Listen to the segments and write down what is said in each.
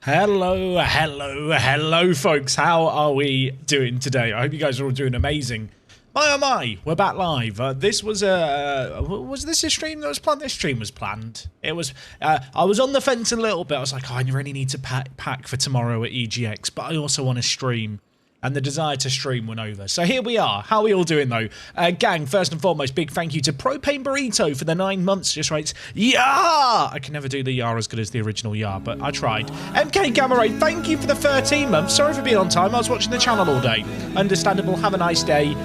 Hello, folks. How are we doing today? I hope you guys are all doing amazing. My oh my, we're back live. This was this a stream that was planned? This stream was planned. It was. I was on the fence a little bit. I was like, oh, I really need to pack for tomorrow at EGX, but I also want to stream. And the desire to stream went over. So here we are. How are we all doing, though? Gang, first and foremost, big thank you to Propane Burrito for the 9 months. Just writes, yeah! I can never do the yah as good as the original yah, but I tried. MK Gamma Ray, thank you for the 13 months. Sorry for being on time. I was watching the channel all day. Understandable. Have a nice day.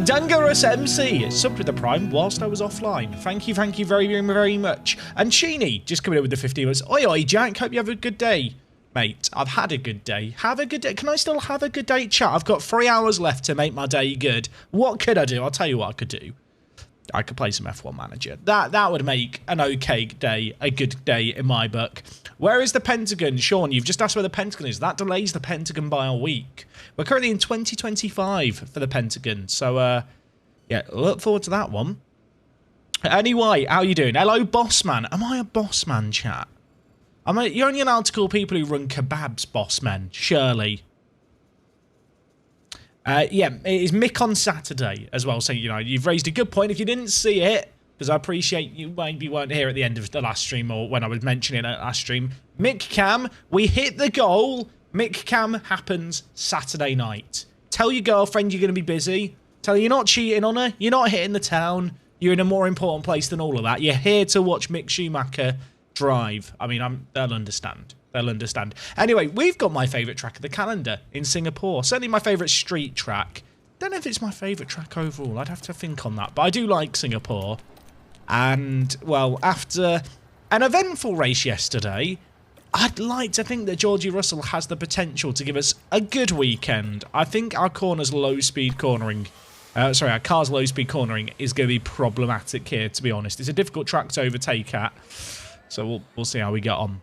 Dangerous MC, subbed with the Prime whilst I was offline. Thank you very, very much. And Sheeny, just coming in with the 15 months. Oi, oi, Jack. Hope you have a good day. Mate, I've had a good day. Have a good day. Can I still have a good day, chat? I've got 3 hours left to make my day good. What could I do? I'll tell you what I could do. I could play some F1 Manager. That would make an okay day, a good day in my book. Where is the Pentagon? Sean, you've just asked where the Pentagon is. That delays the Pentagon by a week. We're currently in 2025 for the Pentagon. So, yeah, look forward to that one. Anyway, how you doing? Hello, Bossman. Am I a Bossman, chat? You're only allowed to call people who run kebabs boss men, surely. Yeah, it is Mick on Saturday as well, saying, you know, you've raised a good point. If you didn't see it, because I appreciate you maybe weren't here at the end of the last stream or when I was mentioning it at last stream. Mick Cam, we hit the goal. Mick Cam happens Saturday night. Tell your girlfriend you're going to be busy. Tell her you're not cheating on her. You're not hitting the town. You're in a more important place than all of that. You're here to watch Mick Schumacher drive. I mean, they'll understand. They'll understand. Anyway, we've got my favourite track of the calendar in Singapore. Certainly my favourite street track. Don't know if it's my favourite track overall. I'd have to think on that. But I do like Singapore. And, well, after an eventful race yesterday, I'd like to think that Georgie Russell has the potential to give us a good weekend. I think our corner's low-speed cornering... our car's low-speed cornering is going to be problematic here, to be honest. It's a difficult track to overtake at. So we'll see how we get on.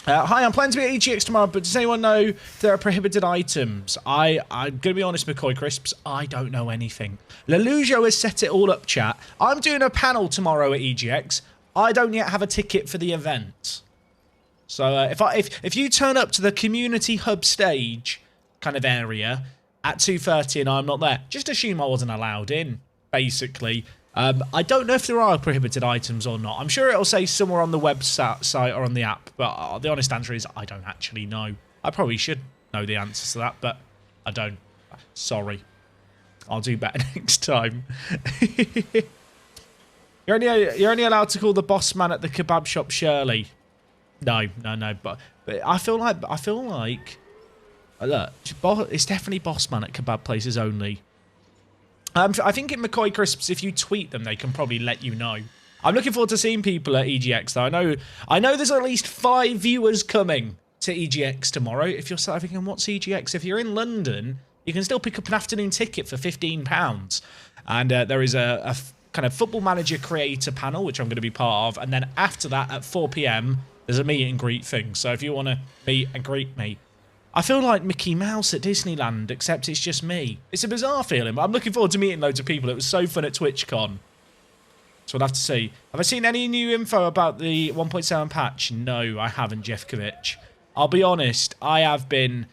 Hi, I'm planning to be at EGX tomorrow, but does anyone know if there are prohibited items? I'm going to be honest, McCoy Crisps, I don't know anything. Lelujo has set it all up, chat. I'm doing a panel tomorrow at EGX. I don't yet have a ticket for the event. So if you turn up to the community hub stage kind of area at 2:30 and I'm not there, just assume I wasn't allowed in, basically. I don't know if there are prohibited items or not. I'm sure it'll say somewhere on the website or on the app, but the honest answer is I don't actually know. I probably should know the answers to that, but I don't. Sorry. I'll do better next time. You're only allowed to call the boss man at the kebab shop Shirley. No. But I feel like look, it's definitely boss man at kebab places only. I think in McCoy Crisps, if you tweet them, they can probably let you know. I'm looking forward to seeing people at EGX, though. I know there's at least 5 viewers coming to EGX tomorrow. If you're thinking, what's EGX? If you're in London, you can still pick up an afternoon ticket for £15. And there is a kind of football manager creator panel, which I'm going to be part of. And then after that, at 4 PM, there's a meet and greet thing. So if you want to meet and greet me, I feel like Mickey Mouse at Disneyland, except it's just me. It's a bizarre feeling, but I'm looking forward to meeting loads of people. It was so fun at TwitchCon. So we'll have to see. Have I seen any new info about the 1.7 patch? No, I haven't, Jeffkovich. I'll be honest, I've been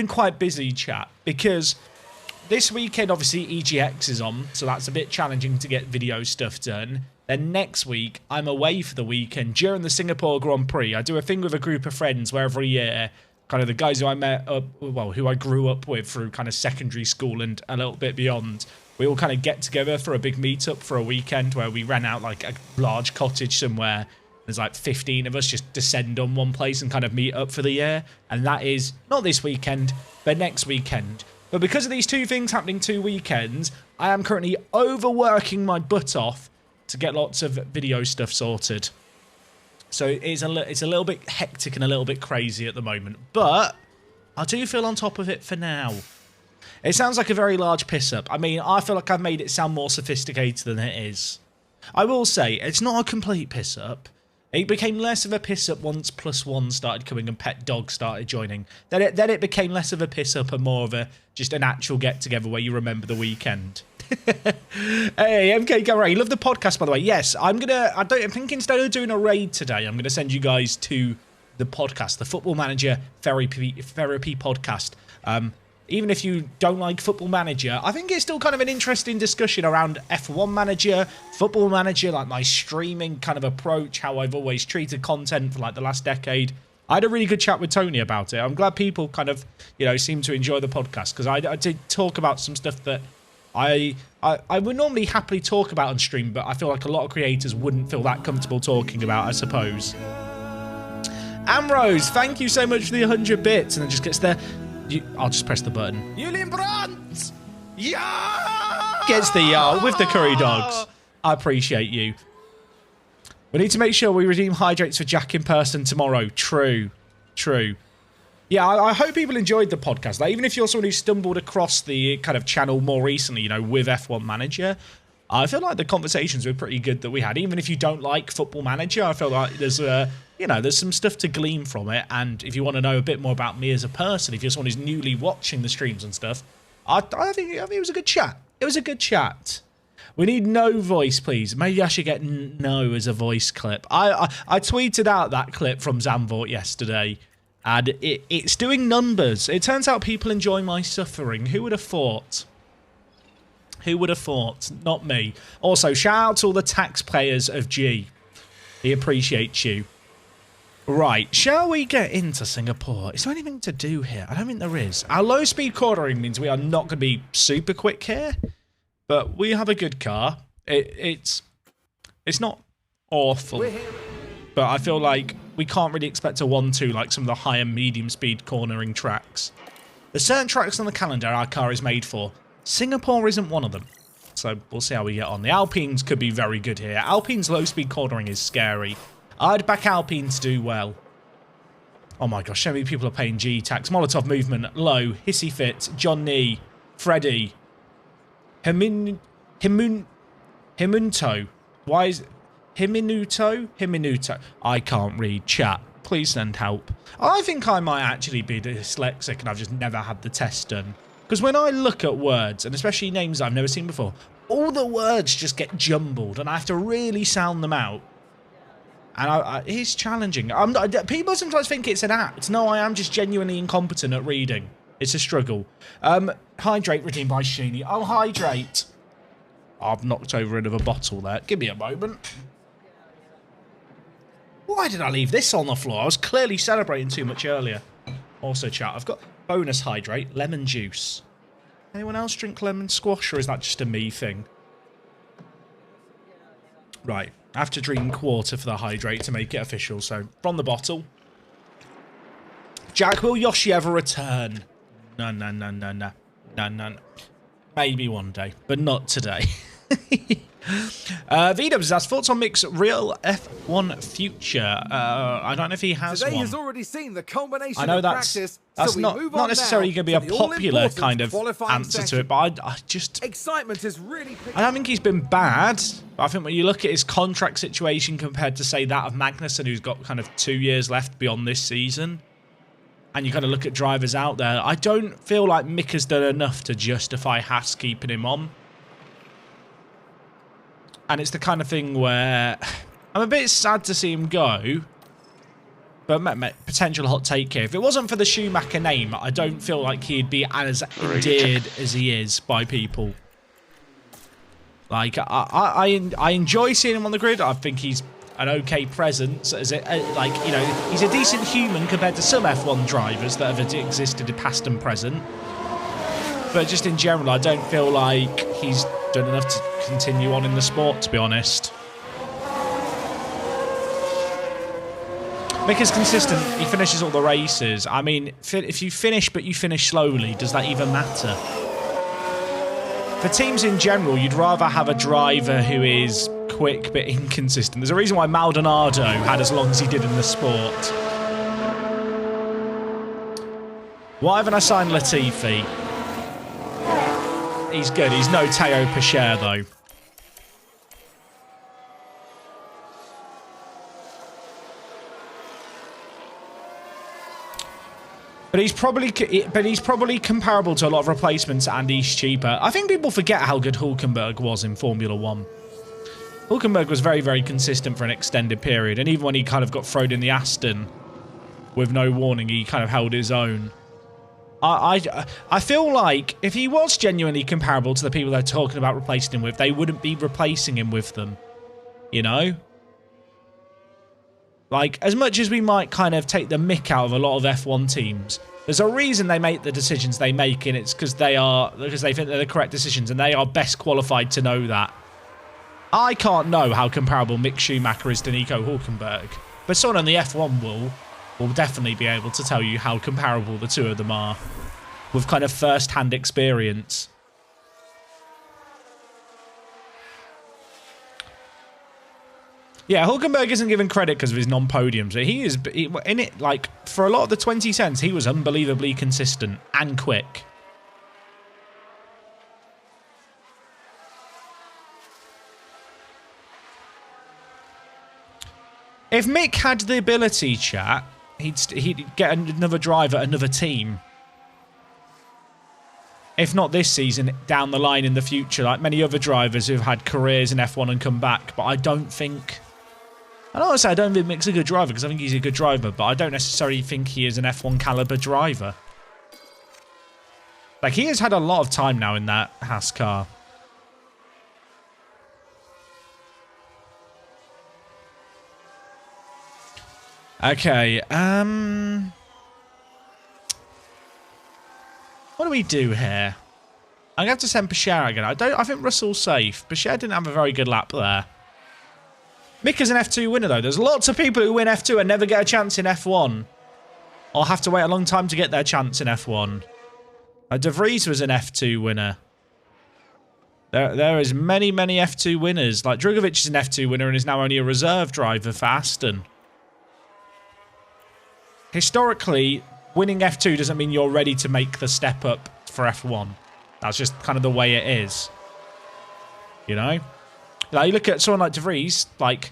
quite busy, chat, because this weekend, obviously, EGX is on, so that's a bit challenging to get video stuff done. Then next week, I'm away for the weekend during the Singapore Grand Prix. I do a thing with a group of friends where every year, kind of the guys who I met up, well, who I grew up with through kind of secondary school and a little bit beyond, we all kind of get together for a big meetup for a weekend where we rent out like a large cottage somewhere. There's like 15 of us just descend on one place and kind of meet up for the year. And that is not this weekend, but next weekend. But because of these 2 things happening 2 weekends, I am currently overworking my butt off to get lots of video stuff sorted. So it's a little bit hectic and a little bit crazy at the moment. But I do feel on top of it for now. It sounds like a very large piss-up. I mean, I feel like I've made it sound more sophisticated than it is. I will say, it's not a complete piss-up. It became less of a piss-up once +1 started coming and Pet Dog started joining. Then it became less of a piss-up and more of just an actual get-together where you remember the weekend. Hey, MK Garay, love the podcast, by the way. Yes, I think instead of doing a raid today, I'm gonna send you guys 2 the podcast, the Football Manager Therapy podcast. Even if you don't like Football Manager, I think it's still kind of an interesting discussion around F1 Manager, Football Manager, like my streaming kind of approach, how I've always treated content for like the last decade. I had a really good chat with Tony about it. I'm glad people kind of, seem to enjoy the podcast, because I did talk about some stuff that I would normally happily talk about on stream, but I feel like a lot of creators wouldn't feel that comfortable talking about, I suppose. Amrose, thank you so much for the 100 bits, and it just gets there. I'll just press the button. Julian Brandt! Yeah! Gets the with the curry dogs. I appreciate you. We need to make sure we redeem hydrates for Jack in person tomorrow. True. Yeah, I hope people enjoyed the podcast. Like, even if you're someone who stumbled across the kind of channel more recently, with F1 Manager, I feel like the conversations were pretty good that we had. Even if you don't like Football Manager, I feel like there's there's some stuff to glean from it. And if you want to know a bit more about me as a person, if you're someone who's newly watching the streams and stuff, I think it was a good chat. It was a good chat. We need no voice, please. Maybe I should get no as a voice clip. I tweeted out that clip from Zandvoort yesterday, and it's doing numbers. It turns out people enjoy my suffering. Who would have thought? Who would have thought? Not me. Also, shout out to all the taxpayers of G. He appreciates you. Right, shall we get into Singapore? Is there anything to do here? I don't think there is. Our low-speed cornering means we are not going to be super quick here, but we have a good car. It's not awful, but I feel like we can't really expect a 1-2 like some of the higher medium-speed cornering tracks. There's certain tracks on the calendar our car is made for. Singapore isn't one of them, so we'll see how we get on. The Alpines could be very good here. Alpine's low-speed cornering is scary. I'd back Alpine to do well. Oh my gosh, so many people are paying G tax. Molotov movement, low. Hissy Fit, John Nee, Freddy. Himunto. Why is Himinuto? I can't read chat. Please send help. I think I might actually be dyslexic and I've just never had the test done. Because when I look at words, and especially names I've never seen before, all the words just get jumbled and I have to really sound them out. And it's challenging. People sometimes think it's an act. No, I am just genuinely incompetent at reading. It's a struggle. Hydrate redeemed by Sheeny. I'll hydrate. I've knocked over another bottle there. Give me a moment. Why did I leave this on the floor? I was clearly celebrating too much earlier. Also, chat, I've got bonus hydrate, lemon juice. Anyone else drink lemon squash, or is that just a me thing? Right. I have to drink water for the hydrate to make it official, so from the bottle. Jack, will Yoshi ever return? No. Maybe one day, but not today. V-Dubs has thoughts on Mick's real F1 future. I don't know if he has Today one. has already seen the culmination I know of that's practice, that's so not necessarily going to be a popular kind of answer to it, but I just... Excitement is really... I don't think he's been bad. I think when you look at his contract situation compared to, say, that of Magnussen, who's got kind of 2 years left beyond this season, and you kind of look at drivers out there, I don't feel like Mick has done enough to justify Haas keeping him on. And it's the kind of thing where I'm a bit sad to see him go, but potential hot take here. If it wasn't for the Schumacher name, I don't feel like he'd be as endeared as he is by people. Like, I enjoy seeing him on the grid. I think he's an okay presence. He's a decent human compared to some F1 drivers that have existed past and present. But just in general, I don't feel like he's done enough to continue on in the sport, to be honest. Mick is consistent. He finishes all the races. I mean, if you finish, but you finish slowly, does that even matter? For teams in general, you'd rather have a driver who is quick but inconsistent. There's a reason why Maldonado had as long as he did in the sport. Why haven't I signed Latifi? He's good. He's no Teo Pacher, though. But he's probably comparable to a lot of replacements, and he's cheaper. I think people forget how good Hülkenberg was in Formula 1. Hülkenberg was very, very consistent for an extended period, and even when he kind of got thrown in the Aston, with no warning, he kind of held his own. I feel like if he was genuinely comparable to the people they're talking about replacing him with, they wouldn't be replacing him with them. You know? Like, as much as we might kind of take the mick out of a lot of F1 teams, there's a reason they make the decisions they make, and it's because they think they're the correct decisions, and they are best qualified to know that. I can't know how comparable Mick Schumacher is to Nico Hülkenberg, but someone on the F1 will definitely be able to tell you how comparable the two of them are with kind of first-hand experience. Yeah, Hülkenberg isn't given credit because of his non-podiums, but he is in it. Like, for a lot of the 2010s, he was unbelievably consistent and quick. If Mick had the ability, chat, he'd get another driver, another team. If not this season, down the line in the future, like many other drivers who've had careers in F1 and come back. But I don't think... And honestly, I don't think Mick's a good driver because I think he's a good driver, but I don't necessarily think he is an F1 caliber driver. Like, he has had a lot of time now in that Haas car. Okay, what do we do here? I'm going to have to send Pichet again. I think Russell's safe. Pichet didn't have a very good lap there. Mick is an F2 winner, though. There's lots of people who win F2 and never get a chance in F1. Or have to wait a long time to get their chance in F1. De Vries was an F2 winner. There is many, many F2 winners. Like, Drugovich is an F2 winner and is now only a reserve driver for Aston. Historically, winning F2 doesn't mean you're ready to make the step up for F1. That's just kind of the way it is. You know? Like, you look at someone like De Vries, like,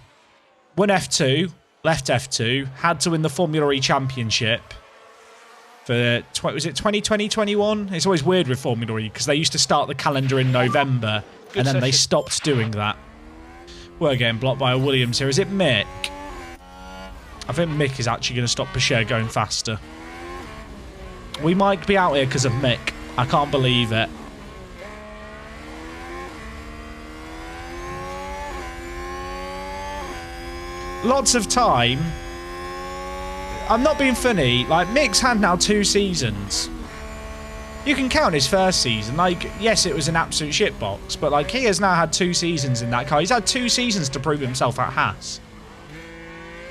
won F2, left F2, had to win the Formula E Championship for, was it 2020-21? It's always weird with Formula E because they used to start the calendar in November and then they stopped doing that. We're getting blocked by a Williams here. Is it Mick? I think Mick is actually going to stop Pichet going faster. We might be out here because of Mick. I can't believe it. Lots of time. I'm not being funny. Like, Mick's had now 2 seasons. You can count his first season. Like, yes, it was an absolute shitbox, but, like, he has now had 2 seasons in that car. He's had 2 seasons to prove himself at Haas.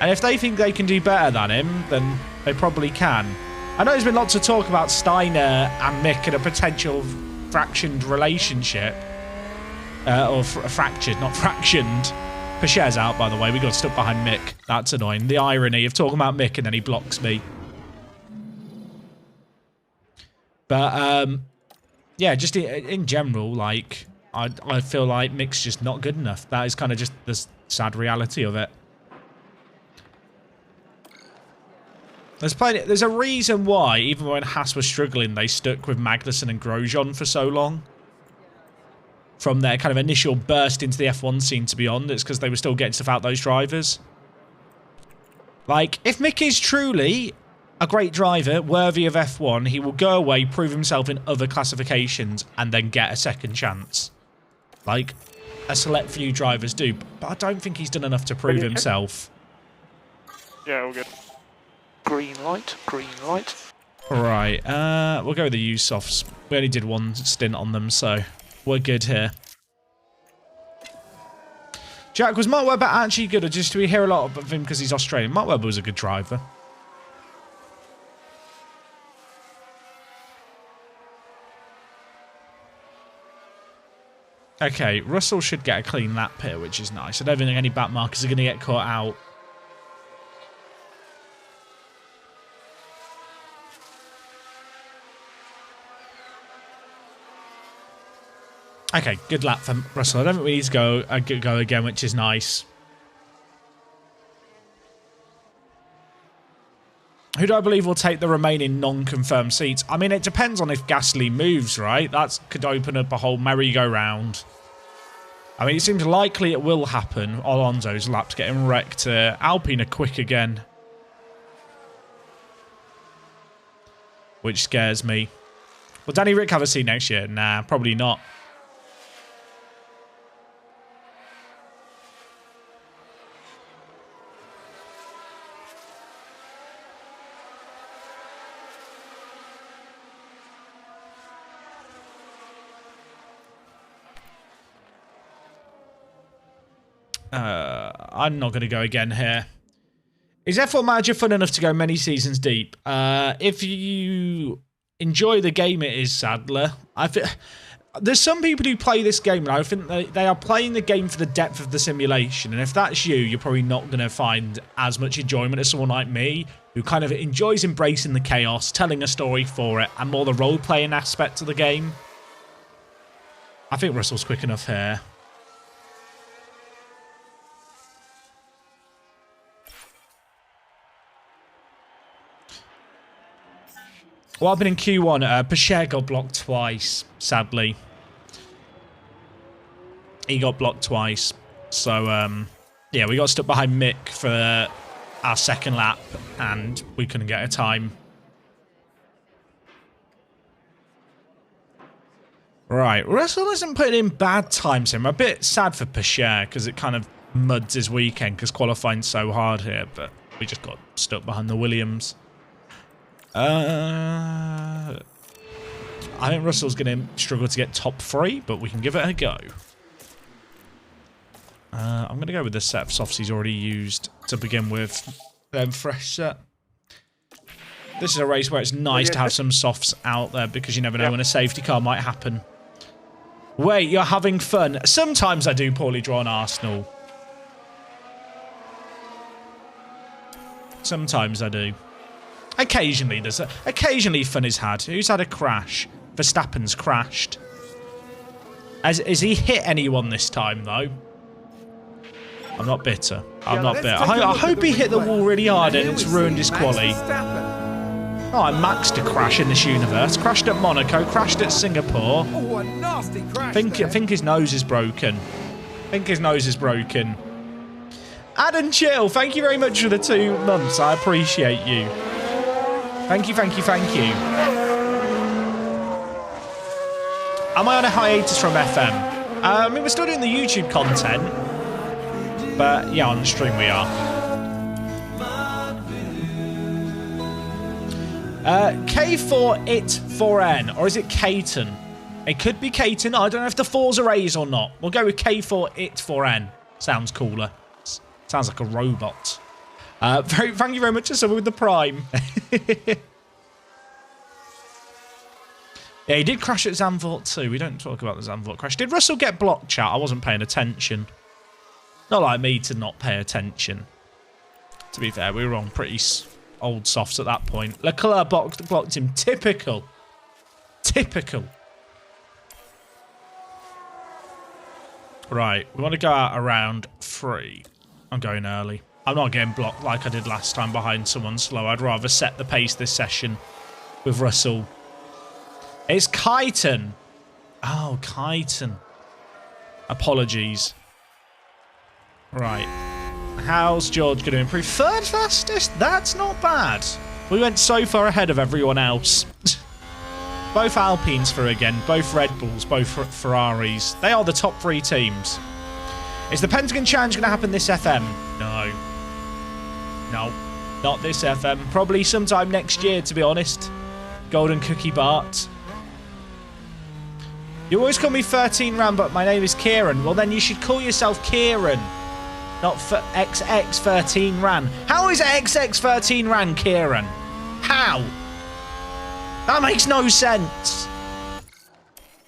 And if they think they can do better than him, then they probably can. I know there's been lots of talk about Steiner and Mick and a potential fractioned relationship. Fractured, not fractioned. Pichet's out, by the way. We got stuck behind Mick. That's annoying. The irony of talking about Mick and then he blocks me. But, yeah, just in general, like, I feel like Mick's just not good enough. That is kind of just the sad reality of it. There's a reason why, even when Haas was struggling, they stuck with Magnussen and Grosjean for so long. From their kind of initial burst into the F1 scene, to be honest, it's because they were still getting stuff out those drivers. Like, if Mick is truly a great driver, worthy of F1, he will go away, prove himself in other classifications, and then get a second chance. Like, a select few drivers do. But I don't think he's done enough to prove himself. Yeah, all good. Green light, green light. Right, we'll go with the Yusufs. We only did 1 stint on them, so we're good here. Jack, was Mark Webber actually good, or just do we hear a lot of him because he's Australian? Mark Webber was a good driver. Okay, Russell should get a clean lap here, which is nice. I don't think any back markers are going to get caught out. Okay, good lap for Russell. I don't think we need to go again, which is nice. Who do I believe will take the remaining non-confirmed seats? I mean, it depends on if Gasly moves, right? That could open up a whole merry-go-round. I mean, it seems likely it will happen. Alonso's lap's getting wrecked. Alpine are quick again. which scares me. Will Danny Rick have a seat next year? Nah, probably not. I'm not going to go again here. Is F1 Manager fun enough to go many seasons deep? If you enjoy the game, it is, Sadler. There's some people who play this game, and I think they are playing the game for the depth of the simulation. And if that's you, you're probably not going to find as much enjoyment as someone like me, who kind of enjoys embracing the chaos, telling a story for it, and more the role-playing aspect of the game. I think Russell's quick enough here. What happened in Q1? Pacher got blocked twice, sadly. He got blocked twice. So, yeah, we got stuck behind Mick for our second lap, and we couldn't get a time. Right, Russell isn't putting in bad times here. I'm a bit sad for Pacher, because it kind of muds his weekend, because qualifying's so hard here, but we just got stuck behind the Williams. I think Russell's going to struggle to get top 3, but we can give it a go. I'm going to go with the set of softs he's already used to begin with. Then fresh set. This is a race where it's nice to have some softs out there because you never know when a safety car might happen. Wait, you're having fun. Sometimes I do poorly drawn Arsenal. Sometimes I do. Occasionally, occasionally fun is had. Who's had a crash? Verstappen's crashed. Has he hit anyone this time, though? I'm not bitter. I'm not bitter. I hope he hit the wall really hard and it's ruined his quali. Oh, I maxed a crash in this universe. Crashed at Monaco, crashed at Singapore. Oh, a nasty crash. I think his nose is broken. Addon Chill, thank you very much for the 2 months. I appreciate you. Thank you. Am I on a hiatus from FM? I mean, we're still doing the YouTube content. But, yeah, on the stream we are. K4IT4N, or is it Caton? It could be Caton. I don't know if the 4's are A's or not. We'll go with K4IT4N. Sounds cooler. Sounds like a robot. Thank you very much for with the Prime. Yeah, he did crash at Zandvoort too. We don't talk about the Zandvoort crash. Did Russell get blocked, chat? I wasn't paying attention. Not like me to not pay attention. To be fair, we were on pretty old softs at that point. Leclerc blocked him. Typical. Right, we want to go out around 3. I'm going early. I'm not getting blocked like I did last time behind someone slow. I'd rather set the pace this session with Russell. It's Kyton. Oh, Kyton. Apologies. Right. How's George going to improve? 3rd fastest? That's not bad. We went so far ahead of everyone else. Both Alpines through again. Both Red Bulls. Both Ferraris. They are the top 3 teams. Is the Pentagon Challenge going to happen this FM? No. No. Not this FM. Probably sometime next year, to be honest. Golden Cookie Bart. You always call me 13 Ran, but my name is Kieran. Well, then you should call yourself Kieran. Not for XX13 Ran. How is XX13 Ran Kieran? How? That makes no sense.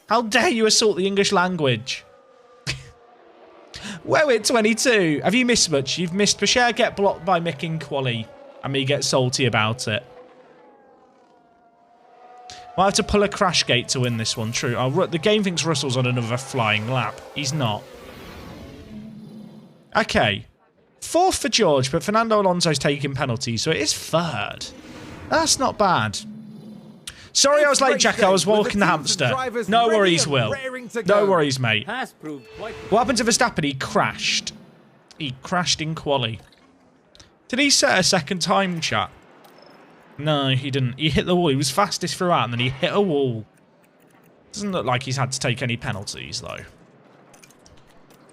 How dare you assault the English language? Wewit 22. Have you missed much? You've missed Pacher get blocked by Mick in quali. And me get salty about it. I'll have to pull a crash gate to win this one. True. The game thinks Russell's on another flying lap. He's not. Okay. 4th for George, but Fernando Alonso's taking penalties, so it is 3rd. That's not bad. Sorry I was late, Jack. I was walking the hamster. No worries, Will. No worries, mate. What happened to Verstappen? He crashed. He crashed in quali. Did he set a second time, chat? No, he didn't. He hit the wall. He was fastest throughout, and then he hit a wall. Doesn't look like he's had to take any penalties, though.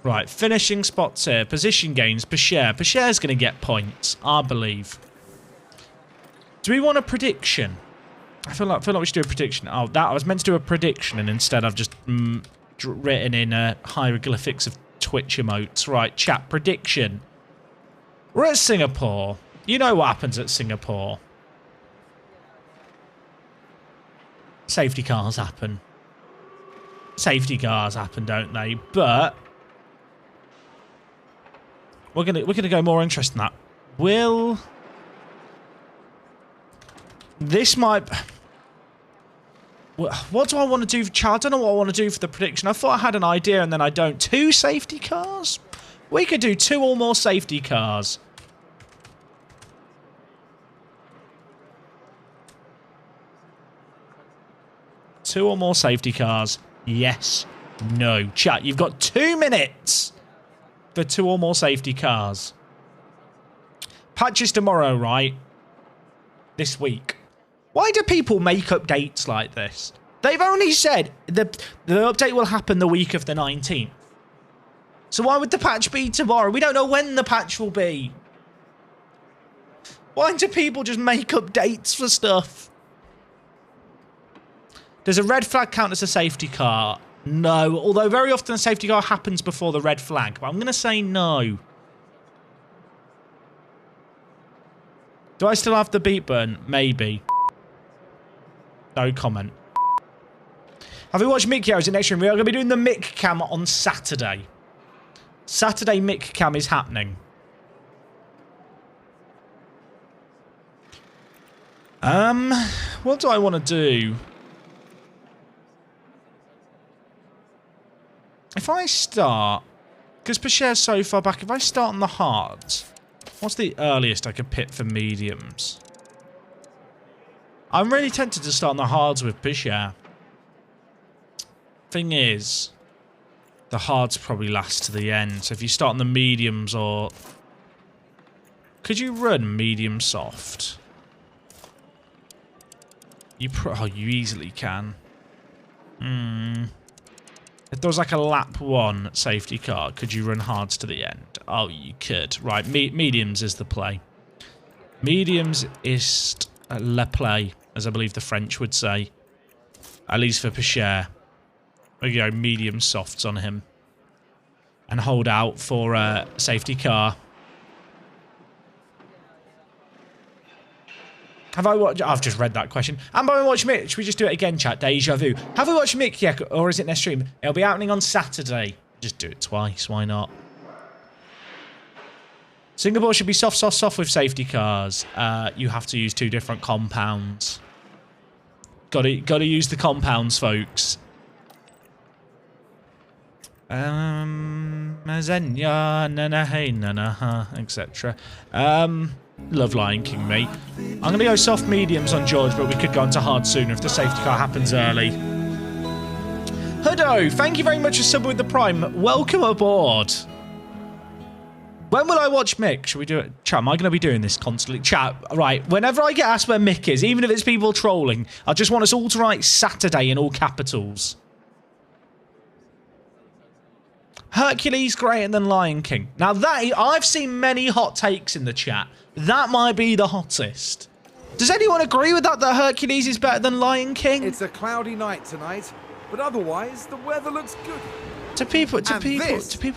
Right, finishing spots here. Position gains. Pescher. Pescher's going to get points, I believe. Do we want a prediction? I feel like we should do a prediction. Oh, I was meant to do a prediction, and instead I've just written in hieroglyphics of Twitch emotes. Right, chat, prediction. We're at Singapore. You know what happens at Singapore. Safety cars happen. Safety cars happen, don't they? But we're gonna go more interesting than that. Will this might? What do I want to do for chat? I don't know what I want to do for the prediction. I thought I had an idea and then I don't. 2 safety cars? We could do 2 or more safety cars. Two or more safety cars. Yes. No. Chat, you've got 2 minutes for 2 or more safety cars. Patches tomorrow, right? This week. Why do people make up dates like this? They've only said the update will happen the week of the 19th. So why would the patch be tomorrow? We don't know when the patch will be. Why do people just make up dates for stuff? Does a red flag count as a safety car? No, although very often a safety car happens before the red flag. But I'm going to say no. Do I still have the beat burn? Maybe. No comment. Have you watched Mick Yo's in next room? We are going to be doing the Mick Cam on Saturday. Saturday Mick Cam is happening. What do I want to do? If I start, because Pescher's so far back, if I start on the hards, what's the earliest I could pit for mediums? I'm really tempted to start on the hards with Pescher. Thing is, the hards probably last to the end. So if you start on the mediums or... Could you run medium soft? You easily can. If there was like a lap 1 safety car, could you run hards to the end? Oh, you could. Right, mediums is the play. Mediums is le play, as I believe the French would say. At least for Pescher. We go medium softs on him. And hold out for a safety car. Have I watched... I've just read that question. Have I watched Mick? Should we just do it again, chat? Deja vu. Have we watched Mick yet? Or is it next stream? It'll be happening on Saturday. Just do it twice. Why not? Singapore should be soft with safety cars. You have to use 2 different compounds. Gotta use the compounds, folks. Etc. Love Lion King, mate. I'm going to go soft mediums on George, but we could go into hard sooner if the safety car happens early. Hudo, thank you very much for subbing with the Prime. Welcome aboard. When will I watch Mick? Should we do it? Chat, am I going to be doing this constantly? Chat, right. Whenever I get asked where Mick is, even if it's people trolling, I just want us all to write Saturday in all capitals. Hercules greater than Lion King. Now that I've seen many hot takes in the chat. That might be the hottest. Does anyone agree with that? That Hercules is better than Lion King? It's a cloudy night tonight, but otherwise the weather looks good. Do people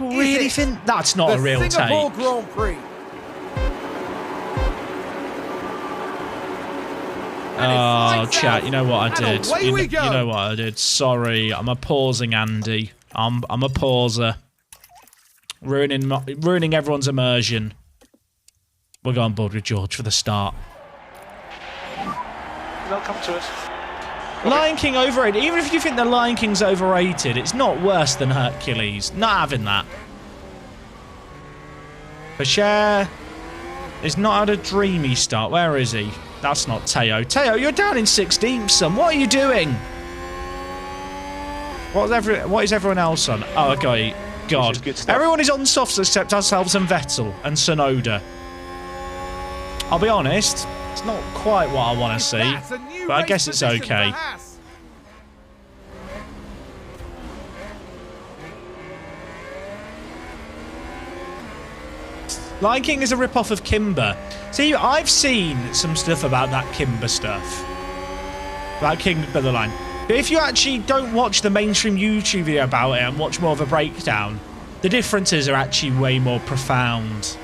really think that's not a real Singapore take? Grand Prix. Oh, chat, you know what I did? You know what I did? Sorry, I'm a pausing Andy. I'm a pauser. Ruining everyone's immersion. We'll go on board with George for the start. They'll come to us. Lion King overrated. Even if you think the Lion King's overrated, it's not worse than Hercules. Not having that. Pescher is not had a dreamy start. Where is he? That's not Teo. Teo, you're down in 16th, son. What are you doing? What is everyone else on? Oh, okay. God. Everyone is on softs except ourselves and Vettel and Sonoda. I'll be honest. It's not quite what I want to see, That's a new but I race guess it's position for okay. Haas. Lion King is a rip-off of Kimber. See, I've seen some stuff about that Kimber stuff. About Kimber the Lion. But if you actually don't watch the mainstream YouTube video about it and watch more of a breakdown, the differences are actually way more profound.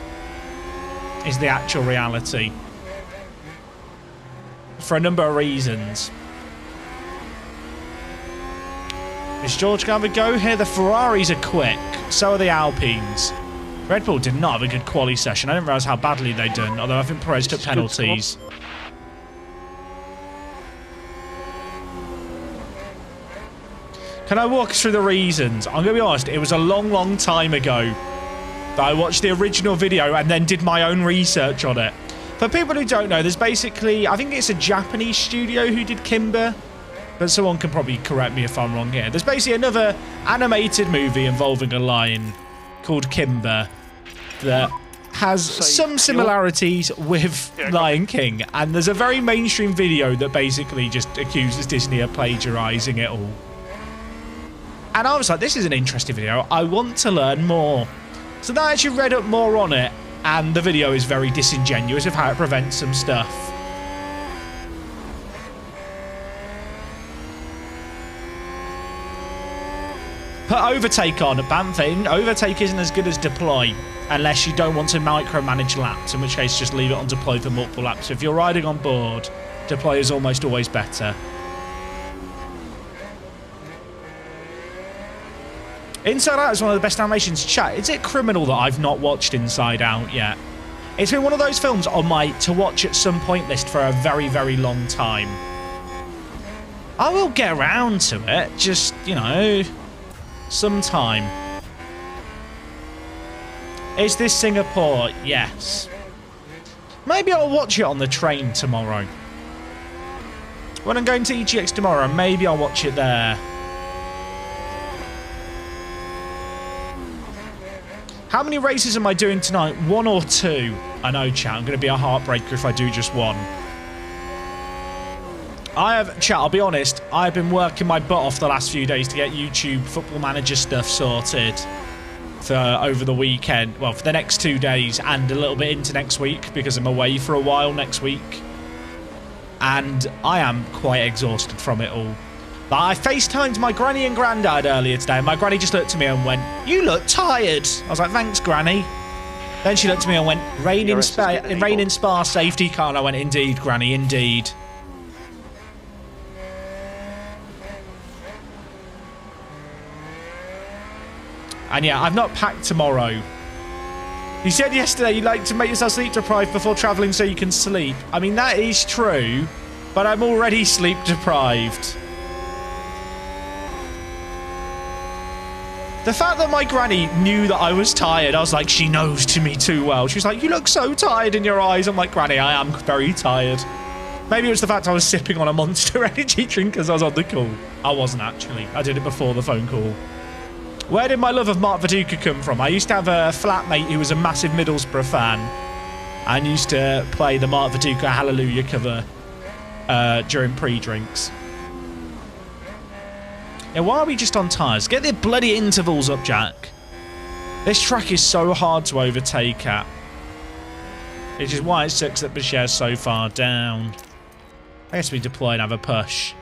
Is the actual reality. For a number of reasons. Is George going to have a go here? The Ferraris are quick. So are the Alpines. Red Bull did not have a good quali session. I didn't realise how badly they'd done, although I think Perez took penalties. Can I walk us through the reasons? I'm going to be honest, it was a long, long time ago that I watched the original video and then did my own research on it. For people who don't know, there's basically, I think it's a Japanese studio who did Kimber, but someone can probably correct me if I'm wrong here. There's basically another animated movie involving a lion called Kimber that has some similarities with Lion King, and there's a very mainstream video that basically just accuses Disney of plagiarizing it all. And I was like, this is an interesting video. I want to learn more. So then I actually read up more on it, and the video is very disingenuous of how it prevents some stuff. Put overtake on at Bantha. Overtake isn't as good as deploy, unless you don't want to micromanage laps, in which case just leave it on deploy for multiple laps. If you're riding on board, deploy is almost always better. Inside Out is one of the best animations. Chat, is it criminal that I've not watched Inside Out yet? It's been one of those films on my to watch at some point list for a very, very long time. I will get around to it, just, you know, sometime. Is this Singapore? Yes. Maybe I'll watch it on the train tomorrow. When I'm going to EGX tomorrow, maybe I'll watch it there. How many races am I doing tonight? 1 or 2? I know, chat. I'm going to be a heartbreaker if I do just 1. Chat, I'll be honest. I've been working my butt off the last few days to get YouTube Football Manager stuff sorted for over the weekend. Well, for the next 2 days and a little bit into next week because I'm away for a while next week. And I am quite exhausted from it all. But I FaceTimed my granny and granddad earlier today, and my granny just looked at me and went, "You look tired." I was like, "Thanks, granny." Then she looked at me and went, rain in Spa, safety car. And I went, "Indeed, granny, indeed." And yeah, I've not packed tomorrow. You said yesterday you like to make yourself sleep deprived before travelling so you can sleep. I mean, that is true, but I'm already sleep deprived. The fact that my granny knew that I was tired, I was like, she knows to me too well. She was like, "You look so tired in your eyes." I'm like, "Granny, I am very tired." Maybe it was the fact I was sipping on a Monster Energy drink as I was on the call. I wasn't actually. I did it before the phone call. Where did my love of Mark Viduka come from? I used to have a flatmate who was a massive Middlesbrough fan and used to play the Mark Viduka Hallelujah cover during pre-drinks. Yeah, why are we just on tyres? Get the bloody intervals up, Jack. This track is so hard to overtake at. Which is why it sucks that Bashir's so far down. I guess we deploy and have a push.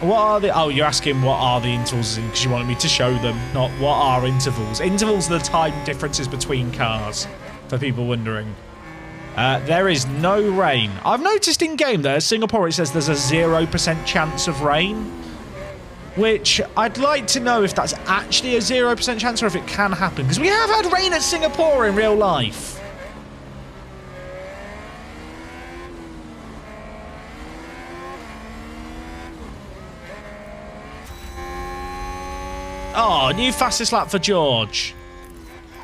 What are the... Oh, you're asking what are the intervals because you wanted me to show them, not what are intervals. Intervals are the time differences between cars, for people wondering. There is no rain. I've noticed in-game there, Singapore, it says there's a 0% chance of rain. Which, I'd like to know if that's actually a 0% chance or if it can happen. Because we have had rain at Singapore in real life. Oh, new fastest lap for George.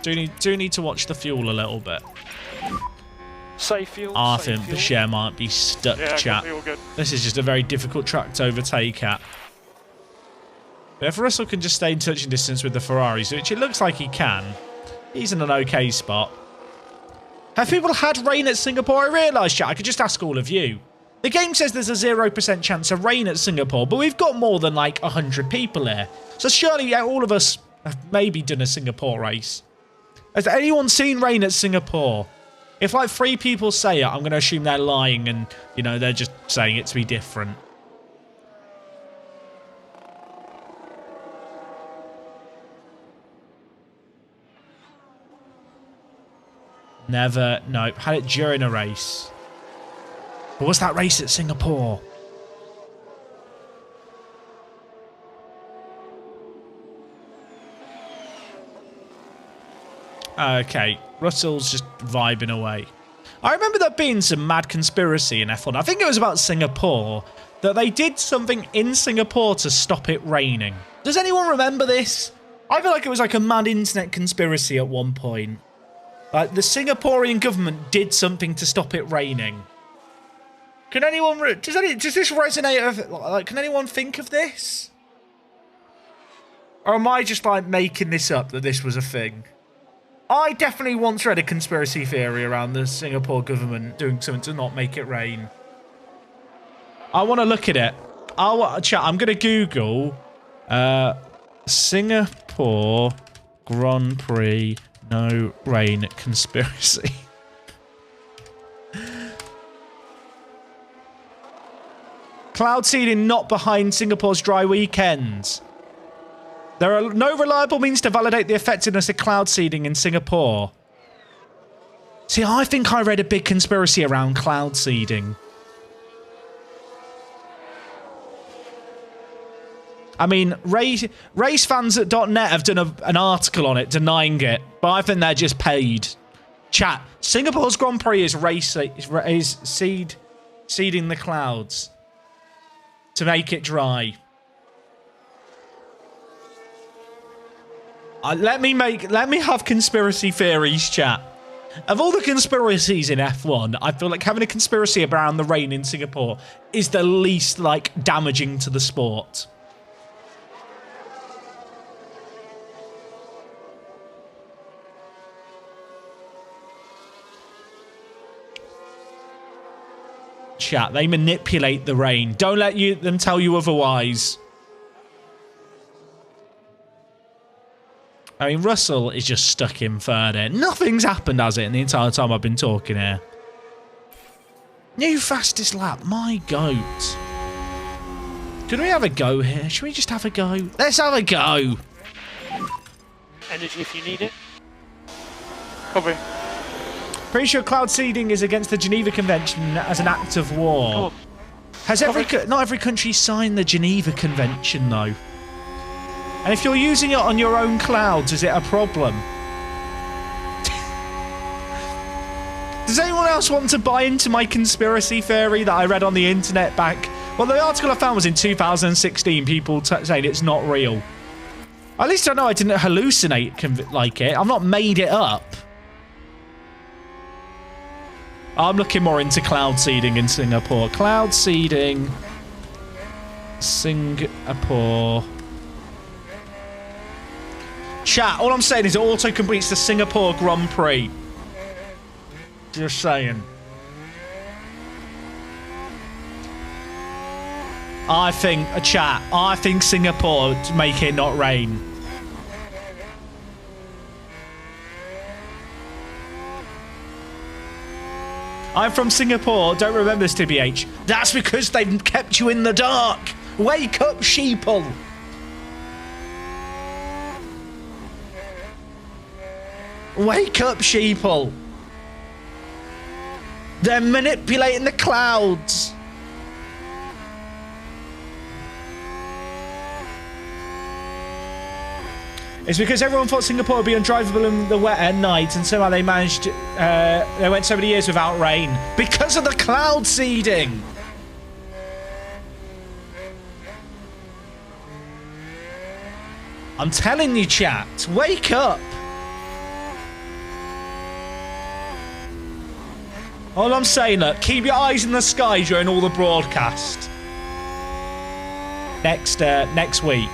Do need to watch the fuel a little bit. Safe fuel. I think Bashir might be stuck, chat. Good. This is just a very difficult track to overtake at. But if Russell can just stay in touching distance with the Ferraris, which it looks like he can, He's in an okay spot. Have people had rain at Singapore? I realise, chat, I could just ask all of you. The game says there's a 0% chance of rain at Singapore, but we've got more than like 100 people here. So surely all of us have maybe done a Singapore race. Has anyone seen rain at Singapore? If like 3 people say it, I'm going to assume they're lying and, you know, they're just saying it to be different. Never, nope. Had it during a race. But what's that race at Singapore? Okay, Russell's just vibing away. I remember there being some mad conspiracy in F1. I think it was about Singapore, that they did something in Singapore to stop it raining. Does anyone remember this? I feel like it was like a mad internet conspiracy at one point. Like the Singaporean government did something to stop it raining. Can anyone... Does this resonate? Like, can anyone think of this? Or am I just like making this up that this was a thing? I definitely once read a conspiracy theory around the Singapore government doing something to not make it rain. I want to look at it. Chat, I'm going to Google Singapore Grand Prix no rain conspiracy. Cloud seeding not behind Singapore's dry weekends. There are no reliable means to validate the effectiveness of cloud seeding in Singapore. See, I think I read a big conspiracy around cloud seeding. I mean, racefans.net have done an article on it denying it, but I think they're just paid. Chat, Singapore's Grand Prix is seeding the clouds to make it dry. Let me have conspiracy theories, chat. Of all the conspiracies in F1, I feel like having a conspiracy around the rain in Singapore is the least, like, damaging to the sport. Chat, they manipulate the rain. Don't let them tell you otherwise. I mean, Russell is just stuck in third here. Nothing's happened, has it, in the entire time I've been talking here? New fastest lap. My goat. Could we have a go here? Should we just have a go? Let's have a go. Energy if you need it. Copy. Pretty sure cloud seeding is against the Geneva Convention as an act of war. Has not every country signed the Geneva Convention, though? And if you're using it on your own clouds, is it a problem? Does anyone else want to buy into my conspiracy theory that I read on the internet back? Well, the article I found was in 2016, people saying it's not real. At least I know I didn't hallucinate like it. I've not made it up. I'm looking more into cloud seeding in Singapore. Cloud seeding. Singapore. Chat, all I'm saying is it auto completes the Singapore Grand Prix. Just saying. I think Singapore to make it not rain. I'm from Singapore, don't remember this, TBH. That's because they've kept you in the dark. Wake up, sheeple. Wake up, sheeple. They're manipulating the clouds. It's because everyone thought Singapore would be undrivable in the wet at night, and somehow they managed. They went so many years without rain because of the cloud seeding. I'm telling you, chat, wake up. All I'm saying, look, keep your eyes in the sky during all the broadcast. Next week.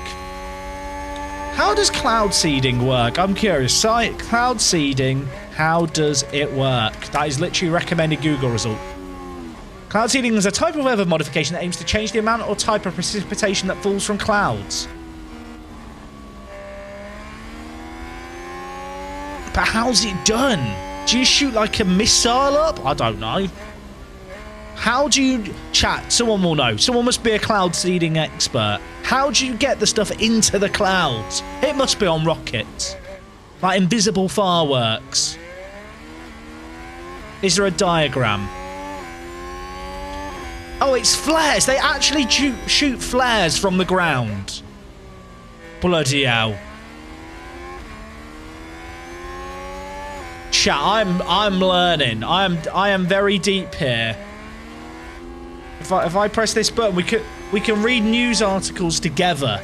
How does cloud seeding work? I'm curious. Site cloud seeding, how does it work? That is literally recommended Google result. Cloud seeding is a type of weather modification that aims to change the amount or type of precipitation that falls from clouds. But how's it done? Do you shoot like a missile up? I don't know. How do you... Chat, someone will know. Someone must be a cloud seeding expert. How do you get the stuff into the clouds? It must be on rockets. Like invisible fireworks. Is there a diagram? Oh, it's flares. They actually shoot flares from the ground. Bloody hell. Chat, I'm learning. I am very deep here. If I press this button, we can read news articles together.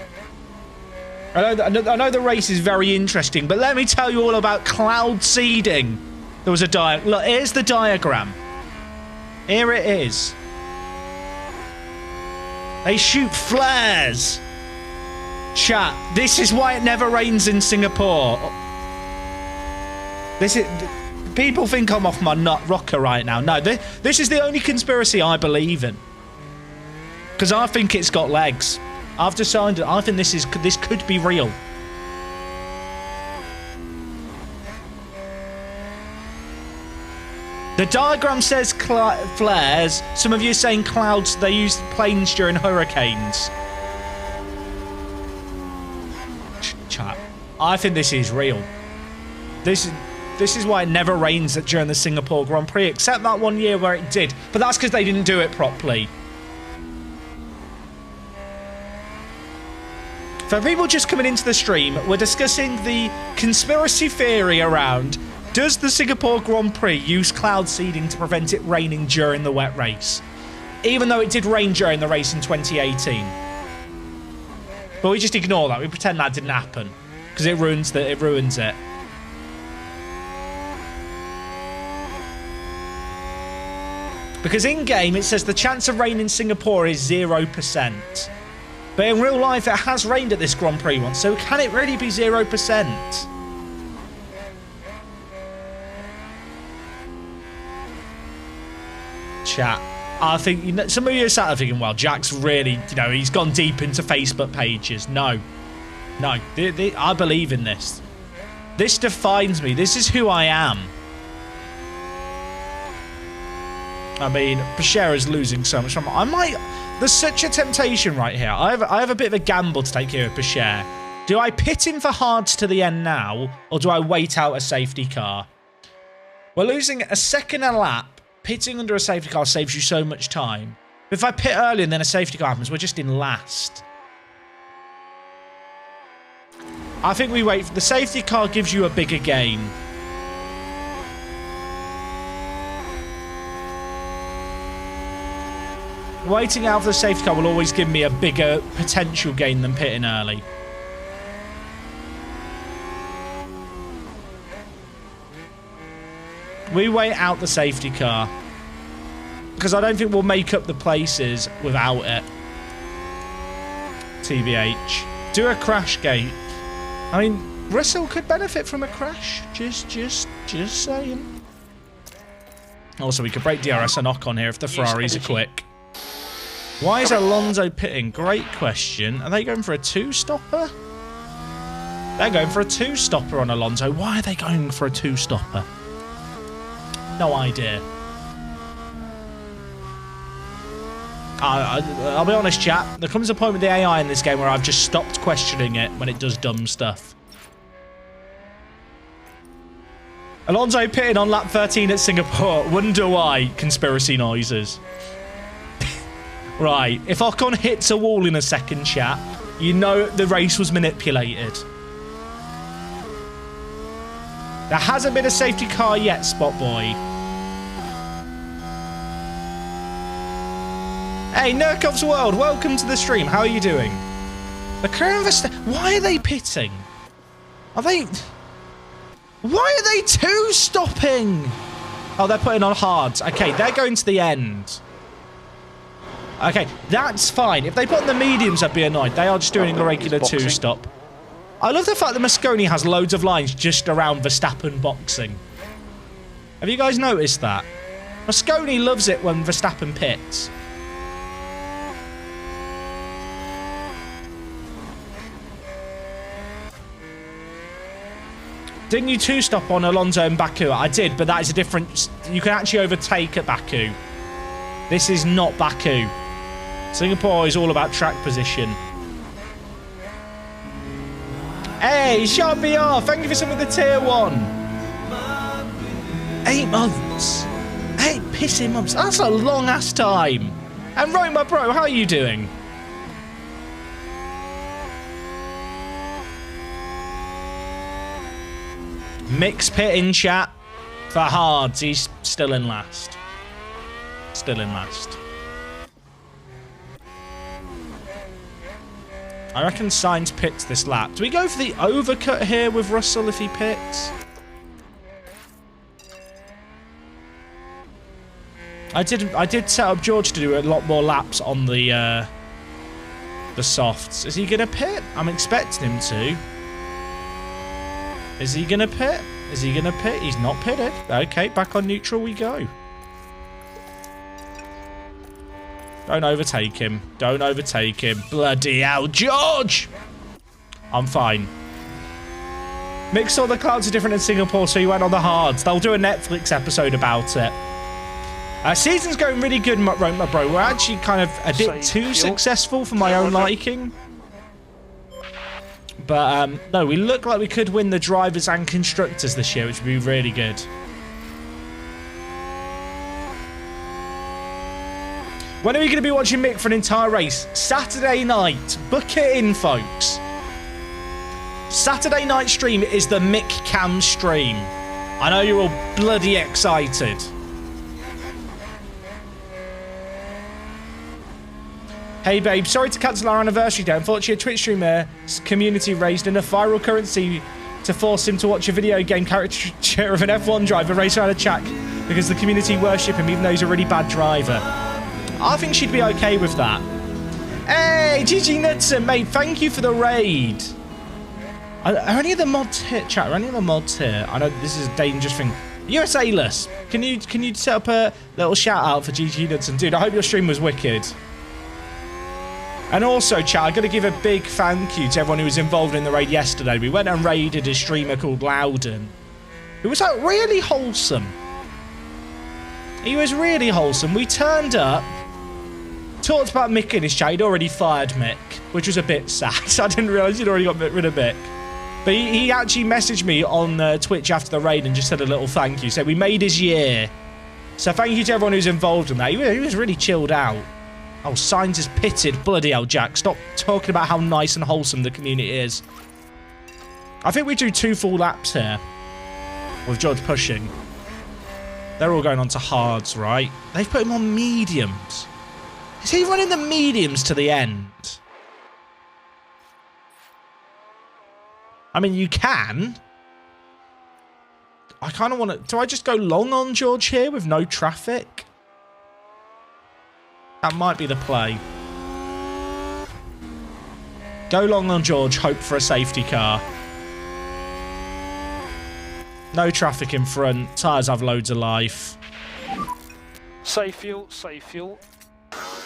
I know the race is very interesting, but let me tell you all about cloud seeding. There was a look, here's the diagram. Here it is. They shoot flares. Chat, this is why it never rains in Singapore. People think I'm off my nut rocker right now. No, this is the only conspiracy I believe in. Because I think it's got legs. I've decided, I think this could be real. The diagram says flares. Some of you are saying clouds. They use planes during hurricanes. Chat. I think this is real. This is why it never rains during the Singapore Grand Prix, except that one year where it did. But that's because they didn't do it properly. For people just coming into the stream, we're discussing the conspiracy theory around, does the Singapore Grand Prix use cloud seeding to prevent it raining during the wet race? Even though it did rain during the race in 2018. But we just ignore that. We pretend that didn't happen. Because it ruins it. Because in-game, it says the chance of rain in Singapore is 0%. But in real life, it has rained at this Grand Prix once, so can it really be 0%? Chat. I think, some of you are sat there thinking, well, Jack's really, he's gone deep into Facebook pages. No. No. I believe in this. This defines me. This is who I am. I mean, Bashera's losing so much. There's such a temptation right here. I have a bit of a gamble to take here with Bashir. Do I pit him for hards to the end now, or do I wait out a safety car? We're losing a second a lap. Pitting under a safety car saves you so much time. If I pit early and then a safety car happens, we're just in last. I think we wait. The safety car gives you a bigger gain. Waiting out for the safety car will always give me a bigger potential gain than pitting early. We wait out the safety car. Because I don't think we'll make up the places without it. TBH. Do a crash gate. I mean, Russell could benefit from a crash. Just saying. Also, we could break DRS and knock on here if the Ferraris are quick. Why is Alonso pitting? Great question. Are they going for a two-stopper? They're going for a two-stopper on Alonso. Why are they going for a two-stopper? No idea. I'll be honest, chat. There comes a point with the AI in this game where I've just stopped questioning it when it does dumb stuff. Alonso pitting on lap 13 at Singapore. Wonder why. Conspiracy noises. Right, if Ocon hits a wall in a second, chat, you know the race was manipulated. There hasn't been a safety car yet, Spot Boy. Hey, Nurkov's World, welcome to the stream. How are you doing? The current why are they pitting? Are they... Why are they two-stopping? Oh, they're putting on hards. Okay, they're going to the end. Okay, that's fine. If they put on the mediums, I'd be annoyed. They are just doing a regular two-stop. I love the fact that Mosconi has loads of lines just around Verstappen boxing. Have you guys noticed that? Mosconi loves it when Verstappen pits. Didn't you two-stop on Alonso and Baku? I did, but that is a different... You can actually overtake at Baku. This is not Baku. Singapore is all about track position. Hey, Sharpie, thank you for some of the tier 1. 8 months. 8 pissing months. That's a long-ass time. And right, my bro, how are you doing? Mix pit in chat for Hards. He's still in last. Still in last. I reckon Sainz pits this lap. Do we go for the overcut here with Russell if he pits? I did set up George to do a lot more laps on the softs. Is he gonna pit? I'm expecting him to. Is he gonna pit? Is he gonna pit? He's not pitted. Okay, back on neutral we go. Don't overtake him. Don't overtake him. Bloody hell, George! I'm fine. Mick saw the clouds are different in Singapore, so he went on the hards. They'll do a Netflix episode about it. Season's going really good, my bro. We're actually kind of a bit too successful for my own liking. But, no, we look like we could win the drivers and constructors this year, which would be really good. When are we going to be watching Mick for an entire race? Saturday night. Book it in, folks. Saturday night stream is the Mick Cam stream. I know you're all bloody excited. Hey babe, sorry to cancel our anniversary day. Unfortunately, a Twitch streamer's community raised enough viral currency to force him to watch a video game caricature of an F1 driver race around a track because the community worship him even though he's a really bad driver. I think she'd be okay with that. Hey, GG Nutson, mate, thank you for the raid. Are any of the mods here, chat? Are any of the mods here? I know this is a dangerous thing. USA-less. Can you set up a little shout out for GG Nutson? Dude, I hope your stream was wicked. And also, chat, I've got to give a big thank you to everyone who was involved in the raid yesterday. We went and raided a streamer called Loudon, who was like really wholesome. He was really wholesome. We turned up, talked about Mick in his chat. He'd already fired Mick, which was a bit sad. I didn't realise he'd already got rid of Mick. But he actually messaged me on Twitch after the raid and just said a little thank you. Said we made his year. So thank you to everyone who's involved in that. He was really chilled out. Oh, Sainz is pitted. Bloody hell, Jack. Stop talking about how nice and wholesome the community is. I think we do 2 full laps here with George pushing. They're all going on to hards, right? They've put him on mediums. Is he running the mediums to the end? I mean, you can. I kind of want to... Do I just go long on George here with no traffic? That might be the play. Go long on George, hope for a safety car. No traffic in front. Tyres have loads of life. Safe fuel, safe fuel.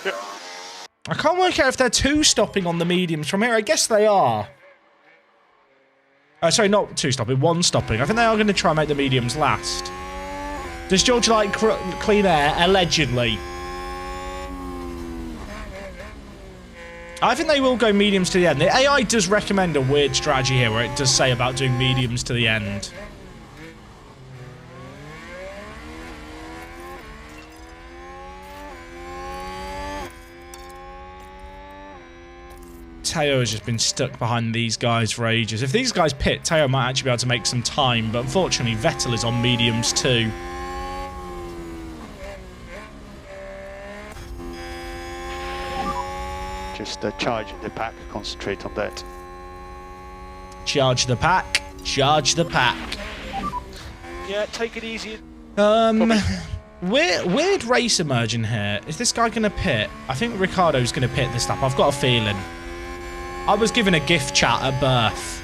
Yep. I can't work out if they're 2 stopping on the mediums from here. I guess they are. Sorry, not 2 stopping, 1 stopping. I think they are going to try and make the mediums last. Does George like clean air? Allegedly. I think they will go mediums to the end. The AI does recommend a weird strategy here where it does say about doing mediums to the end. Teo has just been stuck behind these guys for ages. If these guys pit, Teo might actually be able to make some time, but unfortunately Vettel is on mediums too. Just charge the pack, concentrate on that. Charge the pack. Charge the pack. Yeah, take it easy. Weird race emerging here. Is this guy going to pit? I think Ricardo's going to pit this lap. I've got a feeling. I was given a gift chat at birth.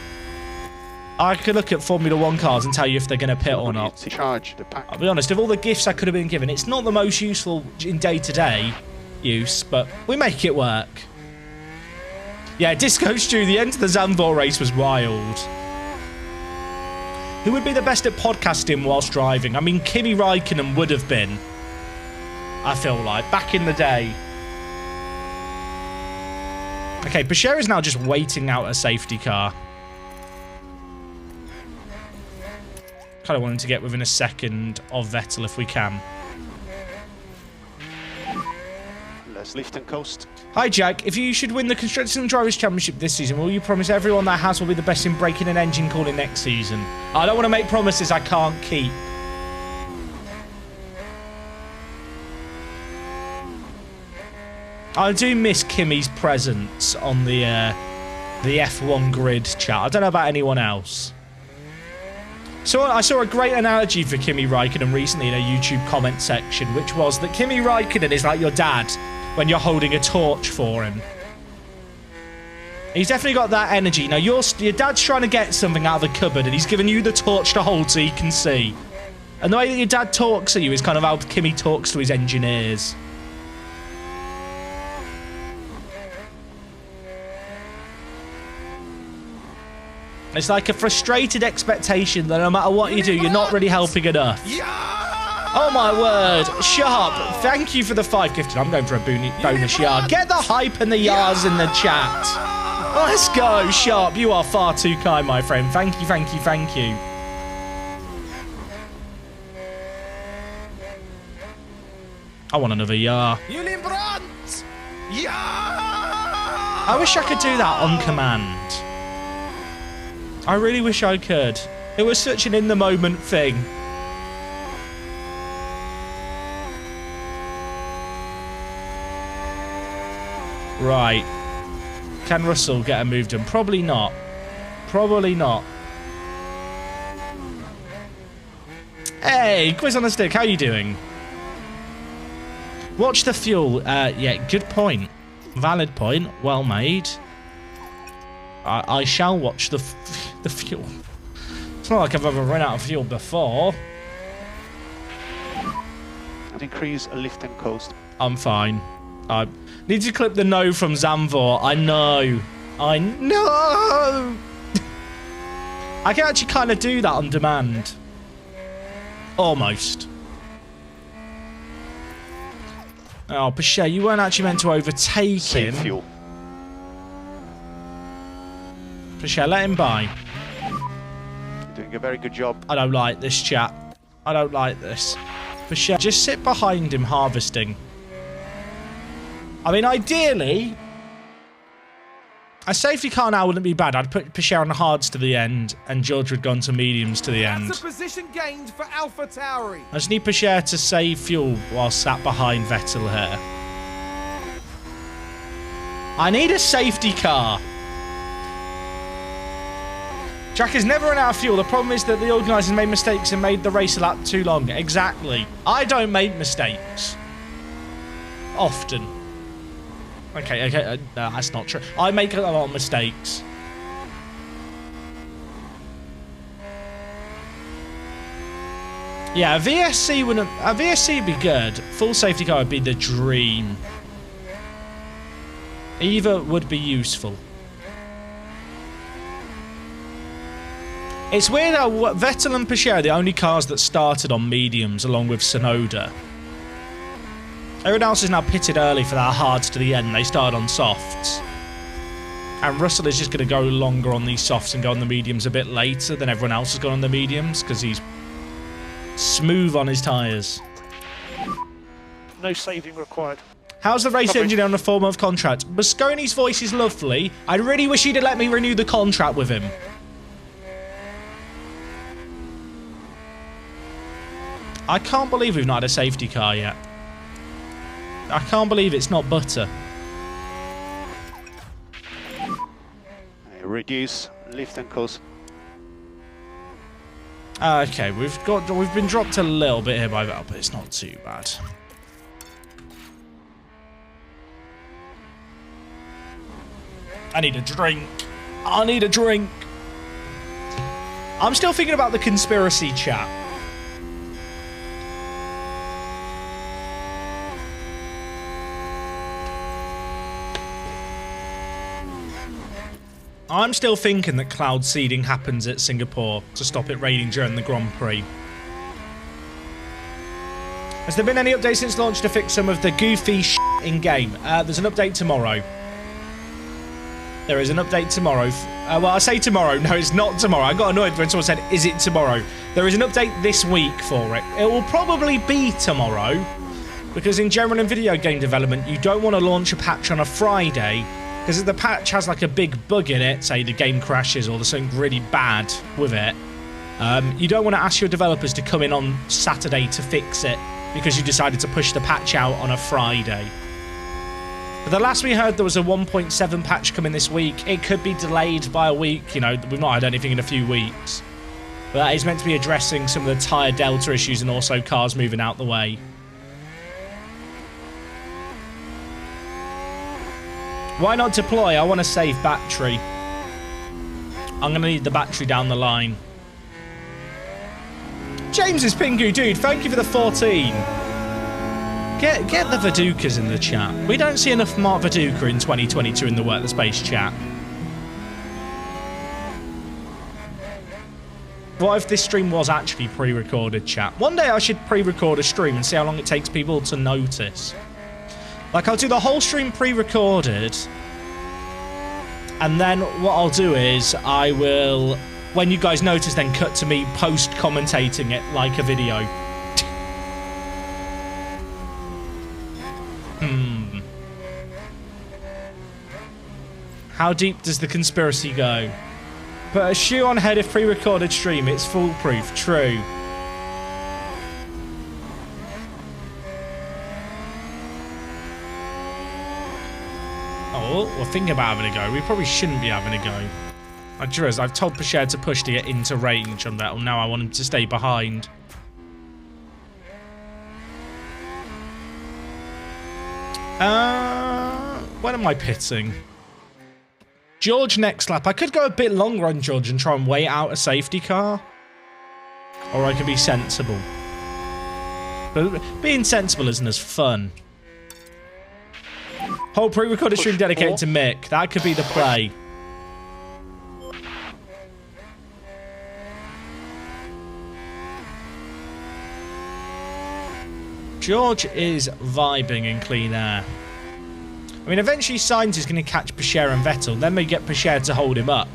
I could look at Formula 1 cars and tell you if they're going to pit or not. Charge the pack. I'll be honest, of all the gifts I could have been given, it's not the most useful in day-to-day use, but we make it work. Yeah, Disco Stew, the end of the Zandvoort race was wild. Who would be the best at podcasting whilst driving? I mean, Kimi Räikkönen would have been, I feel like, back in the day. Okay, Bashir is now just waiting out a safety car. Kind of wanting to get within a second of Vettel if we can. Let's lift and coast. Hi Jack, if you should win the Constructors and Drivers' Championship this season, will you promise everyone that Haas will be the best in braking and engine calling next season? I don't want to make promises I can't keep. I do miss Kimi's presence on the F1 grid chat. I don't know about anyone else. So I saw a great analogy for Kimi Räikkönen recently in a YouTube comment section, which was that Kimi Räikkönen is like your dad when you're holding a torch for him. He's definitely got that energy. Now, your dad's trying to get something out of the cupboard, and he's giving you the torch to hold so you can see. And the way that your dad talks to you is kind of how Kimi talks to his engineers. It's like a frustrated expectation that no matter what you do, you're not really helping enough. Oh my word. Sharp, thank you for the 5 gifted. I'm going for a bonus yard. Get the hype and the yards in the chat. Let's go, Sharp. You are far too kind, my friend. Thank you, thank you, thank you. I want another yar. I wish I could do that on command. I really wish I could. It was such an in-the-moment thing. Right. Can Russell get a move done? Probably not. Probably not. Hey, Quiz on the Stick, how you doing? Watch the fuel. Yeah, good point. Valid point. Well made. I shall watch the fuel. It's not like I've ever run out of fuel before. And increase a lift and coast. I'm fine. I need to clip the no from Zandvoort. I know. I know. I can actually kind of do that on demand. Almost. Oh, Pache, you weren't actually meant to overtake Save him. fuel. Pache, let him by. You're doing a very good job. I don't like this, chat. I don't like this. Pache, just sit behind him harvesting. I mean, ideally, a safety car now wouldn't be bad. I'd put Pache on hards to the end, and George would gone to mediums to the end. That's a position gained for Alpha Tauri. I just need Pache to save fuel while sat behind Vettel here. I need a safety car. Jack has never run out of fuel. The problem is that the organisers made mistakes and made the race a lap too long. Exactly. I don't make mistakes. Often. Okay, no, that's not true. I make a lot of mistakes. Yeah, a VSC would be good. Full safety car would be the dream. Either would be useful. It's weird how Vettel and Pache are the only cars that started on mediums along with Tsunoda. Everyone else is now pitted early for their hards to the end. They started on softs. And Russell is just going to go longer on these softs and go on the mediums a bit later than everyone else has gone on the mediums because he's smooth on his tyres. No saving required. How's the race engine on a 4-month contract? Mosconi's voice is lovely. I really wish he'd have let me renew the contract with him. I can't believe we've not had a safety car yet. I can't believe it's not butter. Reduce, lift and coast. Okay, we've been dropped a little bit here by Vettel, but it's not too bad. I need a drink. I need a drink. I'm still thinking about the conspiracy chat. I'm still thinking that cloud seeding happens at Singapore to stop it raining during the Grand Prix. Has there been any updates since launch to fix some of the goofy shit in-game? There's an update tomorrow. There is an update tomorrow. Well, I say tomorrow. No, it's not tomorrow. I got annoyed when someone said, is it tomorrow? There is an update this week for it. It will probably be tomorrow. Because in general in video game development, you don't want to launch a patch on a Friday. Because if the patch has like a big bug in it, say the game crashes or there's something really bad with it, you don't want to ask your developers to come in on Saturday to fix it because you decided to push the patch out on a Friday. But the last we heard, there was a 1.7 patch coming this week. It could be delayed by a week. You know, we've not had anything in a few weeks. But that is meant to be addressing some of the tyre delta issues and also cars moving out the way. Why not deploy? I want to save battery. I'm going to need the battery down the line. James's Pingu, dude, thank you for the 14. Get the Vidukas in the chat. We don't see enough Mark Viduka in 2022 in the Work the Space chat. What if this stream was actually pre-recorded, chat? One day I should pre-record a stream and see how long it takes people to notice. Like, I'll do the whole stream pre-recorded, and then what I'll do is I will, when you guys notice, then cut to me post-commentating it like a video. How deep does the conspiracy go? Put a shoe on head if pre-recorded stream, it's foolproof. True. Oh, we're thinking about having a go. We probably shouldn't be having a go. I've told Pasher to push to get into range on that. Now I want him to stay behind. When am I pitting? George next lap. I could go a bit longer on George and try and wait out a safety car. Or I can be sensible. But being sensible isn't as fun. Whole pre-recorded stream dedicated to Mick. That could be the play. George is vibing in clean air. I mean, eventually Sainz is going to catch Pasher and Vettel. Then we get Pasher to hold him up.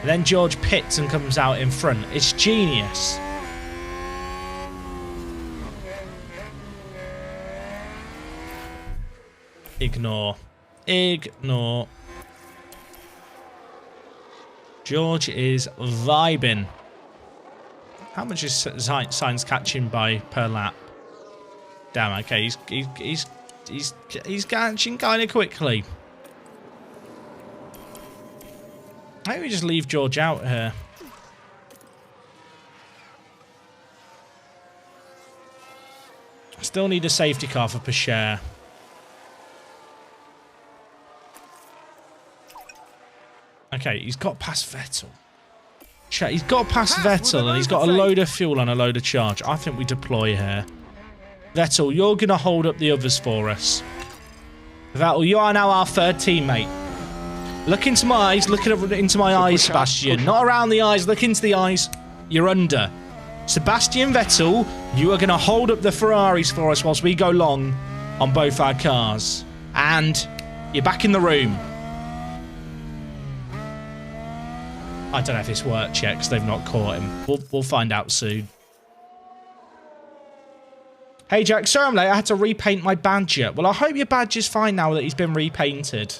And then George pits and comes out in front. It's genius. Ignore. Ignore. George is vibing. How much is Sainz catching by per lap? Damn, okay, he's catching kind of quickly. Maybe we just leave George out here. Still need a safety car for Pasher. Okay, he's got past Vettel. He's got past Vettel and he's got a load of fuel and a load of charge. I think we deploy here. Vettel, you're going to hold up the others for us. Vettel, you are now our third teammate. Look into my eyes. Look into my eyes, Sebastian. Not around the eyes. Look into the eyes. You're under. Sebastian Vettel, you are going to hold up the Ferraris for us whilst we go long on both our cars. And you're back in the room. I don't know if this works yet because they've not caught him. We'll find out soon. Hey Jack, sorry I'm late. I had to repaint my badge. Well, I hope your badge is fine now that he's been repainted.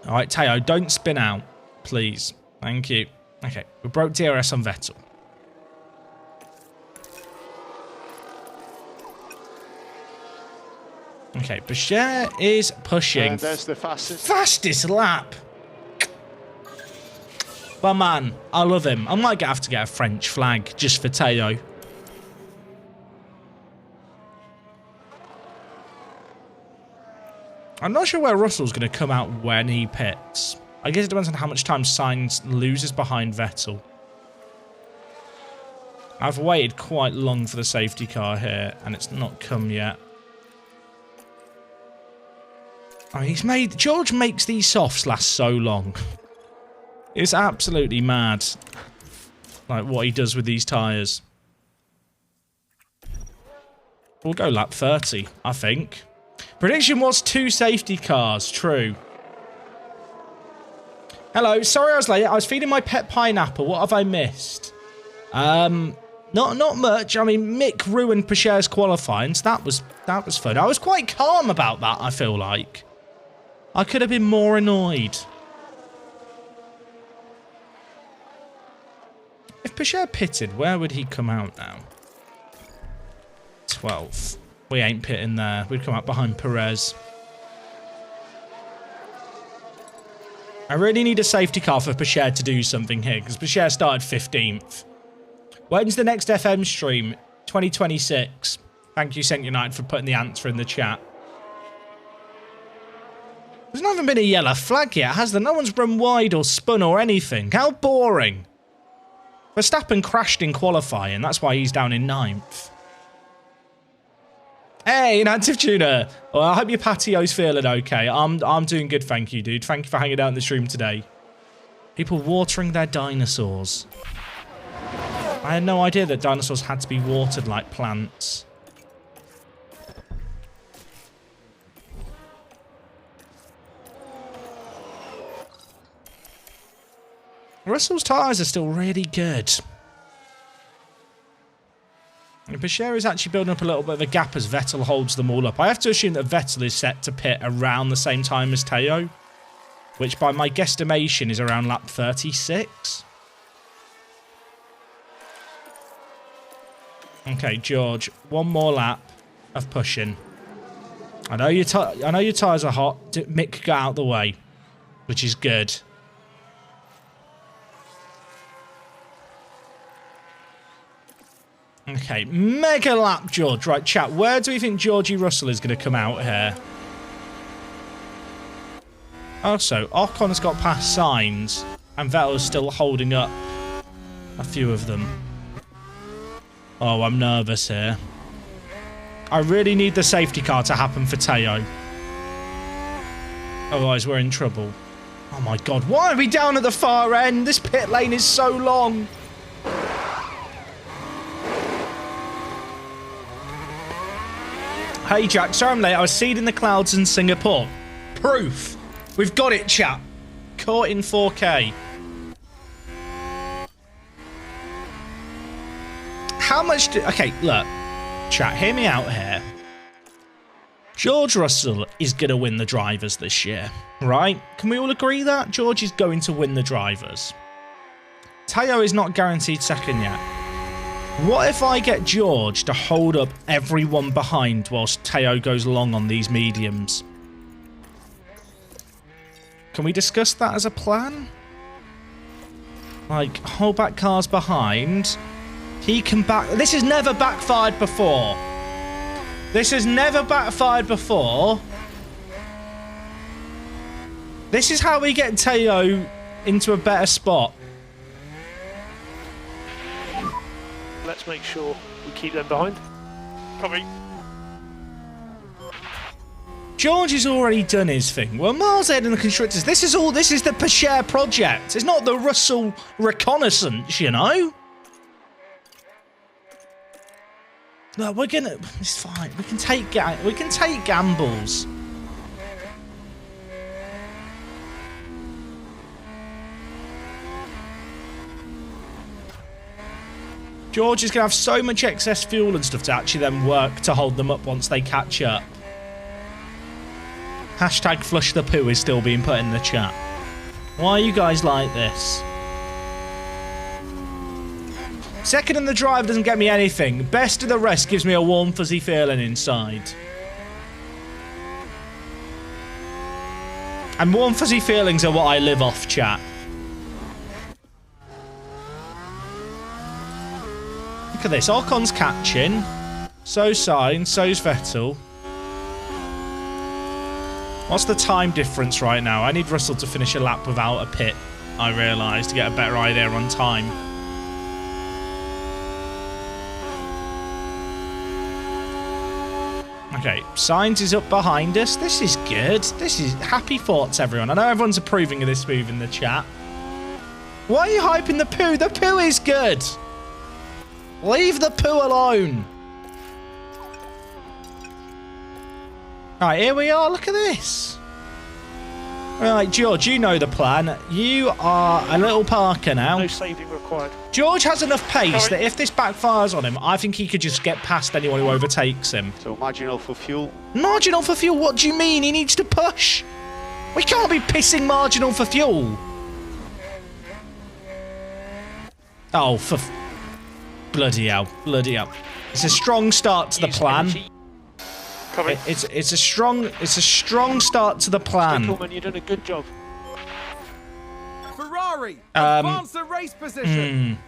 Alright, Teo, don't spin out. Please. Thank you. Okay, we broke DRS on Vettel. Okay, Pasher is pushing. And there's the fastest. Fastest lap. But man, I love him. I might have to get a French flag just for Teo. I'm not sure where Russell's going to come out when he pits. I guess it depends on how much time Sainz loses behind Vettel. I've waited quite long for the safety car here, and it's not come yet. I mean, George makes these softs last so long. It's absolutely mad, like, what he does with these tyres. We'll go lap 30, I think. Prediction was 2 safety cars. True. Hello. Sorry I was late. I was feeding my pet pineapple. What have I missed? Not much. I mean, Mick ruined Pachere's qualifying, so that was fun. I was quite calm about that, I feel like. I could have been more annoyed. If Pachere pitted, where would he come out now? 12th. We ain't pitting there. We'd come out behind Perez. I really need a safety car for Pachere to do something here, because Pachere started 15th. When's the next FM stream? 2026. Thank you, St. United, for putting the answer in the chat. There's not even been a yellow flag yet, has there? No one's run wide or spun or anything. How boring. Verstappen crashed in qualifying. That's why he's down in 9th. Hey, an active tuner. Well, I hope your patio's feeling okay. I'm doing good, thank you, dude. Thank you for hanging out in the stream today. People watering their dinosaurs. I had no idea that dinosaurs had to be watered like plants. Russell's tyres are still really good. And Pachere is actually building up a little bit of a gap as Vettel holds them all up. I have to assume that Vettel is set to pit around the same time as Teo, which by my guesstimation is around lap 36. Okay, George, one more lap of pushing. I know your tyres are hot. Mick got out the way, which is good. Okay, mega lap, George. Right, chat, where do we think Georgie Russell is going to come out here? Also, Ocon's got past signs, and Vettel's still holding up a few of them. Oh, I'm nervous here. I really need the safety car to happen for Teo. Otherwise, we're in trouble. Oh my god, why are we down at the far end? This pit lane is so long. Hey Jack, sorry I'm late. I was seeding the clouds in Singapore. Proof. We've got it, chat. Caught in 4K. How much do... Okay, look. Chat, hear me out here. George Russell is going to win the drivers this year, right? Can we all agree that? George is going to win the drivers. Teo is not guaranteed second yet. What if I get George to hold up everyone behind whilst Teo goes long on these mediums? Can we discuss that as a plan? Like, hold back cars behind. He can back... This has never backfired before. This has never backfired before. This is how we get Teo into a better spot. Let's make sure we keep them behind. Copy. George has already done his thing. Well, miles ahead in the constructors. This is the Pachere project. It's not the Russell reconnaissance, you know? No, we're gonna... It's fine. We can take gambles. George is going to have so much excess fuel and stuff to actually then work to hold them up once they catch up. Hashtag flush the poo is still being put in the chat. Why are you guys like this? Second in the drive doesn't get me anything. Best of the rest gives me a warm fuzzy feeling inside. And warm fuzzy feelings are what I live off, chat. Look at this. Ocon's catching. So's Sainz. So's Vettel. What's the time difference right now? I need Russell to finish a lap without a pit, I realise, to get a better idea on time. Okay, Sainz is up behind us. This is good. This is happy thoughts, everyone. I know everyone's approving of this move in the chat. Why are you hyping the poo? The poo is good. Leave the poo alone. Right, here we are. Look at this. Right, George, you know the plan. You are a little Parker now. No saving required. George has enough pace that if this backfires on him, I think he could just get past anyone who overtakes him. So marginal for fuel. Marginal for fuel? What do you mean? He needs to push. We can't be pissing marginal for fuel. Oh, for bloody hell, bloody hell! It's a strong start to the plan. It's a strong start to the plan. Coleman, you're doing a good job. Ferrari, advance the race position.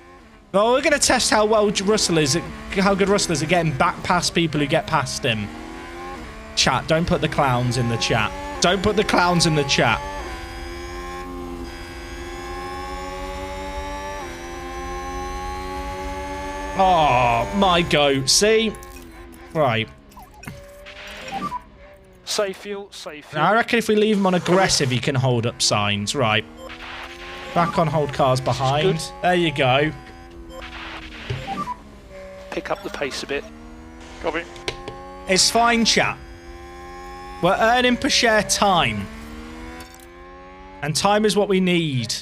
Well, we're going to test how well Russell is, how good Russell is at getting back past people who get past him. Chat, don't put the clowns in the chat. Don't put the clowns in the chat. Oh, my goat. See? Right. Safe fuel, safe fuel. Now, I reckon if we leave him on aggressive, he can hold up signs. Right. Back on hold cars behind. There you go. Pick up the pace a bit. Copy. It's fine, chat. We're earning per share time. And time is what we need.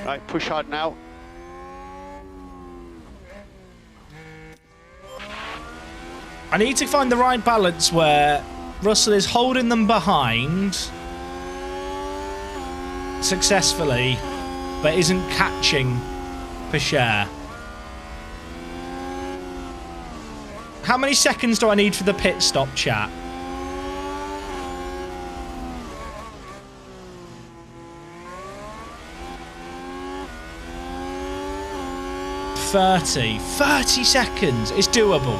Right, push hard now. I need to find the right balance where Russell is holding them behind successfully, but isn't catching per share. How many seconds do I need for the pit stop, chat? $30 seconds. It's doable.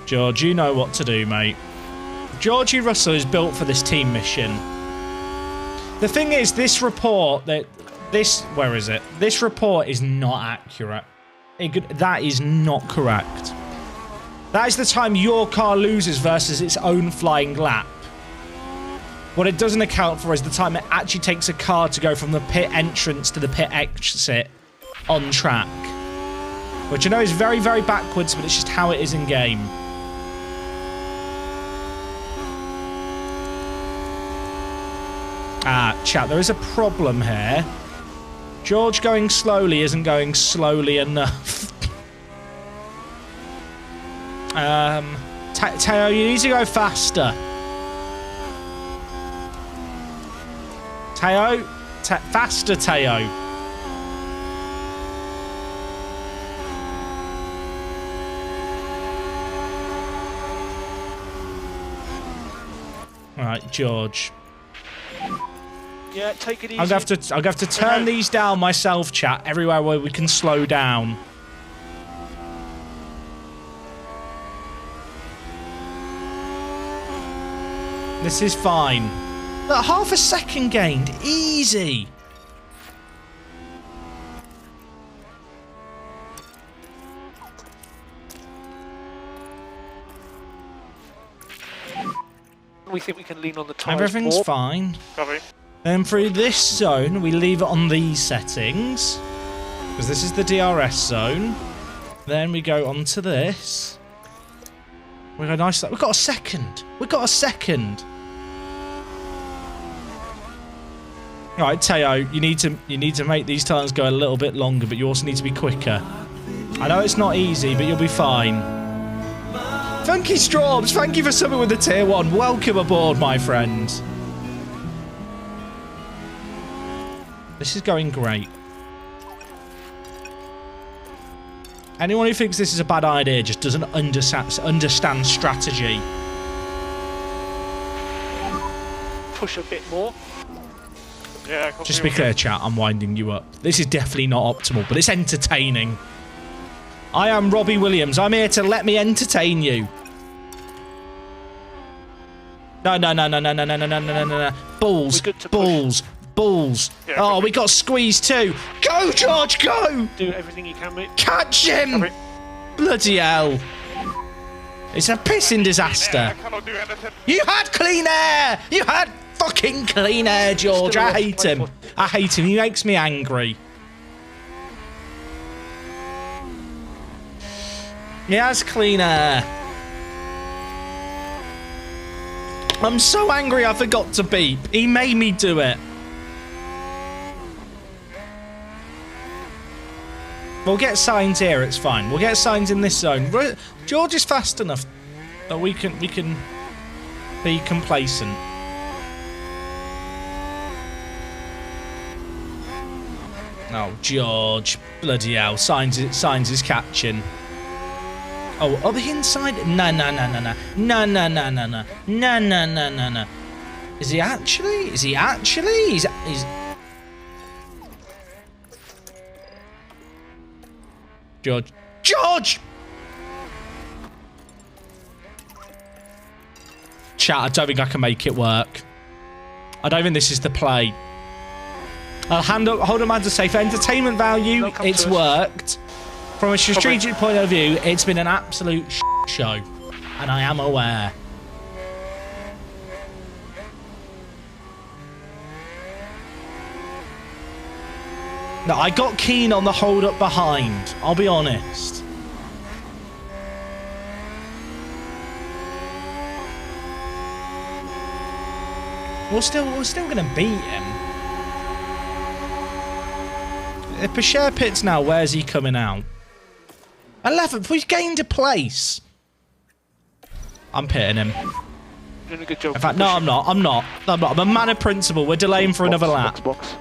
George, you know what to do, mate. Georgie Russell is built for this team mission. The thing is, this report where is it? This report is not accurate. That is not correct. That is the time your car loses versus its own flying lap. What it doesn't account for is the time it actually takes a car to go from the pit entrance to the pit exit on track. Which I know is very, very backwards, but it's just how it is in game. Ah, chat, there is a problem here. George going slowly isn't going slowly enough. Teo, you need to go faster. Teo? Faster, Teo. Alright, George. Yeah, take it easy. I'll have to turn these down myself, chat, everywhere where we can slow down. This is fine. Look, half a second gained. Easy. We think we can lean on the tyres. Everything's more. fine. Copy. Then through this zone, we leave it on these settings. Because this is the DRS zone. Then we go onto this. We go nice. We've got a second. We've got a second. Right, Teo, you need to make these turns go a little bit longer, but you also need to be quicker. I know it's not easy, but you'll be fine. Funky Straubs, thank you for subbing with the tier 1. Welcome aboard, my friend. This is going great. Anyone who thinks this is a bad idea just doesn't understand strategy. Push a bit more. Yeah, just to be clear, chat, I'm winding you up. This is definitely not optimal, but it's entertaining. I am Robbie Williams. I'm here to let me entertain you. No. Balls. Balls. Balls. Yeah, oh, we got squeezed too. Go, George, go. Do everything you can, mate. Catch him. Bloody hell. It's a pissing disaster. I cannot do anything. You had clean air. You had fucking clean air, George. I hate him. I hate him. He makes me angry. He has clean air. I'm so angry I forgot to beep. He made me do it. We'll get signs here, it's fine. We'll get signs in this zone. George is fast enough that we can be complacent. Oh, George. Bloody hell. Signs is catching. Oh, on the inside? No. No. Is he actually? He's... George. Chat, I don't think I can make it work. I don't think this is the play. I'll hold a man to say, for entertainment value, it's worked. From a strategic point of view, it's been an absolute show. And I am aware. No, I got keen on the hold up behind. I'll be honest. We're still gonna beat him. If Pachere pits now, where's he coming out? 11th. We've gained a place. I'm pitting him. Doing a good job. In fact, no, I'm not. I'm a man of principle. We're delaying for another lap. Box.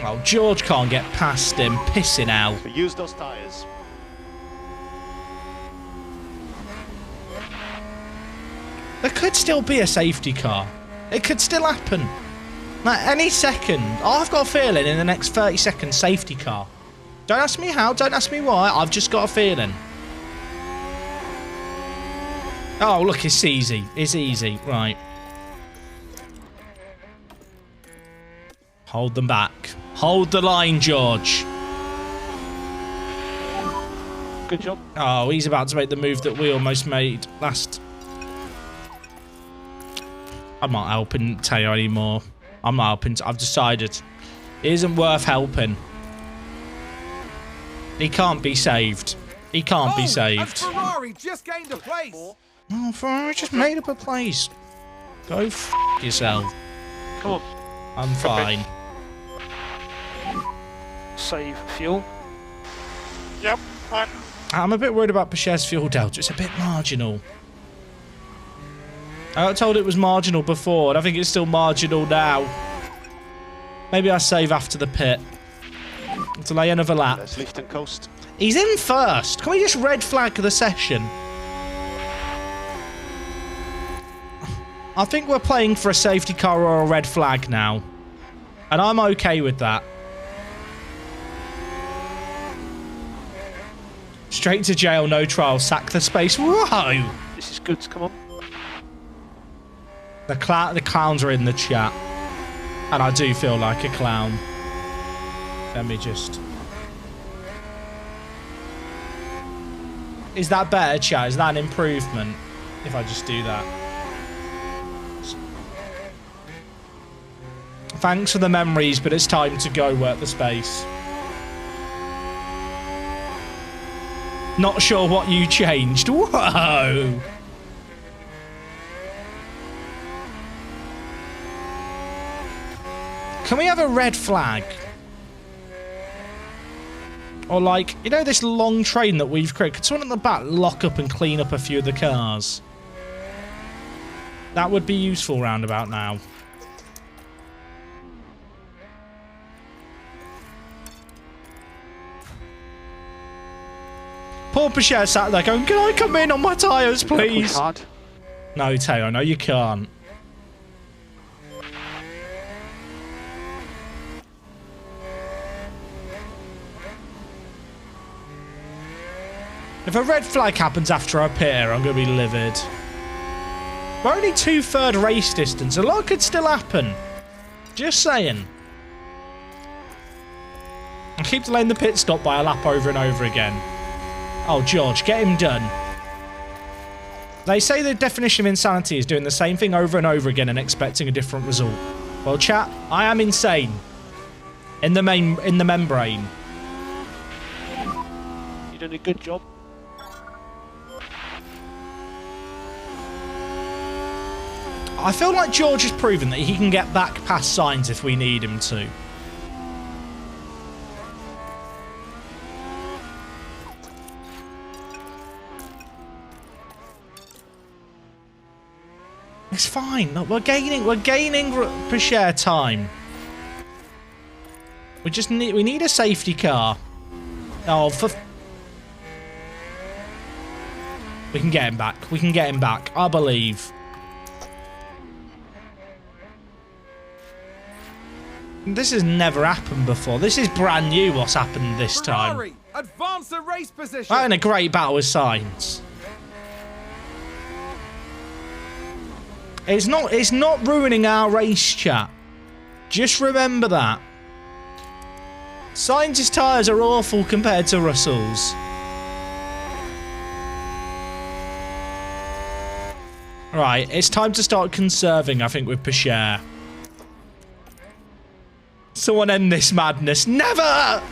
Oh, George can't get past him. Pissing out. So use those tyres. There could still be a safety car. It could still happen. Like, any second. I've got a feeling in the next 30 seconds, safety car. Don't ask me how, don't ask me why. I've just got a feeling. Oh, look, it's easy. It's easy. Right. Hold them back. Hold the line, George. Good job. Oh, he's about to make the move that we almost made last. I'm not helping Teo anymore. I'm not helping. I've decided. It isn't worth helping. He can't be saved. He can't be saved. And Ferrari just gained a place. Oh, Ferrari just made up a place. Go f yourself. Come on. I'm fine. Save fuel. Yep, fine. I'm a bit worried about Pachere's fuel delta. It's a bit marginal. I got told it was marginal before, and I think it's still marginal now. Maybe I save after the pit. Delay another lap. Let's lift and coast. He's in first. Can we just red flag the session? I think we're playing for a safety car or a red flag now. And I'm okay with that. Straight to jail, no trial, sack the space. Whoa! This is good. Come on. The clowns are in the chat. And I do feel like a clown. Let me just... Is that better, chat? Is that an improvement? If I just do that. Thanks for the memories, but it's time to go work the space. Not sure what you changed. Whoa! Can we have a red flag? Or like, you know this long train that we've created? Could someone in the back lock up and clean up a few of the cars? That would be useful round about now. Poor Pachere sat there going, can I come in on my tyres, please? Push hard. No, Teo, no, you can't. If a red flag happens after I pit here, I'm going to be livid. We're only 2/3 race distance. A lot could still happen. Just saying. I keep delaying the pit stop by a lap over and over again. Oh, George, get him done. They say the definition of insanity is doing the same thing over and over again and expecting a different result. Well, chat, I am insane. In the membrane. You did a good job. I feel like George has proven that he can get back past signs if we need him to. It's fine. Look, we're gaining per share time. We need a safety car. Oh, we can get him back. We can get him back. I believe. This has never happened before. This is brand new what's happened this time. Advance the race position. We're in a great battle with signs. It's not ruining our race, chat. Just remember that. Sainz's tyres are awful compared to Russell's. Right, it's time to start conserving, I think, with Pachere. Someone end this madness. Never!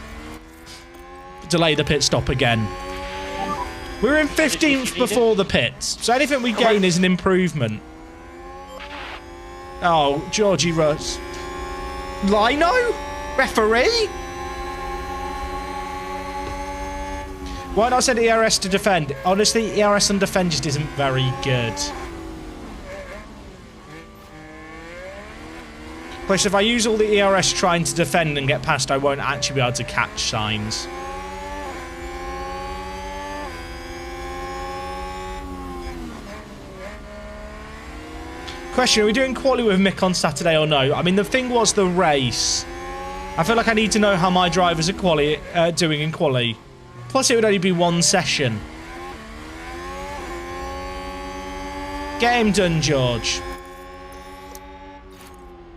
Delay the pit stop again. We're in 15th before the pits, so anything we gain is an improvement. Oh, Georgie Russ. Lino? Referee? Why not send ERS to defend? Honestly, ERS on defend just isn't very good. Plus, if I use all the ERS trying to defend and get past, I won't actually be able to catch signs. Question, are we doing quali with Mick on Saturday or no? I mean, the thing was the race. I feel like I need to know how my drivers are doing in quali. Plus, it would only be one session. Get him done, George.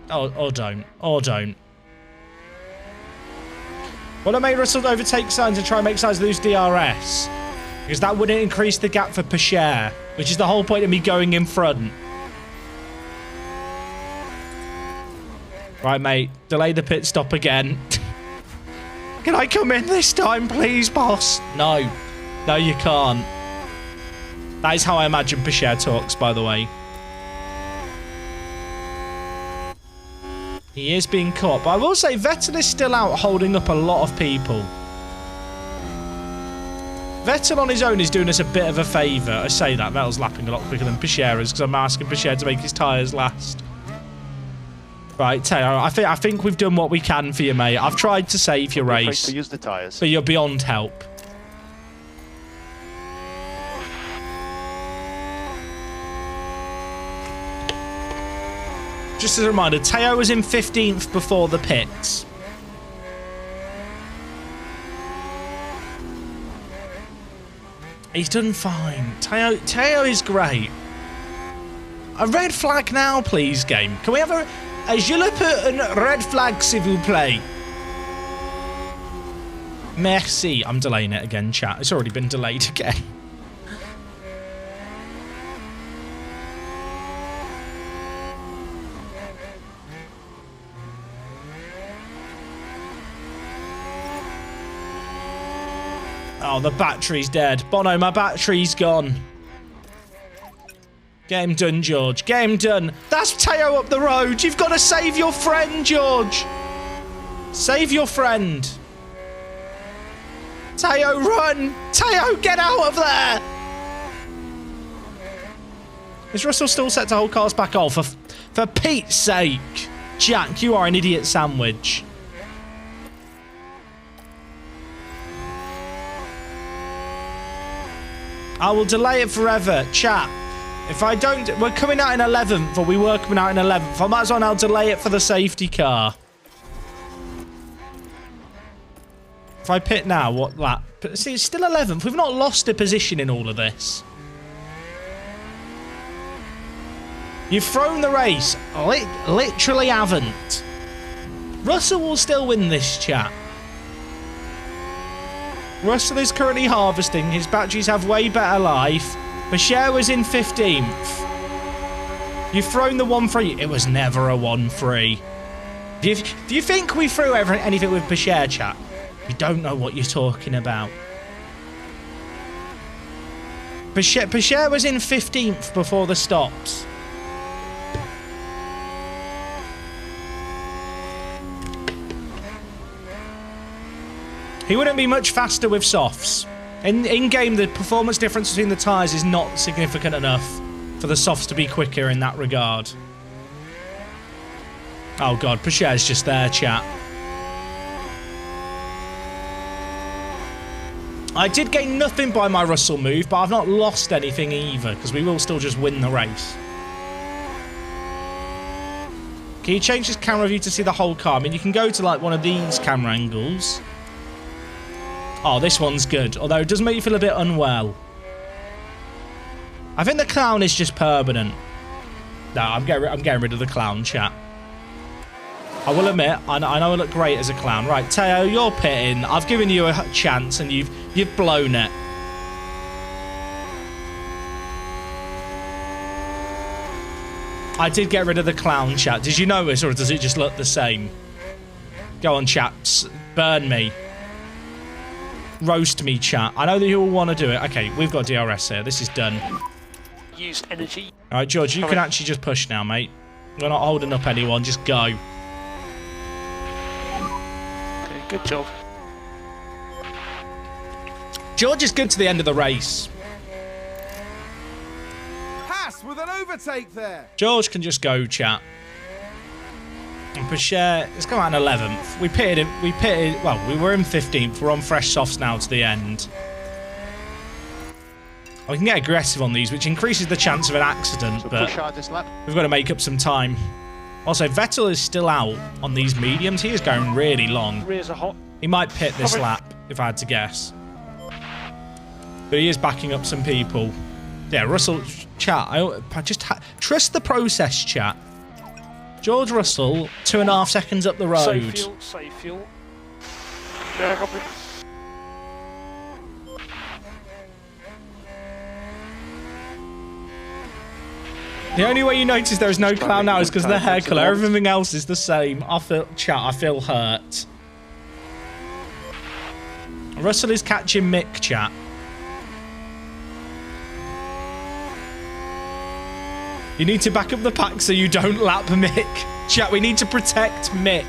Oh, or don't. Or don't. Well, I made Russell overtake Sainz and try and make Sainz lose DRS. Because that wouldn't increase the gap for Pachere, which is the whole point of me going in front. Right, mate. Delay the pit stop again. Can I come in this time, please, boss? No. No, you can't. That is how I imagine Pachere talks, by the way. He is being caught. But I will say, Vettel is still out holding up a lot of people. Vettel on his own is doing us a bit of a favour. I say that. Vettel's lapping a lot quicker than Pachere is because I'm asking Pachere to make his tyres last. Right, Taylor, I think we've done what we can for you, mate. I've tried to save your race. To use the tyres. But you're beyond help. Just as a reminder, Teo was in 15th before the pits. He's done fine. Teo is great. A red flag now, please, game. Can we have a je le peux un red flag, s'il vous plaît? Merci. I'm delaying it again, chat. It's already been delayed again. Oh, the battery's dead. Bono, my battery's gone. Get him done, George. Get him done. That's Teo up the road. You've got to save your friend, George. Save your friend. Teo, run. Teo, get out of there. Is Russell still set to hold cars back off? For Pete's sake. Jack, you are an idiot sandwich. I will delay it forever. Chat. If I don't... We're coming out in 11th, or we were coming out in 11th. I might as well now delay it for the safety car. If I pit now, what lap? See, it's still 11th. We've not lost a position in all of this. You've thrown the race. Literally haven't. Russell will still win this, chat. Russell is currently harvesting. His batteries have way better life. Bashir was in 15th. You've thrown the 1-3. It was never a 1-3. Do you think we threw anything with Bashir, chat? You don't know what you're talking about. Bashir was in 15th before the stops. He wouldn't be much faster with softs. In-game, the performance difference between the tyres is not significant enough for the softs to be quicker in that regard. Oh god, Bashir's just there, chat. I did gain nothing by my Russell move, but I've not lost anything either, because we will still just win the race. Can you change this camera view to see the whole car? I mean, you can go to like one of these camera angles. Oh, this one's good, although it does make you feel a bit unwell. I think the clown is just permanent. No, I'm getting rid of the clown, chat. I will admit, I know I look great as a clown. Right, Teo, you're pitting. I've given you a chance, and you've blown it. I did get rid of the clown, chat. Did you notice, or does it just look the same? Go on, chaps. Burn me. Roast me, chat. I know that you all want to do it. Okay, we've got DRS here. This is done. Used energy. All right, George, you can actually just push now, mate. We're not holding up anyone. Just go. Okay, good job. George is good to the end of the race. Haas with an overtake there. George can just go, chat. And Bashir, let's go out in 11th. We pitted, well, we were in 15th. We're on fresh softs now to the end. We can get aggressive on these, which increases the chance of an accident, So but push hard this lap. we've got to make up some time. Also, Vettel is still out on these mediums. He is going really long. Rears are hot. He might pit this lap, if I had to guess. But he is backing up some people. Yeah, Russell, chat, I just trust the process, chat. George Russell, 2.5 seconds up the road. Safe fuel, safe fuel. Yeah, copy. The only way you notice there is no clown now is because of the hair colour. Everything else is the same. I feel hurt. Russell is catching Mick, chat. You need to back up the pack so you don't lap Mick. Chat, we need to protect Mick.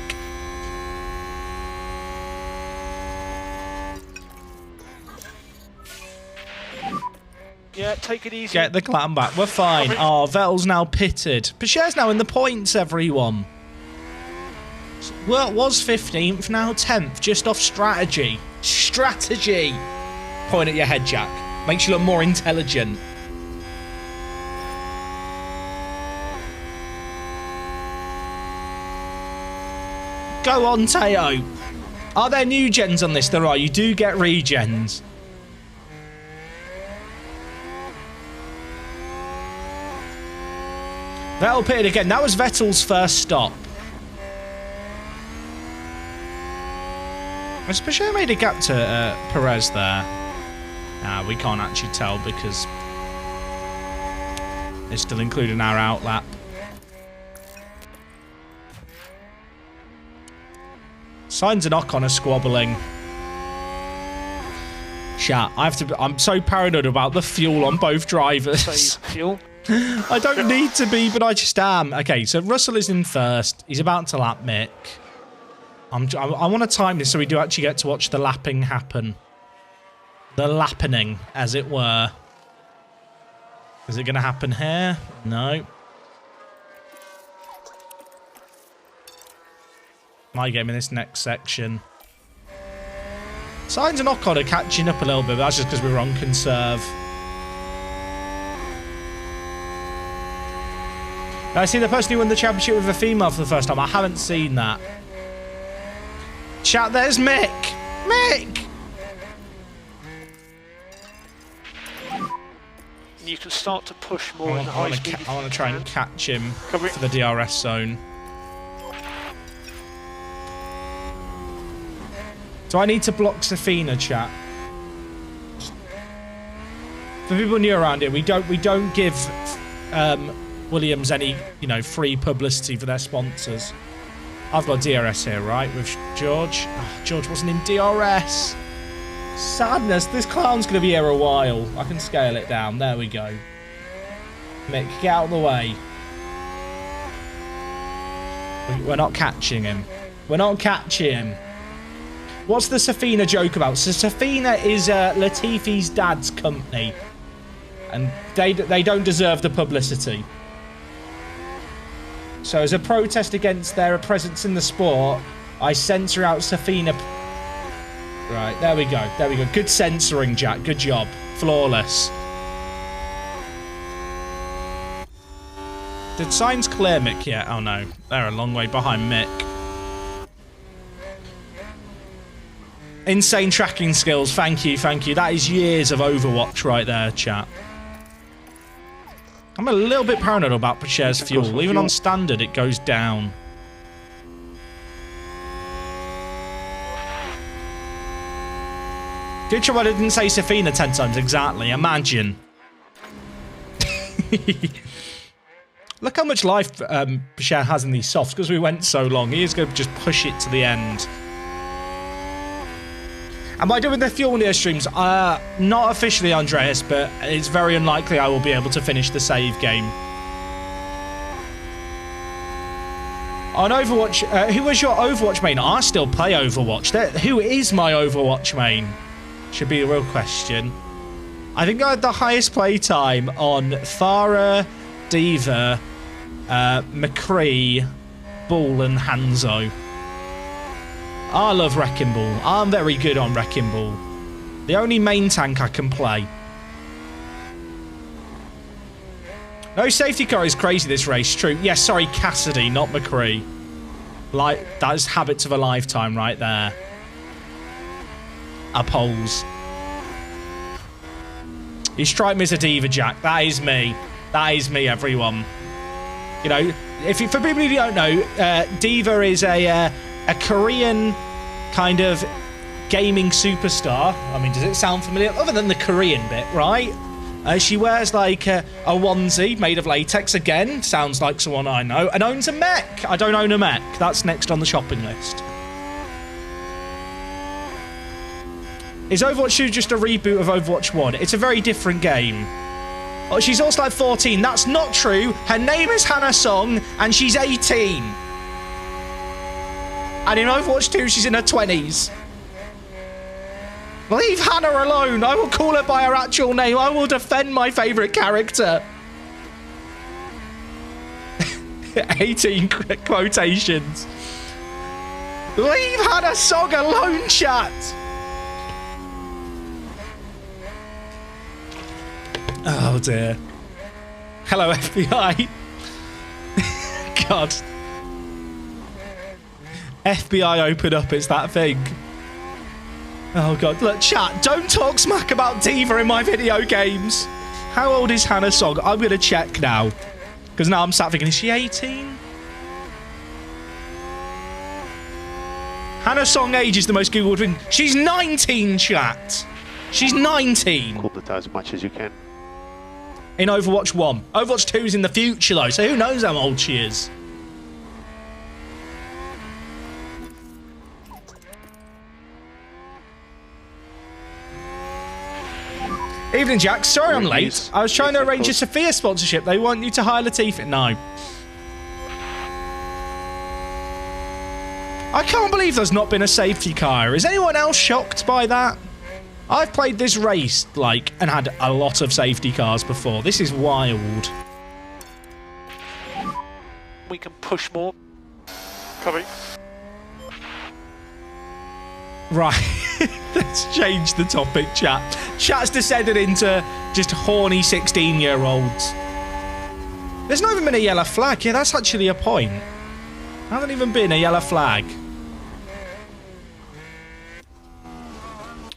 Yeah, take it easy. Get the clown back. We're fine. Oh, Vettel's now pitted. Bashir's now in the points, everyone. Well, it was 15th, now 10th. Just off strategy. Strategy. Point at your head, Jack. Makes you look more intelligent. Go on, Teo. Are there new gens on this? There are. You do get regens. Vettel pitted again. That was Vettel's first stop. I suppose he made a gap to Perez there. Nah, we can't actually tell because it's still including our outlap. Signs and Ocon are squabbling. Chat, I'm so paranoid about the fuel on both drivers. Save fuel. I don't need to be, but I just am. Okay, so Russell is in first. He's about to lap Mick. I want to time this so we do actually get to watch the lapping happen. The lappening, as it were. Is it going to happen here? No. My game in this next section. Signs and Ocon are catching up a little bit, but that's just because we were on conserve. I see the person who won the championship with a female for the first time. I haven't seen that. Chat, there's Mick. Mick! You can start to push more in the I high speed. want to try and catch him Covering. for the DRS zone. Do I need to block Safina, chat? For people new around here, we don't give Williams any, you know, free publicity for their sponsors. I've got DRS here, right, with George. Oh, George wasn't in DRS. Sadness. This clown's going to be here a while. I can scale it down. There we go. Mick, get out of the way. We're not catching him. We're not catching him. What's the Safina joke about? So Safina is Latifi's dad's company. And they don't deserve the publicity. So as a protest against their presence in the sport, I censor out Safina. Right, there we go. There we go. Good censoring, Jack. Good job. Flawless. Did signs clear Mick yet? Oh no. They're a long way behind Mick. Insane tracking skills. Thank you, thank you. That is years of Overwatch right there, chat. I'm a little bit paranoid about Pacher's fuel. Even on standard, it goes down. Good job I didn't say Safina 10 times exactly. Imagine. Look how much life Pacher has in these softs because we went so long. He is going to just push it to the end. Am I doing the fuel near streams? Not officially, Andreas, but it's very unlikely I will be able to finish the save game. On Overwatch, who was your Overwatch main? I still play Overwatch. Who is my Overwatch main? Should be a real question. I think I had the highest play time on Farah, Diva, McCree, Bull, and Hanzo. I love Wrecking Ball. I'm very good on Wrecking Ball. The only main tank I can play. No safety car is crazy this race. True. Yes, yeah, sorry, Cassidy, not McCree. Like, that is habits of a lifetime right there. Upholds. You strike me as a diva, Jack. That is me. That is me, everyone. You know, for people who don't know, Diva is a Korean kind of gaming superstar. I mean, does it sound familiar? Other than the Korean bit, right? She wears like a onesie made of latex. Again, sounds like someone I know. And owns a mech. I don't own a mech. That's next on the shopping list. Is Overwatch 2 just a reboot of Overwatch 1? It's a very different game. Oh, she's also like 14. That's not true. Her name is Hannah Song, and she's 18. And in Overwatch 2, she's in her 20s. Leave Hannah alone. I will call her by her actual name. I will defend my favourite character. 18 quotations. Leave Hannah Song alone, chat. Oh dear. Hello, FBI. God. FBI open up, it's that thing. Oh god. Look, chat, don't talk smack about Diva in my video games. How old is Hannah Song? I'm going to check now. Because now I'm sat thinking, is she 18? Hannah Song age is the most Googled thing. She's 19, chat. She's 19. Cool it as much as you can. In Overwatch 1. Overwatch 2 is in the future, though, so who knows how old she is. Evening, Jack. Sorry I'm late. I was trying to arrange a Sophia sponsorship. They want you to hire Latif. No. I can't believe there's not been a safety car. Is anyone else shocked by that? I've played this race, like, and had a lot of safety cars before. This is wild. We can push more. Copy. Right. Let's change the topic, chat. Chat's descended into just horny 16-year-olds. There's not even been a yellow flag. Yeah, that's actually a point. Hasn't even been a yellow flag.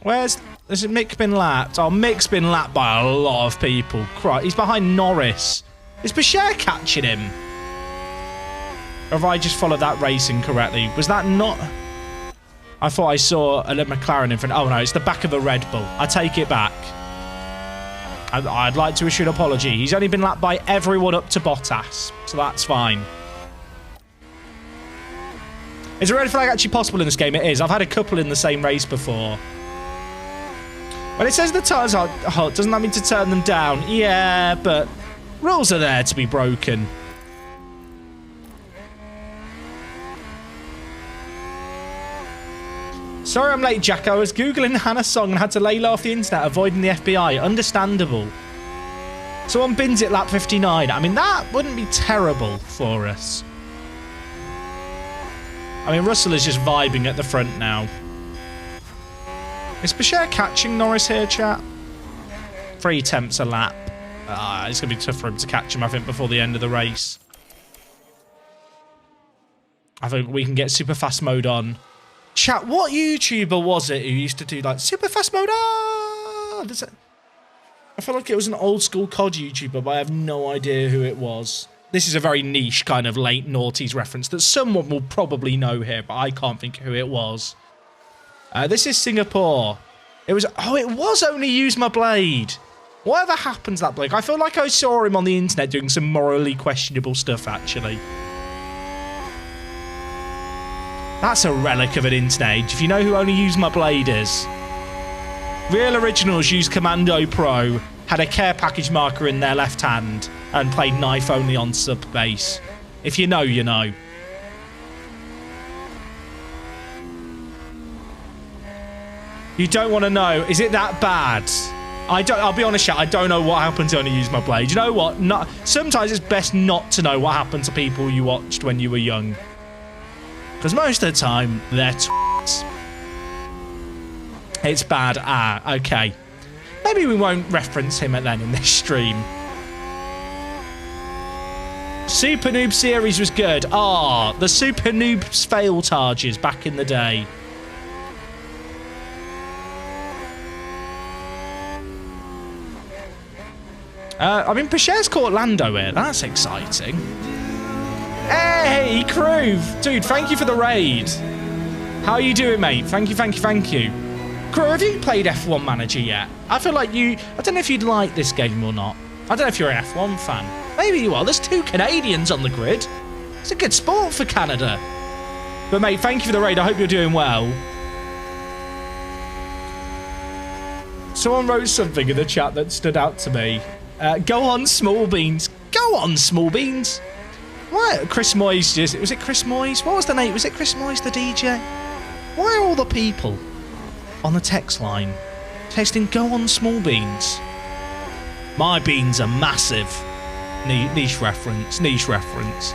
Where's... Has Mick been lapped? Oh, Mick's been lapped by a lot of people. Christ, he's behind Norris. Is Bashir catching him? Or have I just followed that racing correctly? Was that not... I thought I saw a McLaren in front. Oh, no, it's the back of a Red Bull. I take it back. I'd like to issue an apology. He's only been lapped by everyone up to Bottas, so that's fine. Is a red flag actually possible in this game? It is. I've had a couple in the same race before. When it says the tyres are hot, doesn't that mean to turn them down? Yeah, but rules are there to be broken. Sorry I'm late, Jack. I was Googling Hannah's song and had to lay low off the internet, avoiding the FBI. Understandable. Someone bins it lap 59. I mean, that wouldn't be terrible for us. I mean, Russell is just vibing at the front now. Is Bashir catching Norris here, chat? 3 attempts a lap. It's going to be tough for him to catch him, I think, before the end of the race. I think we can get super fast mode on. Chat, what YouTuber was it who used to do, like, super fast mode on? I feel like it was an old school COD YouTuber, but I have no idea who it was. This is a very niche kind of late noughties reference that someone will probably know here, but I can't think who it was. This is Singapore. It was... Oh, it was only Use My Blade. Whatever happened to that bloke? I feel like I saw him on the internet doing some morally questionable stuff, actually. That's a relic of an internet age. If you know who Only Use My Blade is. Real Originals used Commando Pro, had a care package marker in their left hand, and played knife only on sub base. If you know, you know. You don't want to know. Is it that bad? I'll be honest, chat, I don't know what happened to Only Use My Blade. You know what? Sometimes it's best not to know what happened to people you watched when you were young. Because most of the time, they're t***s. It's bad. Ah, okay. Maybe we won't reference him then in this stream. Super Noob series was good. Ah, the Super Noobs fail charges back in the day. I mean, Pachet's caught Lando here. That's exciting. Hey, Crew! Dude, thank you for the raid. How are you doing, mate? Thank you, thank you, thank you. Crew, have you played F1 Manager yet? I feel like you... I don't know if you'd like this game or not. I don't know if you're an F1 fan. Maybe you are. There's 2 Canadians on the grid. It's a good sport for Canada. But, mate, thank you for the raid. I hope you're doing well. Someone wrote something in the chat that stood out to me. Go on, Small Beans. Go on, Small Beans. Why? Chris Moyes just... Was it Chris Moyes? What was the name? Was it Chris Moyes, the DJ? Why are all the people on the text line texting Go on, Small Beans? My beans are massive. Niche reference. Niche reference.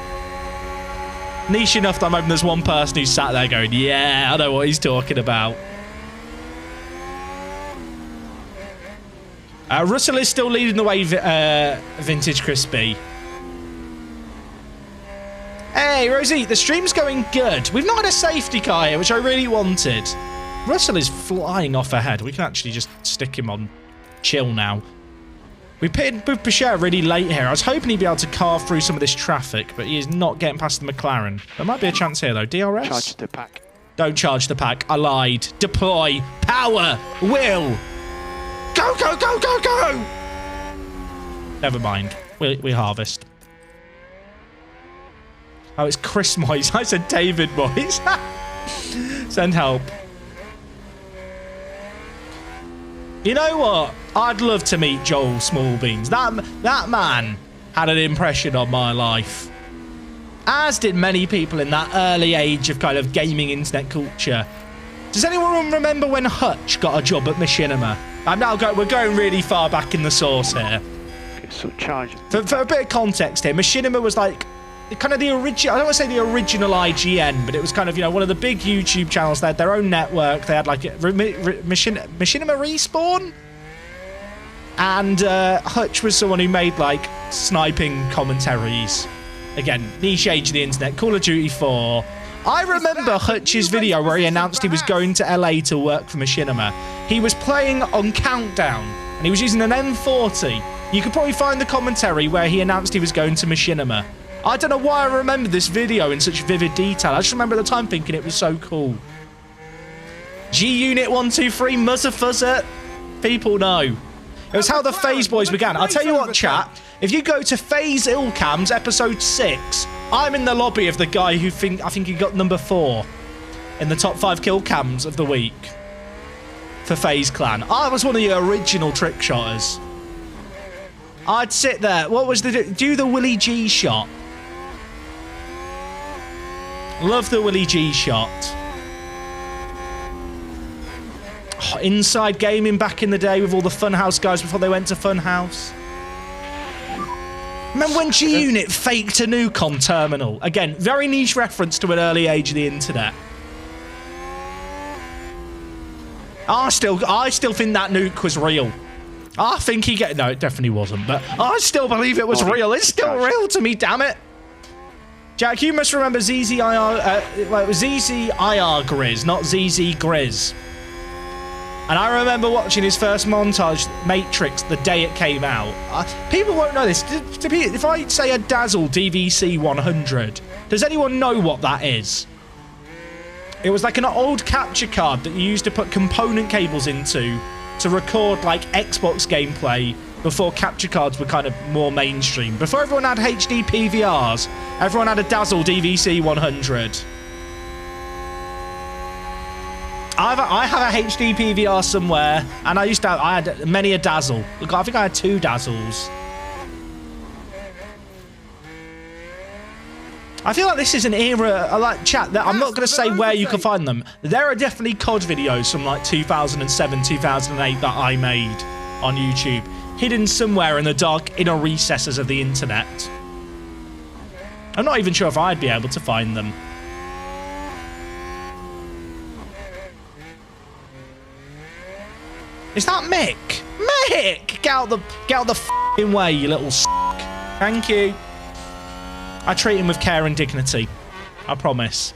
Niche enough that I'm hoping there's one person who's sat there going, yeah, I know what he's talking about. Russell is still leading the way, Vintage Crispy. Hey, Rosie, the stream's going good. We've not had a safety car here, which I really wanted. Russell is flying off ahead. We can actually just stick him on chill now. We pitted with Pichot really late here. I was hoping he'd be able to carve through some of this traffic, but he is not getting past the McLaren. There might be a chance here, though. DRS? Charge the pack. Don't charge the pack. I lied. Deploy. Power. Will. Go, go, go, go, go! Never mind. We harvest. Oh, it's Chris Moyes. I said David Moyes. Send help. You know what? I'd love to meet Joel Smallbeans. That man had an impression on my life. As did many people in that early age of kind of gaming internet culture. Does anyone remember when Hutch got a job at Machinima? We're going really far back in the source here. Okay, so charge. For a bit of context here, Machinima was like kind of the original, I don't want to say the original IGN, but it was kind of, you know, one of the big YouTube channels. They had their own network. They had like Machinima Respawn. And Hutch was someone who made like sniping commentaries. Again, niche age of the internet. Call of Duty 4. I remember Hutch's video where he announced he was going to LA to work for Machinima. He was playing on Countdown, and he was using an M40. You could probably find the commentary where he announced he was going to Machinima. I don't know why I remember this video in such vivid detail. I just remember at the time thinking it was so cool. G-Unit 123, Muzzer Fuzzer. People know. It was how the FaZe boys began. I'll tell you what, chat. If you go to FaZe Illcams, episode 6, I'm in the lobby of the guy who I think he got number 4 in the top 5 kill cams of the week for FaZe Clan. I was one of the original trick shotters. I'd sit there. What was do the Willie G shot? Love the Willie G shot. Oh, Inside Gaming back in the day with all the Funhouse guys before they went to Funhouse. Remember when G-Unit faked a nuke on Terminal? Again, very niche reference to an early age of the internet. I still think that nuke was real. I think he no, it definitely wasn't, but I still believe it was real. It's still real to me, damn it. Jack, you must remember ZZIR, well, it was ZZIR Grizz, not ZZ Grizz. And I remember watching his first montage, Matrix, the day it came out. People won't know this. If I say a Dazzle DVC 100, does anyone know what that is? It was like an old capture card that you used to put component cables into to record like Xbox gameplay before capture cards were kind of more mainstream. Before everyone had HD PVRs, everyone had a Dazzle DVC 100. I have a HD PVR somewhere, and I had many a Dazzle. Look, I think I had 2 Dazzles. I feel like this is an era, like chat, that I'm not going to say where you can find them. There are definitely COD videos from like 2007, 2008 that I made on YouTube, hidden somewhere in the dark inner recesses of the internet. I'm not even sure if I'd be able to find them. Is that Mick? Mick! Get out the f***ing way, you little s***. Thank you. I treat him with care and dignity. I promise.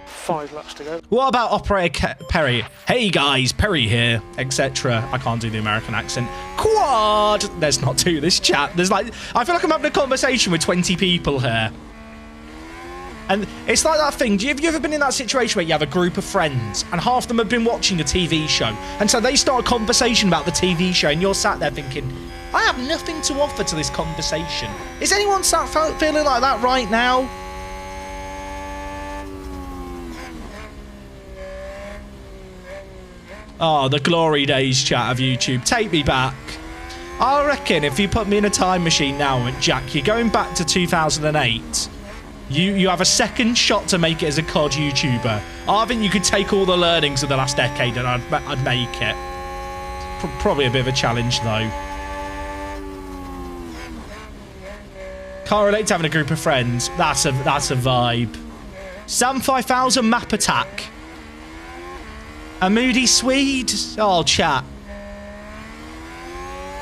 5 laps to go. What about Operator Perry? Hey guys, Perry here, etc. I can't do the American accent. Quad! Let's not do this, chat. There's like, I feel like I'm having a conversation with 20 people here. And it's like that thing. Have you ever been in that situation where you have a group of friends and half of them have been watching a TV show, and so they start a conversation about the TV show, and you're sat there thinking, I have nothing to offer to this conversation. Is anyone feeling like that right now? Oh, the glory days, chat, of YouTube. Take me back. I reckon if you put me in a time machine now and went, Jack, you're going back to 2008. You have a second shot to make it as a COD YouTuber. I think you could take all the learnings of the last decade and I'd make it. Probably a bit of a challenge, though. Can't relate to having a group of friends. That's a vibe. Sam 5000 map attack. A moody Swede. Oh, chat.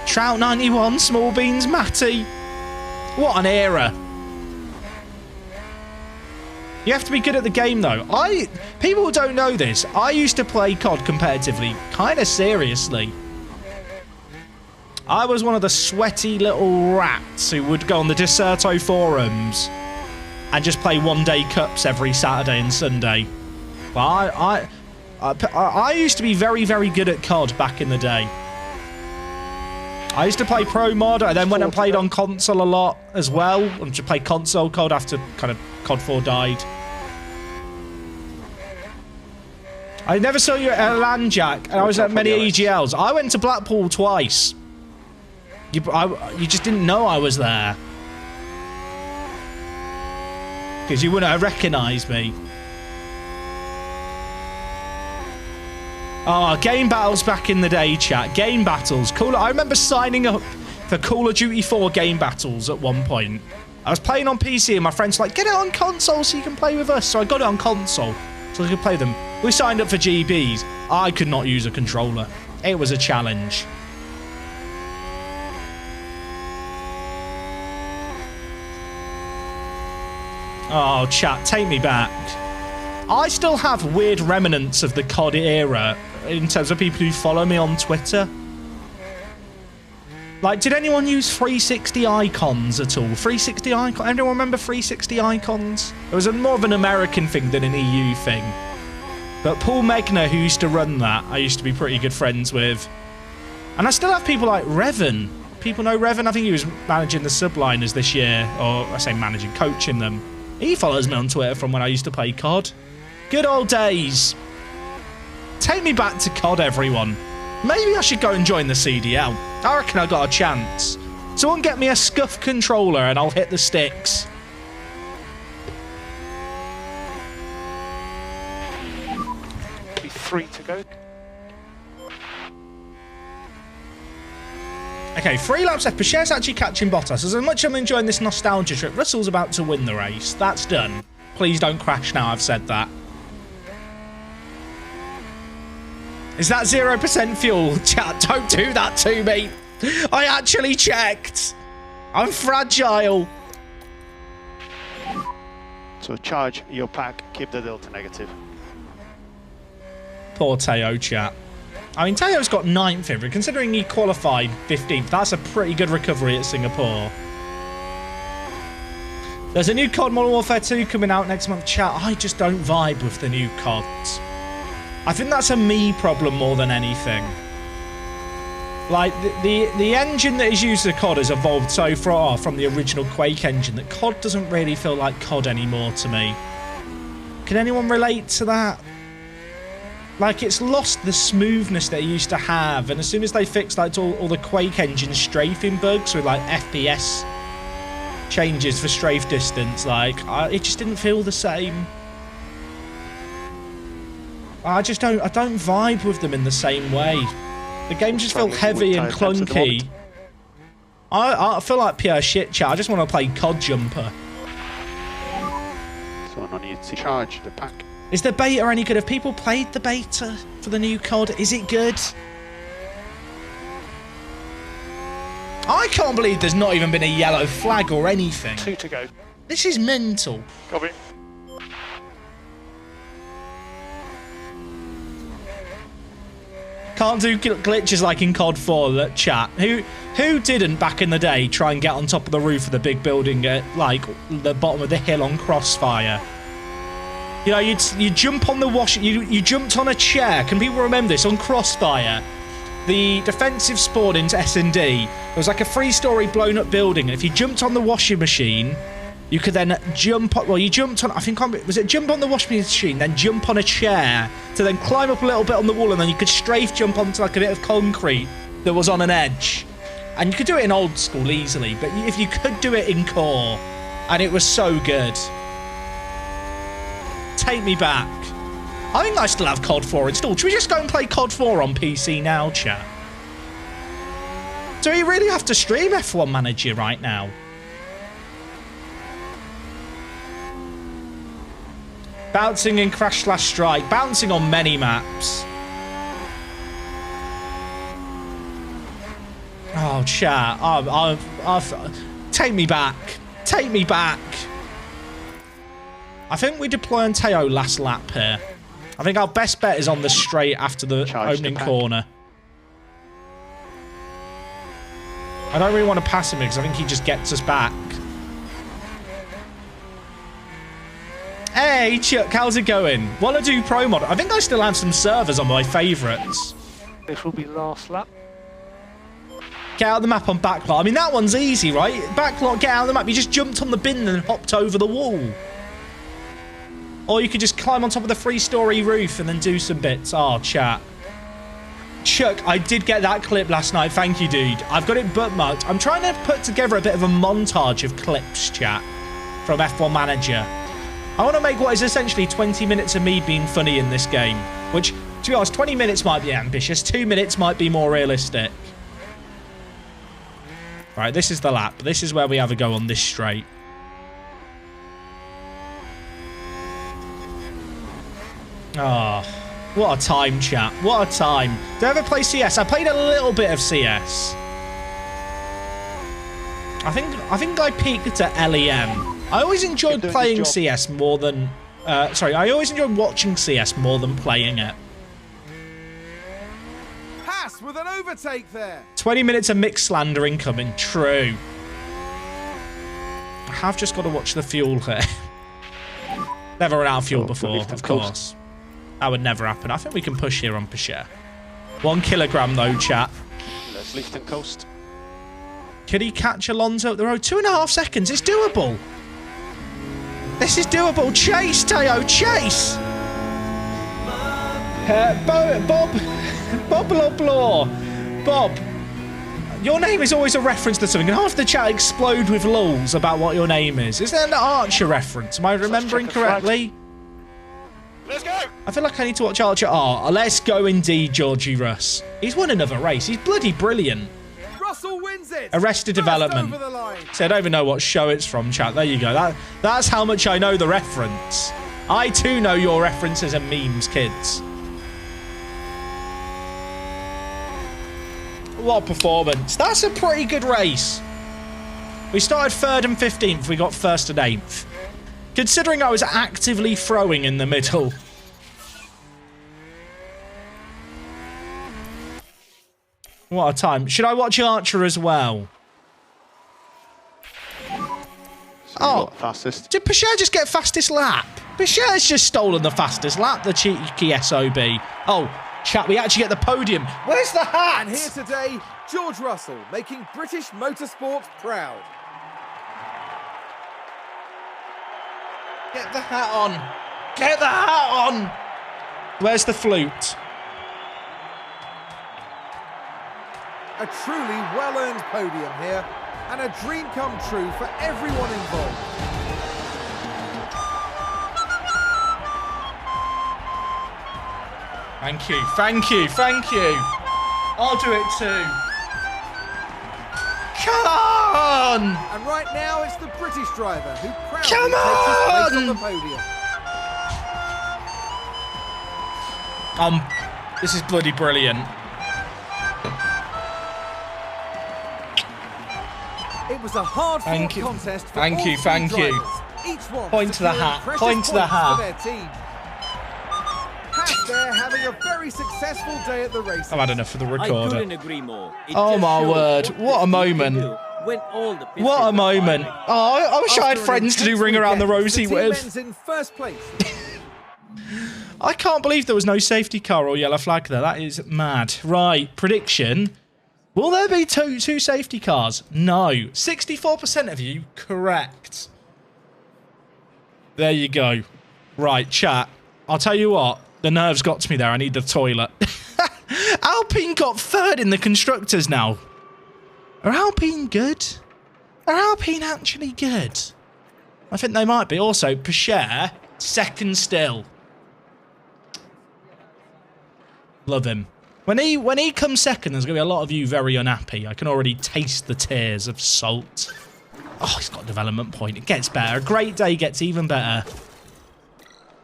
Trout 91, Small Beans Matty. What an era. You have to be good at the game, though. People don't know this. I used to play COD competitively, kind of seriously. I was one of the sweaty little rats who would go on the Deserto forums and just play one-day cups every Saturday and Sunday. But I used to be very, very good at COD back in the day. I used to play Pro Mod, and then went and played on console a lot as well. I just played console COD after kind of COD 4 died. I never saw you at LAN, Jack, and I was at many EGLs. I went to Blackpool twice. You just didn't know I was there. Because you wouldn't have recognised me. Oh, game battles back in the day, chat. Game battles. Cool. I remember signing up for Call of Duty 4 game battles at one point. I was playing on PC and my friends were like, get it on console so you can play with us. So I got it on console so I could play them. We signed up for GBs. I could not use a controller. It was a challenge. Oh, chat, take me back. I still have weird remnants of the COD era in terms of people who follow me on Twitter. Like, did anyone use 360 icons at all? 360 icons? Anyone remember 360 icons? It was more of an American thing than an EU thing. But Paul Megner, who used to run that, I used to be pretty good friends with. And I still have people like Revan. People know Revan? I think he was managing the Subliners this year. Or, I say managing, coaching them. He follows me on Twitter from when I used to play COD. Good old days. Take me back to COD, everyone. Maybe I should go and join the CDL. I reckon I got a chance. Someone get me a scuff controller and I'll hit the sticks. Be 3 to go. Okay, 3 laps left. Pacheco's actually catching Bottas. As much as I'm enjoying this nostalgia trip, Russell's about to win the race. That's done. Please don't crash now, I've said that. Is that 0% fuel? Chat, don't do that to me. I actually checked. I'm fragile. So charge your pack, keep the delta negative. Poor Teo, chat. I mean, Teo's got 9th here. Considering he qualified 15th, that's a pretty good recovery at Singapore. There's a new COD Modern Warfare 2 coming out next month, chat. I just don't vibe with the new CODs. I think that's a me problem more than anything. Like, the engine that is used as COD has evolved so far from the original Quake engine that COD doesn't really feel like COD anymore to me. Can anyone relate to that? Like, it's lost the smoothness that it used to have, and as soon as they fixed like all the Quake engine strafing bugs with like FPS changes for strafe distance, like, it just didn't feel the same. I don't vibe with them in the same way. The game just felt heavy and clunky. I feel like pure shit, chat. I just want to play COD Jumper. So no need to charge the pack. Is the beta any good? Have people played the beta for the new COD? Is it good? I can't believe there's not even been a yellow flag or anything. 2 to go. This is mental. Copy. Can't do glitches like in COD 4, that chat. Who didn't back in the day try and get on top of the roof of the big building at like the bottom of the hill on Crossfire? You know, you jump on the wash. You jumped on a chair. Can people remember this on Crossfire? The defensive spawn into S&D. It was like a 3-story blown up building, and if you jumped on the washing machine, you could then jump on, well, you jumped on, I think, was it jump on the washing machine, then jump on a chair to then climb up a little bit on the wall, and then you could strafe jump onto like a bit of concrete that was on an edge. And you could do it in old school easily, but if you could do it in core, and it was so good. Take me back. I think I still have COD 4 installed. Should we just go and play COD 4 on PC now, chat? Do we really have to stream F1 Manager right now? Bouncing in Crash/Strike. Bouncing on many maps. Oh, chat. Take me back. Take me back. I think we deploy on Teo last lap here. I think our best bet is on the straight after the opening corner. I don't really want to pass him because I think he just gets us back. Hey, Chuck, how's it going? While I do Pro Mod, I think I still have some servers on my favourites. This will be last lap. Get out of the map on backlot. I mean, that one's easy, right? Backlot, get out of the map. You just jumped on the bin and hopped over the wall. Or you could just climb on top of the 3-story roof and then do some bits. Oh, chat. Chuck, I did get that clip last night. Thank you, dude. I've got it bookmarked. I'm trying to put together a bit of a montage of clips, chat, from F1 Manager. I want to make what is essentially 20 minutes of me being funny in this game. Which, to be honest, 20 minutes might be ambitious. 2 minutes might be more realistic. Right, this is the lap. This is where we have a go on this straight. Oh, what a time, chat. What a time. Did I ever play CS? I played a little bit of CS. I think I peaked at LEM. I always enjoyed doing playing this job. CS more than... sorry, I always enjoyed watching CS more than playing it. Haas with an overtake there. 20 minutes of mixed slander incoming. True. I have just got to watch the fuel here. Never run out of fuel before, of course. That would never happen. I think we can push here on Pescher. 1 kilogram though, chat. Let's lift and coast. Could he catch Alonso at the road? 2.5 seconds. It's doable. This is doable. Chase, Teo, chase. Bob Loblaw. Bob. Your name is always a reference to something. And half the chat explode with lols about what your name is. Is there an Archer reference? Am I remembering correctly? Let's go! I feel like I need to watch Archer. Oh, let's go indeed, Georgie Russ. He's won another race. He's bloody brilliant. Russell wins it. Arrested First Development. over the line. See, I don't even know what show it's from, chat. There you go. That's how much I know the reference. I too know your references and memes, kids. What a performance. That's a pretty good race. We started 3rd and 15th. We got 1st and 8th. Considering I was actively throwing in the middle. What a time. Should I watch Archer as well? So fastest. Did Pescher just get fastest lap? Pescher's just stolen the fastest lap, the cheeky SOB. Oh, chat, we actually get the podium. Where's the hat? And here today, George Russell making British motorsport proud. Get the hat on. Get the hat on. Where's the flute? A truly well-earned podium here, and a dream come true for everyone involved. Thank you, thank you, thank you. I'll do it too. Come on! And right now, it's the British driver who proudly Come takes his place on! on the podium. This is bloody brilliant. It was a hard-fought contest for all three drivers. Each one Point to the securing hat. precious Point to the points hat. for their team. Haas there having a very successful day at the race. I've had enough of the I recorder. couldn't agree more. It Oh just my shows word. What a this team can moment. do when all the What a pistons are moment. firing. Oh, I wish I had After an friends to do intense Ring Around the weekend, Rosie the team with. ends in first place. I can't believe there was no safety car or yellow flag there. That is mad. Right, prediction. Will there be two safety cars? No. 64% of you correct. There you go. Right, chat. I'll tell you what. The nerves got to me there. I need the toilet. Alpine got 3rd in the constructors now. Are Alpine good? Are Alpine actually good? I think they might be. Also, Pescher, 2nd still. Love him. When he comes 2nd, there's going to be a lot of you very unhappy. I can already taste the tears of salt. Oh, he's got a development point. It gets better. A great day gets even better.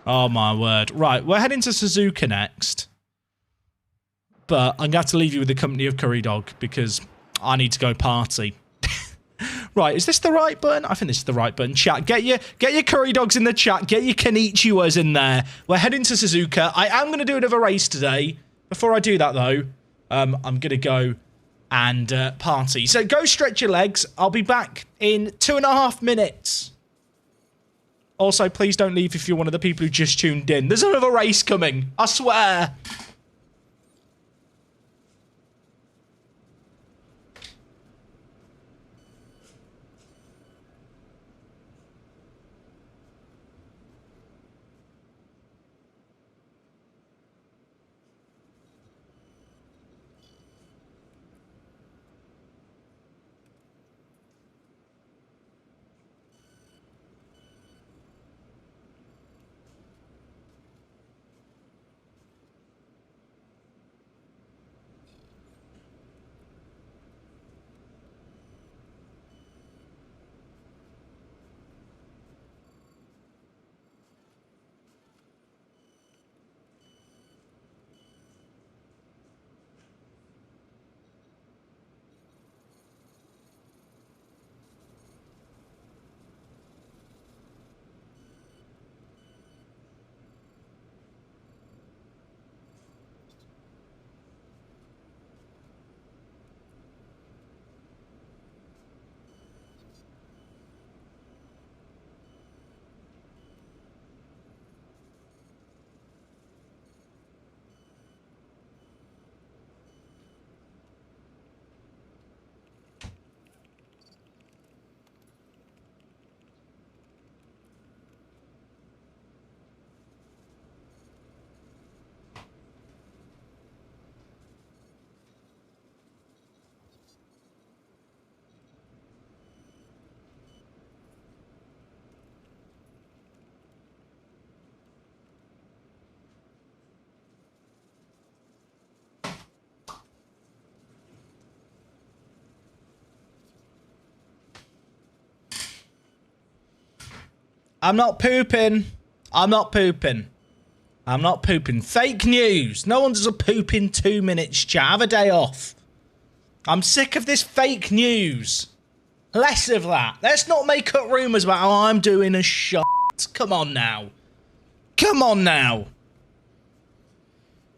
Oh, my word. Right, we're heading to Suzuka next. But I'm going to have to leave you with the company of Curry Dog because I need to go party. Right, is this the right button? I think this is the right button. Chat, get your Curry Dogs in the chat. Get your Kanichiwas in there. We're heading to Suzuka. I am going to do another race today. Before I do that, though, I'm going to go and party. So go stretch your legs. I'll be back in 2.5 minutes. Also, please don't leave if you're one of the people who just tuned in. There's another race coming. I swear. I'm not pooping. I'm not pooping. I'm not pooping. Fake news. No one does a poop in 2 minutes, chat. Have a day off. I'm sick of this fake news. Less of that. Let's not make up rumours about how I'm doing a shot. Come on now. Come on now.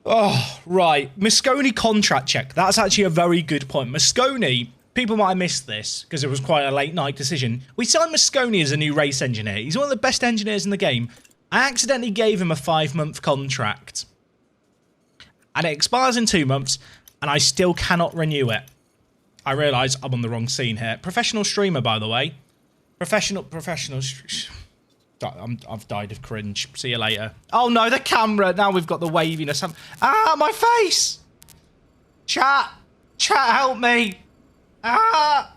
Oh, right. Mosconi contract check. That's actually a very good point. Mosconi, people might have missed this because it was quite a late night decision. We signed Mosconi as a new race engineer. He's one of the best engineers in the game. I accidentally gave him a 5-month contract. And it expires in 2 months, and I still cannot renew it. I realise I'm on the wrong scene here. Professional streamer, by the way. Professional. I've died of cringe. See you later. Oh no, the camera. Now we've got the waviness. Ah, my face. Chat, help me. Ah.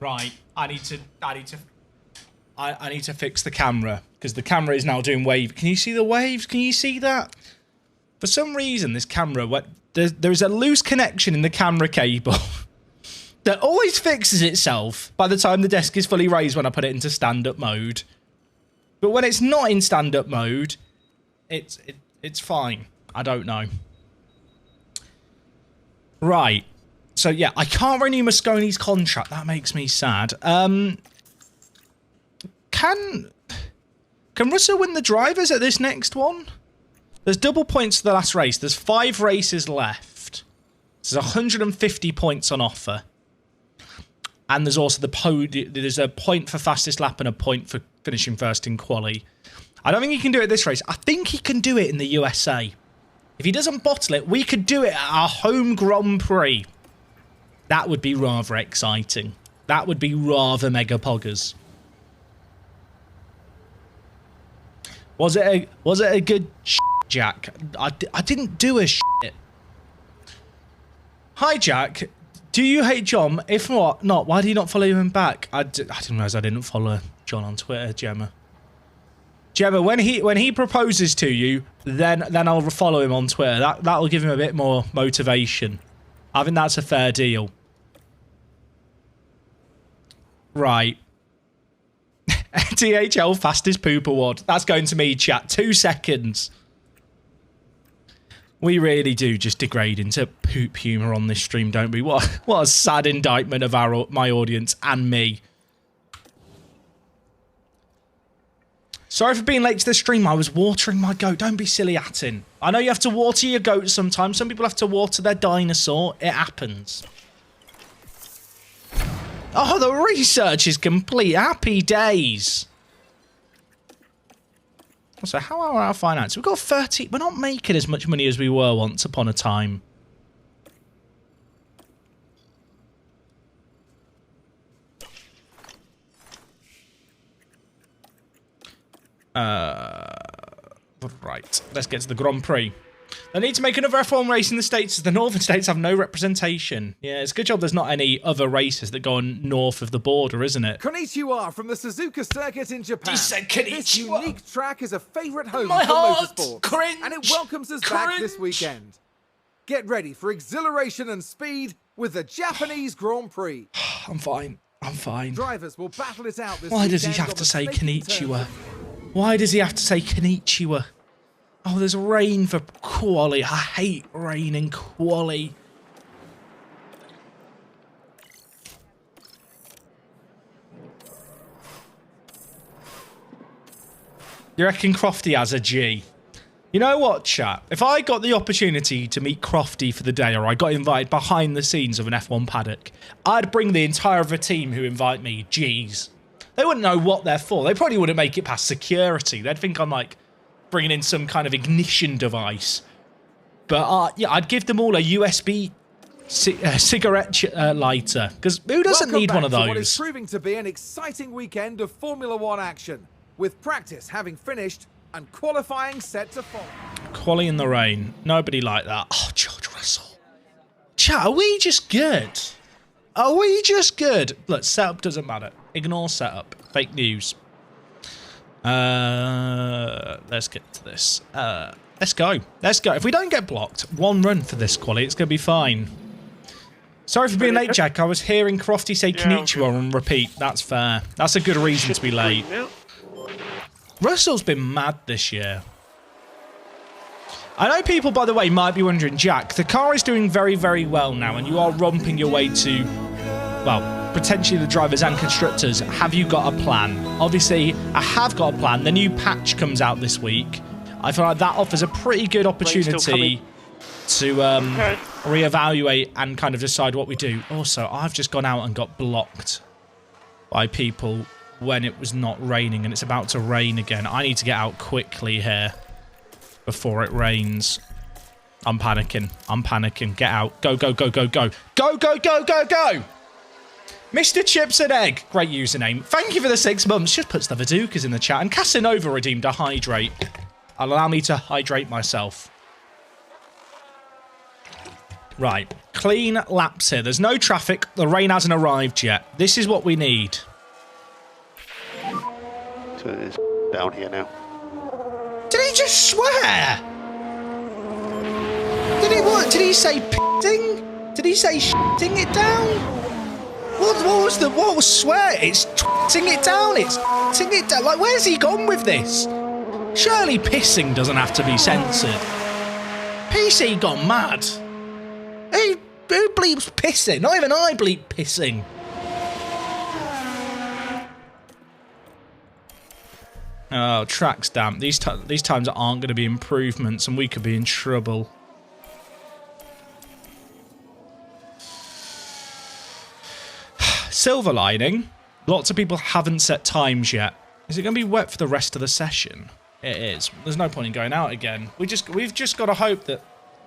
Right, I need to fix the camera because the camera is now doing wave. Can you see the waves? Can you see that? For some reason, this camera, there is a loose connection in the camera cable that always fixes itself by the time the desk is fully raised when I put it into stand-up mode. But when it's not in stand-up mode, it's fine. I don't know. Right. So yeah, I can't renew Mosconi's contract. That makes me sad. Can Russell win the drivers at this next one? There's double points to the last race. There's 5 races left. There's 150 points on offer. And there's also there's a point for fastest lap and a point for finishing first in quali. I don't think he can do it this race. I think he can do it in the USA. If he doesn't bottle it, we could do it at our home Grand Prix. That would be rather exciting. That would be rather mega poggers. Was it a good Jack? I didn't do a shit. Hi, Jack. Do you hate John? If not, why do you not follow him back? I didn't realise I didn't follow John on Twitter, Gemma. Gemma, when he proposes to you, then I'll follow him on Twitter. That'll give him a bit more motivation. I think that's a fair deal. Right. THL fastest poop award. That's going to me, chat. 2 seconds. We really do just degrade into poop humour on this stream, don't we? What a sad indictment of my audience and me. Sorry for being late to the stream. I was watering my goat. Don't be silly, Atten. I know you have to water your goat sometimes. Some people have to water their dinosaur. It happens. Oh, the research is complete. Happy days. So how are our finances? We've got 30. We're not making as much money as we were once upon a time. Right. Let's get to the Grand Prix. They need to make another F1 race in the States as the northern states have no representation. Yeah, it's a good job there's not any other races that go on north of the border, isn't it? Konnichiwa from the Suzuka circuit in Japan. He said konnichiwa. This unique track is a favourite home My for heart, motorsport. cringe, and it welcomes us back this weekend. Get ready for exhilaration and speed with the Japanese Grand Prix. I'm fine. I'm fine. Drivers will battle it out this Why does he weekend have on to the say snaking konnichiwa? turf. Why does he have to say konnichiwa? Oh, there's rain for quali. I hate rain in quali. You reckon Crofty has a G? You know what, chat? If I got the opportunity to meet Crofty for the day, or I got invited behind the scenes of an F1 paddock, I'd bring the entire of a team who invite me G's. They wouldn't know what they're for. They probably wouldn't make it past security. They'd think I'm like bringing in some kind of ignition device. But yeah, I'd give them all a USB cigarette lighter. Because who doesn't need one of those? What is proving to be an exciting weekend of Formula One action, with practice having finished and qualifying set to follow. Quali in the rain. Nobody like that. Oh, George Russell. Chat, are we just good? Are we just good? Look, setup doesn't matter. Ignore setup. Fake news. Let's get to this. Let's go. Let's go. If we don't get blocked, 1 run for this quali, it's going to be fine. Sorry for being late, Jack. I was hearing Crofty say Yeah, Konnichiwa on repeat. That's fair. That's a good reason to be late. Russell's been mad this year. I know people, by the way, might be wondering, Jack, the car is doing very, very well now, and you are romping your way to, well, potentially the drivers and constructors. Have you got a plan? Obviously, I have got a plan. The new patch comes out this week. I feel like that offers a pretty good opportunity to reevaluate and kind of decide what we do. Also, I've just gone out and got blocked by people when it was not raining, and it's about to rain again. I need to get out quickly here before it rains. I'm panicking. I'm panicking. Get out. Go, go, go, go, go. Go, go, go, go, go! Mr. Chips and Egg. Great username. Thank you for the 6 months. Just puts the Vadookas in the chat. And Casanova redeemed a hydrate. Allow me to hydrate myself. Right. Clean laps here. There's no traffic. The rain hasn't arrived yet. This is what we need. So it's down here now. Did he just swear? Did he what? Did he say p***ing? Did he say shitting it down? What was swear? It's t***ing it down. It's t***ing it down. Like, where's he gone with this? Surely pissing doesn't have to be censored. PC gone mad. Who bleeps pissing? Not even I bleep pissing. Oh, track's damp. These times aren't going to be improvements, and we could be in trouble. Silver lining. Lots of people haven't set times yet. Is it going to be wet for the rest of the session? It is. There's no point in going out again. We've just got to hope that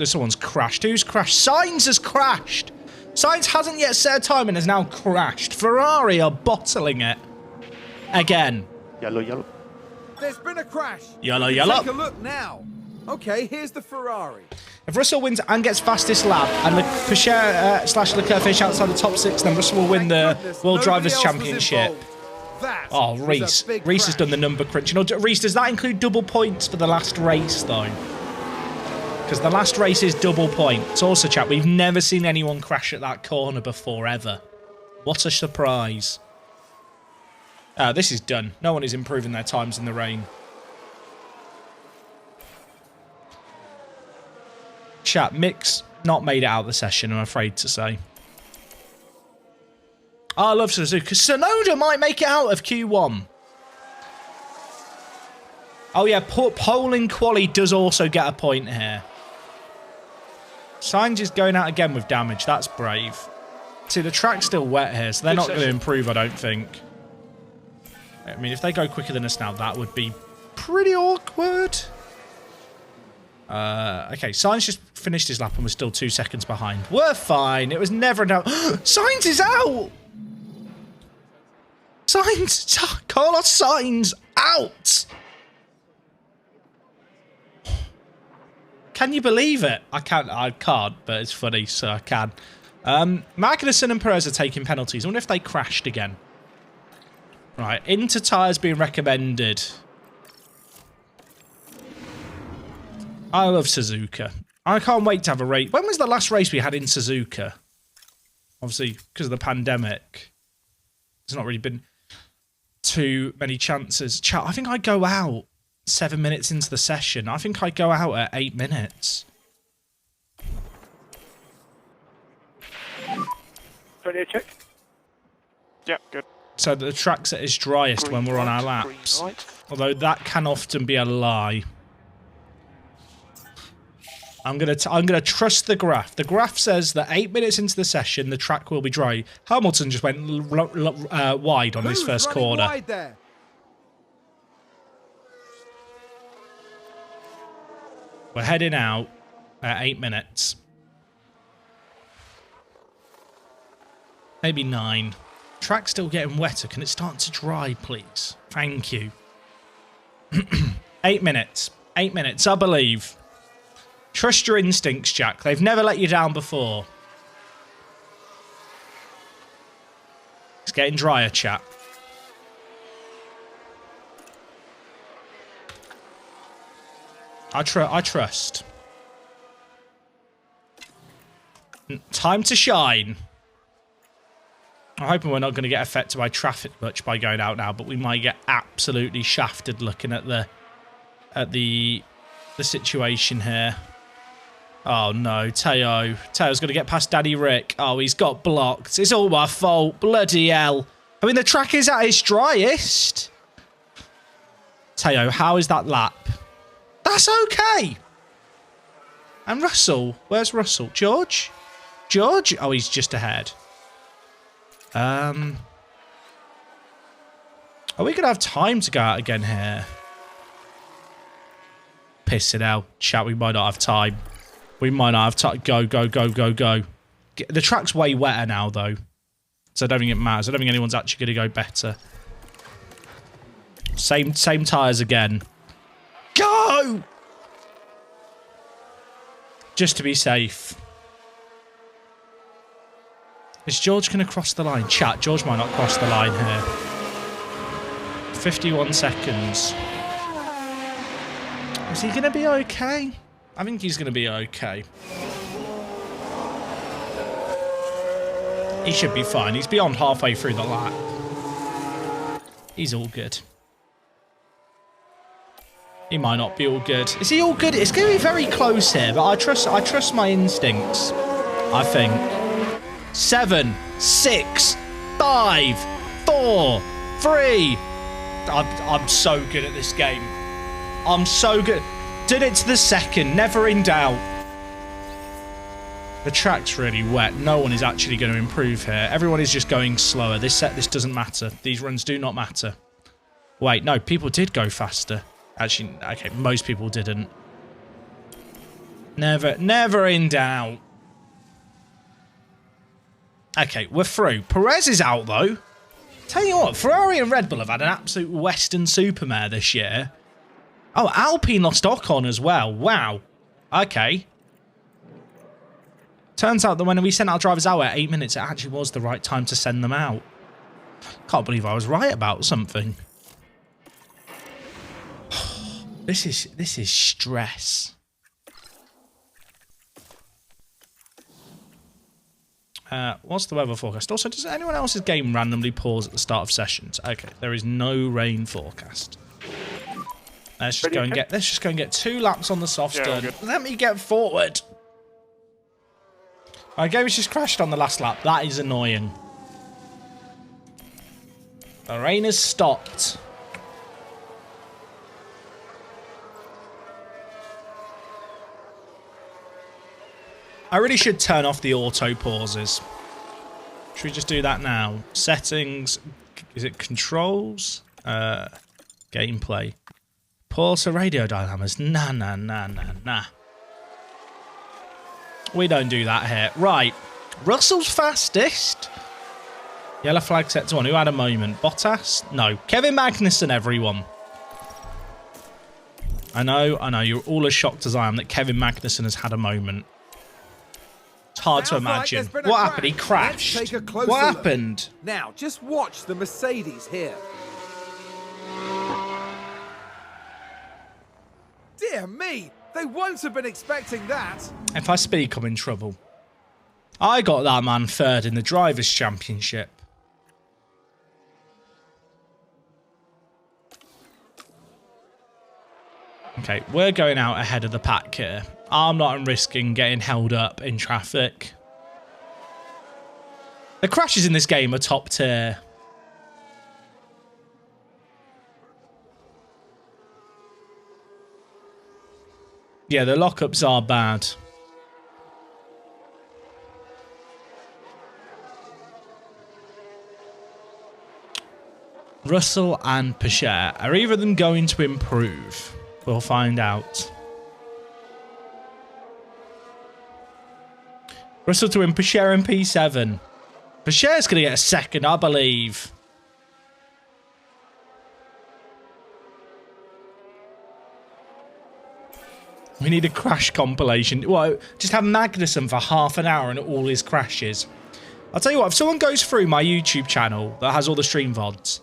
someone's crashed. Who's crashed? Sainz has crashed. Sainz hasn't yet set a time and has now crashed. Ferrari are bottling it again. Yellow, yellow. There's been a crash. Yellow, Take yellow. a look now. Okay, here's the Ferrari. If Russell wins and gets fastest lap, and Pichert / Leclerc finish outside the top 6, then Russell will win the World Drivers' Championship. Oh, Reese. Reese has done the number crunch. You know, Reese, does that include double points for the last race, though? Because the last race is double points. Also, chat, we've never seen anyone crash at that corner before, ever. What a surprise. This is done. No one is improving their times in the rain. Chat, Mick's not made it out of the session, I'm afraid to say. I love Suzuka. Sonoda might make it out of Q1. Oh yeah, polling quali does also get a point here. Sainz is going out again with damage. That's brave. See, the track's still wet here, so they're not going to improve, I don't think. I mean, if they go quicker than us now, that would be pretty awkward. Okay, Sainz just finished his lap and was still 2 seconds behind. We're fine. It was never enough. Sainz is out! Sainz! Carlos Sainz out! Can you believe it? I can't, but it's funny, so I can. Magnussen and Perez are taking penalties. I wonder if they crashed again. Right, Inter tyres being recommended. I love Suzuka. I can't wait to have a race. When was the last race we had in Suzuka? Obviously, because of the pandemic. There's not really been too many chances. Chat, I think I go out 7 minutes into the session. I think I go out at 8 minutes. Plenty of check. Yeah, good. So the track's at its driest Green when we're on our light, laps. green light. Although that can often be a lie. I'm gonna trust the graph. The graph says that 8 minutes into the session, the track will be dry. Hamilton just went wide on his first corner. Wide there? We're heading out at 8 minutes. Maybe 9. Track's still getting wetter. Can it start to dry, please? Thank you. 8 minutes. 8 minutes, I believe. Trust your instincts, Jack. They've never let you down before. It's getting drier, chat. I trust. Time to shine. I'm hoping we're not going to get affected by traffic much by going out now, but we might get absolutely shafted looking at the situation here. Oh no, Teo's going to get past Daddy Rick. Oh, he's got blocked. It's all my fault. Bloody hell. I mean, the track is at its driest. Teo, how is that lap? That's okay. And Russell, where's Russell? George? George? Oh, he's just ahead. Are we going to have time to go out again here? Piss it out. Chat, we might not have time. We might not have time. Go, go, go, go, go. The track's way wetter now, though. So I don't think it matters. I don't think anyone's actually going to go better. Same tyres again. Go! Just to be safe. Is George going to cross the line? Chat, George might not cross the line here. 51 seconds. Is he going to be okay? I think he's going to be okay. He should be fine. He's beyond halfway through the lap. He's all good. He might not be all good. Is he all good? It's going to be very close here, but I trust my instincts. I think. 7, 6, 5, 4, 3. I'm so good at this game. I'm so good. Did it to the second. Never in doubt. The track's really wet. No one is actually going to improve here. Everyone is just going slower. This doesn't matter. These runs do not matter. Wait, no, people did go faster. Actually, okay, most people didn't. Never in doubt. Okay, we're through. Perez is out, though. Tell you what, Ferrari and Red Bull have had an absolute Western supermare this year. Oh, Alpine lost Ocon as well. Wow. Okay. Turns out that when we sent our drivers out at 8 minutes, it actually was the right time to send them out. Can't believe I was right about something. This is stress. What's the weather forecast? Also, does anyone else's game randomly pause at the start of sessions? Okay, there is no rain forecast. Let's just go and get 2 laps on the soft done. Let me get forward. My game's just crashed on the last lap. That is annoying. The rain has stopped. I really should turn off the auto pauses. Should we just do that now? Settings. Is it controls? Gameplay. Pause to radio dilemmas. Nah. We don't do that here. Right. Russell's fastest. Yellow flag set to 1. Who had a moment? Bottas? No. Kevin Magnussen, everyone. I know. You're all as shocked as I am that Kevin Magnussen has had a moment. It's hard to imagine. What happened? He crashed. What happened? Now, just watch the Mercedes here. Dear me, they won't have been expecting that. If I speak, I'm in trouble. I got that man third in the Drivers' Championship. Okay, we're going out ahead of the pack here. I'm not risking getting held up in traffic. The crashes in this game are top tier. Yeah, the lockups are bad. Russell and Pichert. Are either of them going to improve? We'll find out. Russell to win, Pichert in P7. Pichert's going to get a second, I believe. We need a crash compilation. Well, just have Magnussen for half an hour and all his crashes. I'll tell you what, if someone goes through my YouTube channel that has all the stream VODs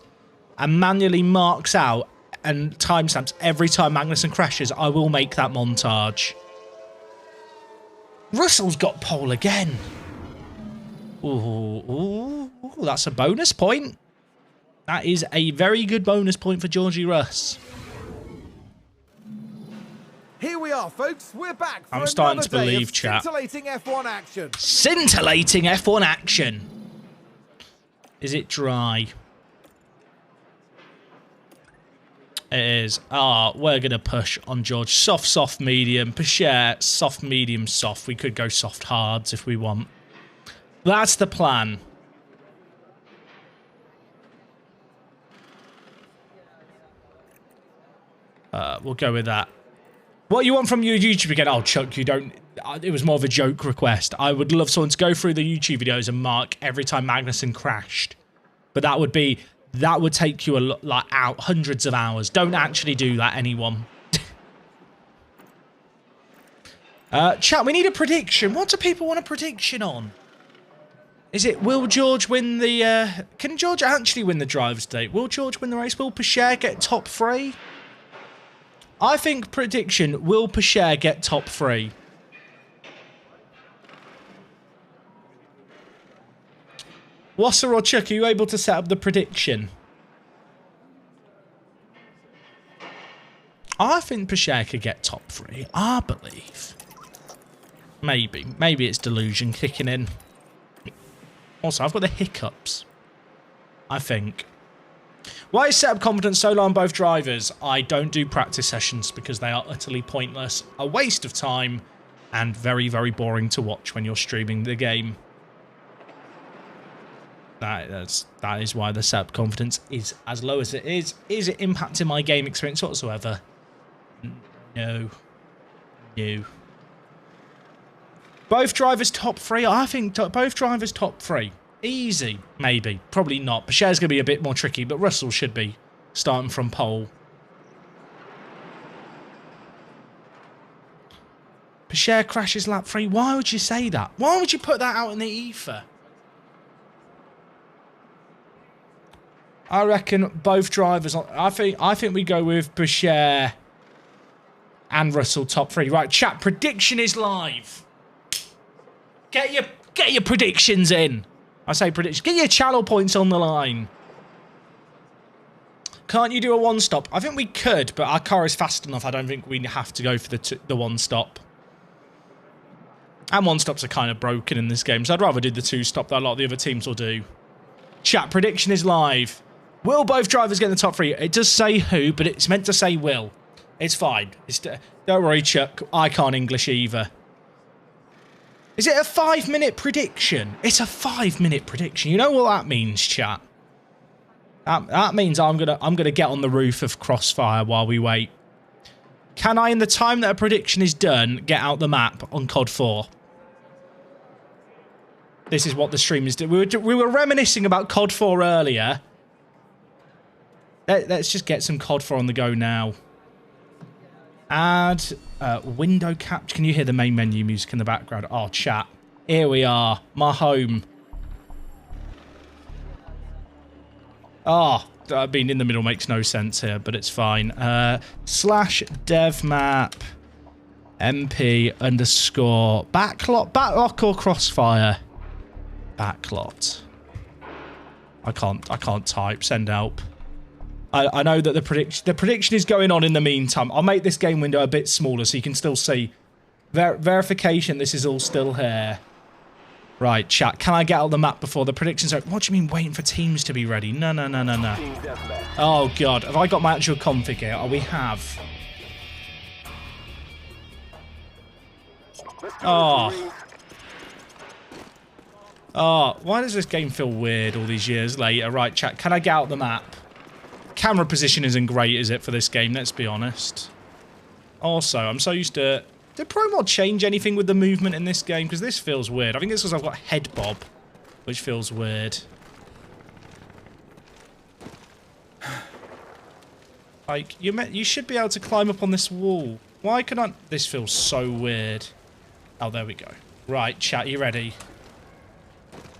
and manually marks out and timestamps every time Magnussen crashes, I will make that montage. Russell's got pole again. Ooh, that's a bonus point. That is a very good bonus point for Georgie Russ. Here we are, folks. We're back for I'm starting to another day believe, of chat. scintillating F1 action. Scintillating F1 action. Is it dry? It is. We're going to push on George. Soft, soft, medium. Pachere, soft, medium, soft. We could go soft hards if we want. That's the plan. We'll go with that. What you want from your YouTube again? Oh, Chuck, you don't... It was more of a joke request. I would love someone to go through the YouTube videos and mark every time Magnussen crashed. But that would be... That would take you a lot, like, out hundreds of hours. Don't actually do that, anyone. Chat, we need a prediction. What do people want a prediction on? Is it, will George win the... Can George actually win the driver's date? Will George win the race? Will Pachere get top 3? I think prediction, will Pachere get top 3? Wasser or Chuck, are you able to set up the prediction? I think Pachere could get top 3. I believe. Maybe. Maybe it's delusion kicking in. Also, I've got the hiccups. I think. Why is setup confidence so low on both drivers? I don't do practice sessions because they are utterly pointless, a waste of time, and very, very boring to watch when you're streaming the game. That is why the setup confidence is as low as it is. Is it impacting my game experience whatsoever? No. No. Both drivers top 3? I think both drivers top 3. Easy, maybe. Probably not. Pachere's going to be a bit more tricky, but Russell should be starting from pole. Pachere crashes lap 3. Why would you say that? Why would you put that out in the ether? I reckon both drivers... I think we go with Pachere and Russell top 3. Right, chat, prediction is live. Get your predictions in. I say predictions. Get your channel points on the line. Can't you do a one-stop? I think we could, but our car is fast enough. I don't think we have to go for the one-stop. And one-stops are kind of broken in this game, so I'd rather do the two-stop that a lot of the other teams will do. Chat, prediction is live. Will both drivers get in the top 3? It does say who, but it's meant to say will. It's fine. Don't worry, Chuck. I can't English either. Is it a 5-minute prediction? It's a 5-minute prediction. You know what that means, chat? That means I'm gonna get on the roof of Crossfire while we wait. Can I, in the time that a prediction is done, get out the map on COD 4? This is what the stream is doing. We were reminiscing about COD 4 earlier. Let's just get some COD 4 on the go now. Add window capture. Can you hear the main menu music in the background? Oh, chat. Here we are. My home. Oh, being in the middle makes no sense here, but it's fine. Slash dev map mp underscore backlot or Crossfire. Backlot. I can't type. Send help. I know that the prediction is going on in the meantime. I'll make this game window a bit smaller so you can still see. Verification, this is all still here. Right, chat. Can I get out the map before the predictions are... What do you mean waiting for teams to be ready? No. Oh, God. Have I got my actual config here? Oh, we have. Oh. Oh, why does this game feel weird all these years later? Right, chat. Can I get out the map? Camera position isn't great, is it, for this game? Let's be honest. Also, I'm so used to... Did Pro Mod change anything with the movement in this game? Because this feels weird. I think it's because I've got head bob, which feels weird. Like, you should be able to climb up on this wall. Why can I... This feels so weird. Oh, there we go. Right, chat, you ready?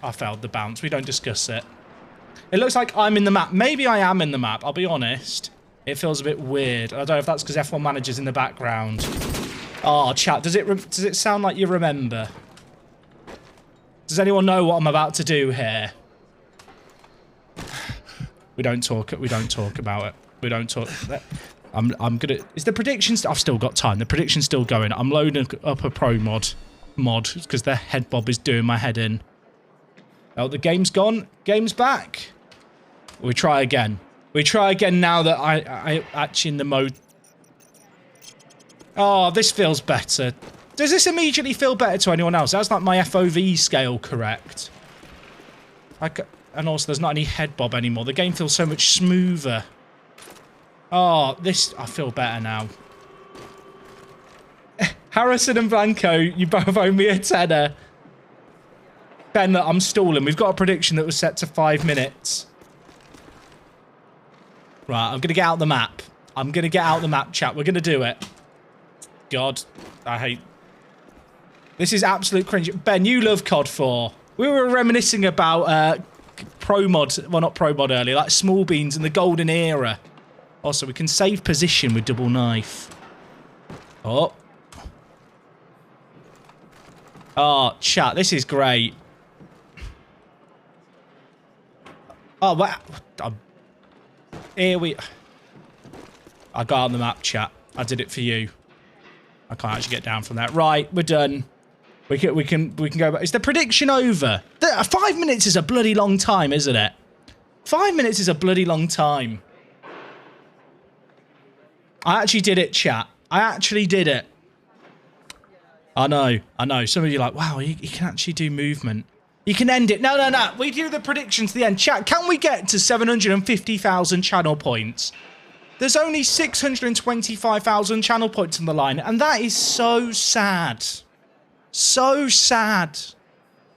I failed the bounce. We don't discuss it. It looks like I'm in the map. Maybe I am in the map, I'll be honest. It feels a bit weird. I don't know if that's because F1 Manager's in the background. Oh, chat, does it sound like you remember? Does anyone know what I'm about to do here? We don't talk about it. We don't talk. I'm gonna. Is the prediction? I've still got time. The prediction's still going. I'm loading up a pro mod because their head bob is doing my head in. Oh, the game's gone. Game's back. We try again. We try again now that I actually in the mode. Oh, this feels better. Does this immediately feel better to anyone else? That's like my FOV scale correct. And also, there's not any head bob anymore. The game feels so much smoother. Oh, this... I feel better now. Harrison and Blanco, you both owe me a tenner. Ben, look, I'm stalling. We've got a prediction that was set to 5 minutes. Right, I'm going to get out the map. I'm going to get out the map, chat. We're going to do it. God, I hate... This is absolute cringe. Ben, you love COD 4. We were reminiscing about pro mod, well, not pro mod earlier, like small beans in the golden era. Also, we can save position with double knife. Oh. Oh, chat, this is great. Oh, wow. Here we... I got on the map, chat. I did it for you. I can't actually get down from that. Right, we're done. We can go back. Is the prediction over? 5 minutes is a bloody long time, isn't it? 5 minutes is a bloody long time. I actually did it, chat. I actually did it. I know. Some of you are like, wow, you can actually do movement. You can end it. No. We do the prediction to the end. Chat, can we get to 750,000 channel points? There's only 625,000 channel points on the line, and that is so sad. So sad.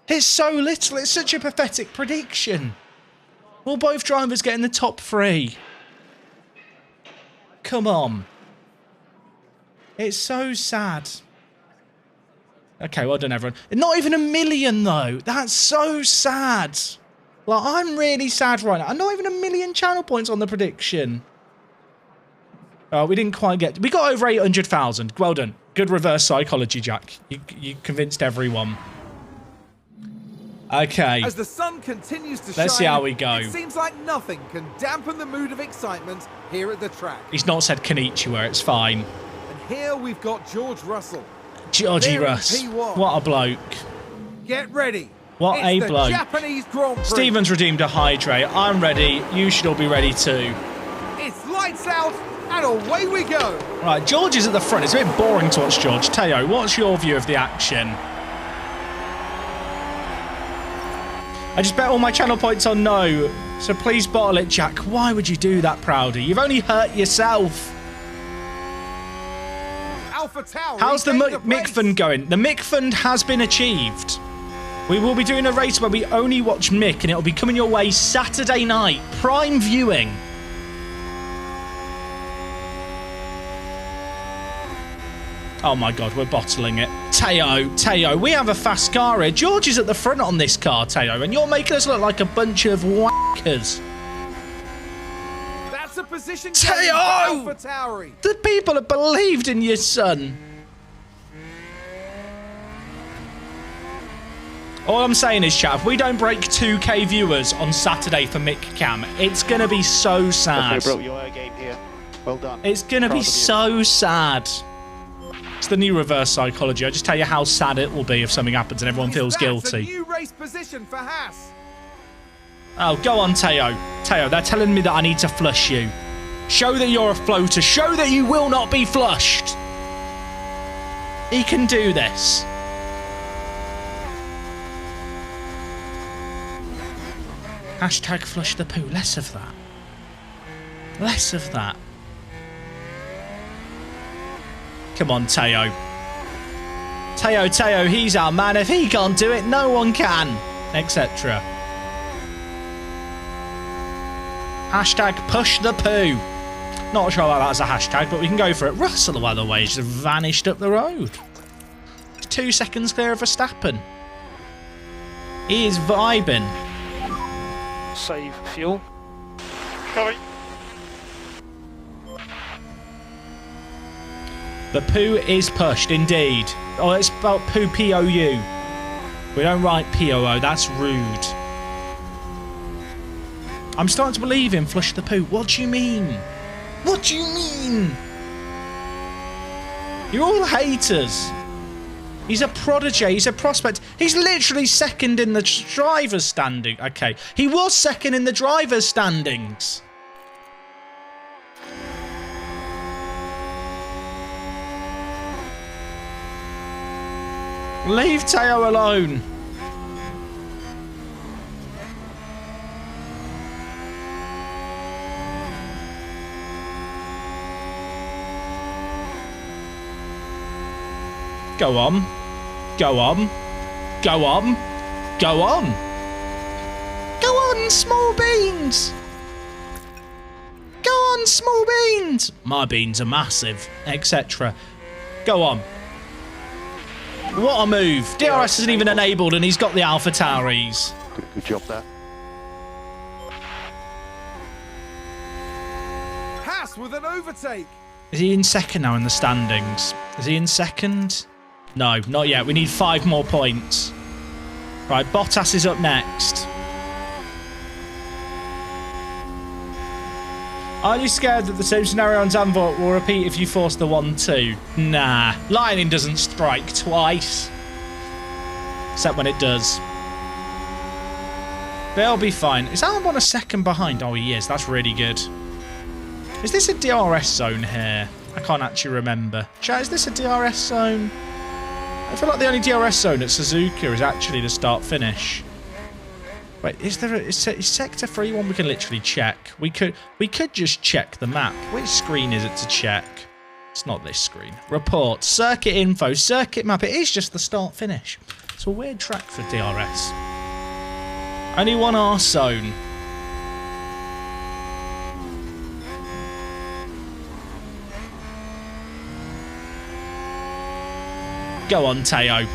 It's so little. It's such a pathetic prediction. Will both drivers get in the top 3? Come on. It's so sad. Okay, well done, everyone. Not even 1 million, though. That's so sad. Like, I'm really sad right now. And not even 1 million channel points on the prediction. Oh, we didn't quite get... We got over 800,000. Well done. Good reverse psychology, Jack. You convinced everyone. Okay. As the sun continues to shine, let's see how we go. It seems like nothing can dampen the mood of excitement here at the track. He's not said Konnichiwa, it's fine. And here we've got George Russell. Georgie Russ. What a bloke. Get ready. What it's a the bloke. Japanese Grand Prix. Steven's redeemed a hydrate. I'm ready. You should all be ready too. It's lights out and away we go. Right, George is at the front. It's a bit boring to watch George. Teo, what's your view of the action? I just bet all my channel points on no. So please bottle it, Jack. Why would you do that, Proudy? You've only hurt yourself. How's the Mick Fund going? The Mick Fund has been achieved. We will be doing a race where we only watch Mick, and it'll be coming your way Saturday night. Prime viewing. Oh my god, we're bottling it. Teo, we have a fast car here. George is at the front on this car, Teo, and you're making us look like a bunch of whackers. That's a position. Teo! The people have believed in your son. All I'm saying is, chat, if we don't break 2K viewers on Saturday for Mick Cam, it's going to be so sad. Okay, bro, your game here. Well done. It's going to be so sad. It's the new reverse psychology. I just tell you how sad it will be if something happens and everyone feels guilty. A new race position for Haas. Oh, go on, Teo. Teo, they're telling me that I need to flush you. Show that you're a floater. Show that you will not be flushed. He can do this. Hashtag flush the poo. Less of that. Less of that. Come on, Teo. Teo, he's our man. If he can't do it, no one can. Etc. Hashtag push the poo. Not sure about that as a hashtag, but we can go for it. Russell, by the way, just vanished up the road. 2 seconds clear of Verstappen. He is vibing. Save fuel. Coming. The poo is pushed, indeed. Oh, it's spelled poo, P-O-U. We don't write P-O-O, that's rude. I'm starting to believe him, Flush the Poo. What do you mean? What do you mean? You're all haters. He's a prodigy. He's a prospect. He's literally second in the driver's standing. Okay. He was second in the driver's standings. Leave Teo alone. Go on. Go on. Go on. Go on. Go on, small beans. Go on, small beans. My beans are massive, etc. Go on. What a move. DRS isn't even enabled and he's got the Alpha Tauris. Good job there. Haas with an overtake. Is he in second now in the standings? Is he in second? No, not yet. We need 5 more points. Right, Bottas is up next. Aren't you scared that the same scenario on Zandvoort will repeat if you force the 1-2? Nah. Lightning doesn't strike twice. Except when it does. They'll be fine. Is Albon a second behind? Oh, he is. That's really good. Is this a DRS zone here? I can't actually remember. Chat, is this a DRS zone? I feel like the only DRS zone at Suzuka is actually the start-finish. Wait, is Sector 3 one we can literally check? We could just check the map. Which screen is it to check? It's not this screen. Report, circuit info, circuit map. It is just the start-finish. It's a weird track for DRS. Only one R zone. Go on, Teo.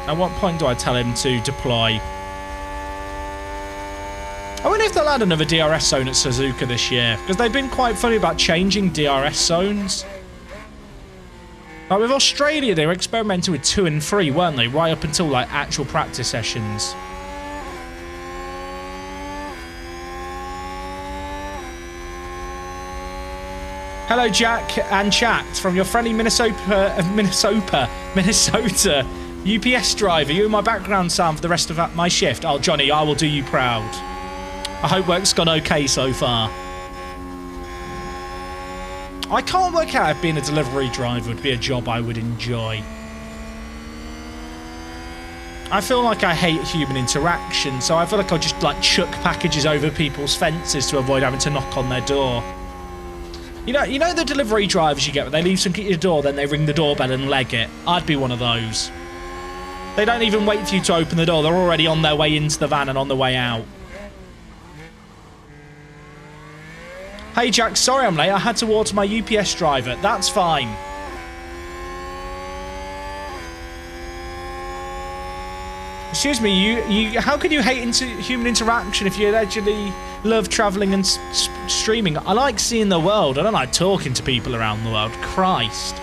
At what point do I tell him to deploy? I wonder if they'll add another DRS zone at Suzuka this year, because they've been quite funny about changing DRS zones. Like with Australia, they were experimenting with 2 and 3, weren't they? Right up until like actual practice sessions. Hello, Jack and chat from your friendly Minnesota UPS driver. You in my background sound for the rest of my shift. Oh, Johnny, I will do you proud. I hope work's gone okay so far. I can't work out if being a delivery driver would be a job I would enjoy. I feel like I hate human interaction, so I feel like I'll just like chuck packages over people's fences to avoid having to knock on their door. You know the delivery drivers you get where they leave something at your door, then they ring the doorbell and leg it? I'd be one of those. They don't even wait for you to open the door. They're already on their way into the van and on the way out. Hey, Jack, sorry I'm late. I had to water my UPS driver. That's fine. Excuse me, how can you hate human interaction if you allegedly love travelling and streaming? I like seeing the world. I don't like talking to people around the world. Christ.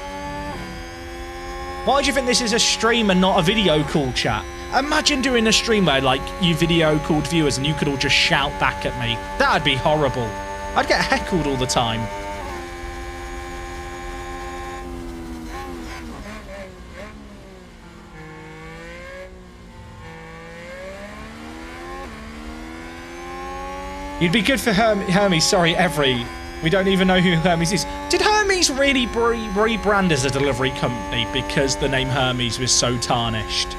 Why do you think this is a stream and not a video call, chat? Imagine doing a stream where, like, you video called viewers and you could all just shout back at me. That'd be horrible. I'd get heckled all the time. You'd be good for Hermes. Sorry, Every. We don't even know who Hermes is. Did Hermes really rebrand as a delivery company because the name Hermes was so tarnished?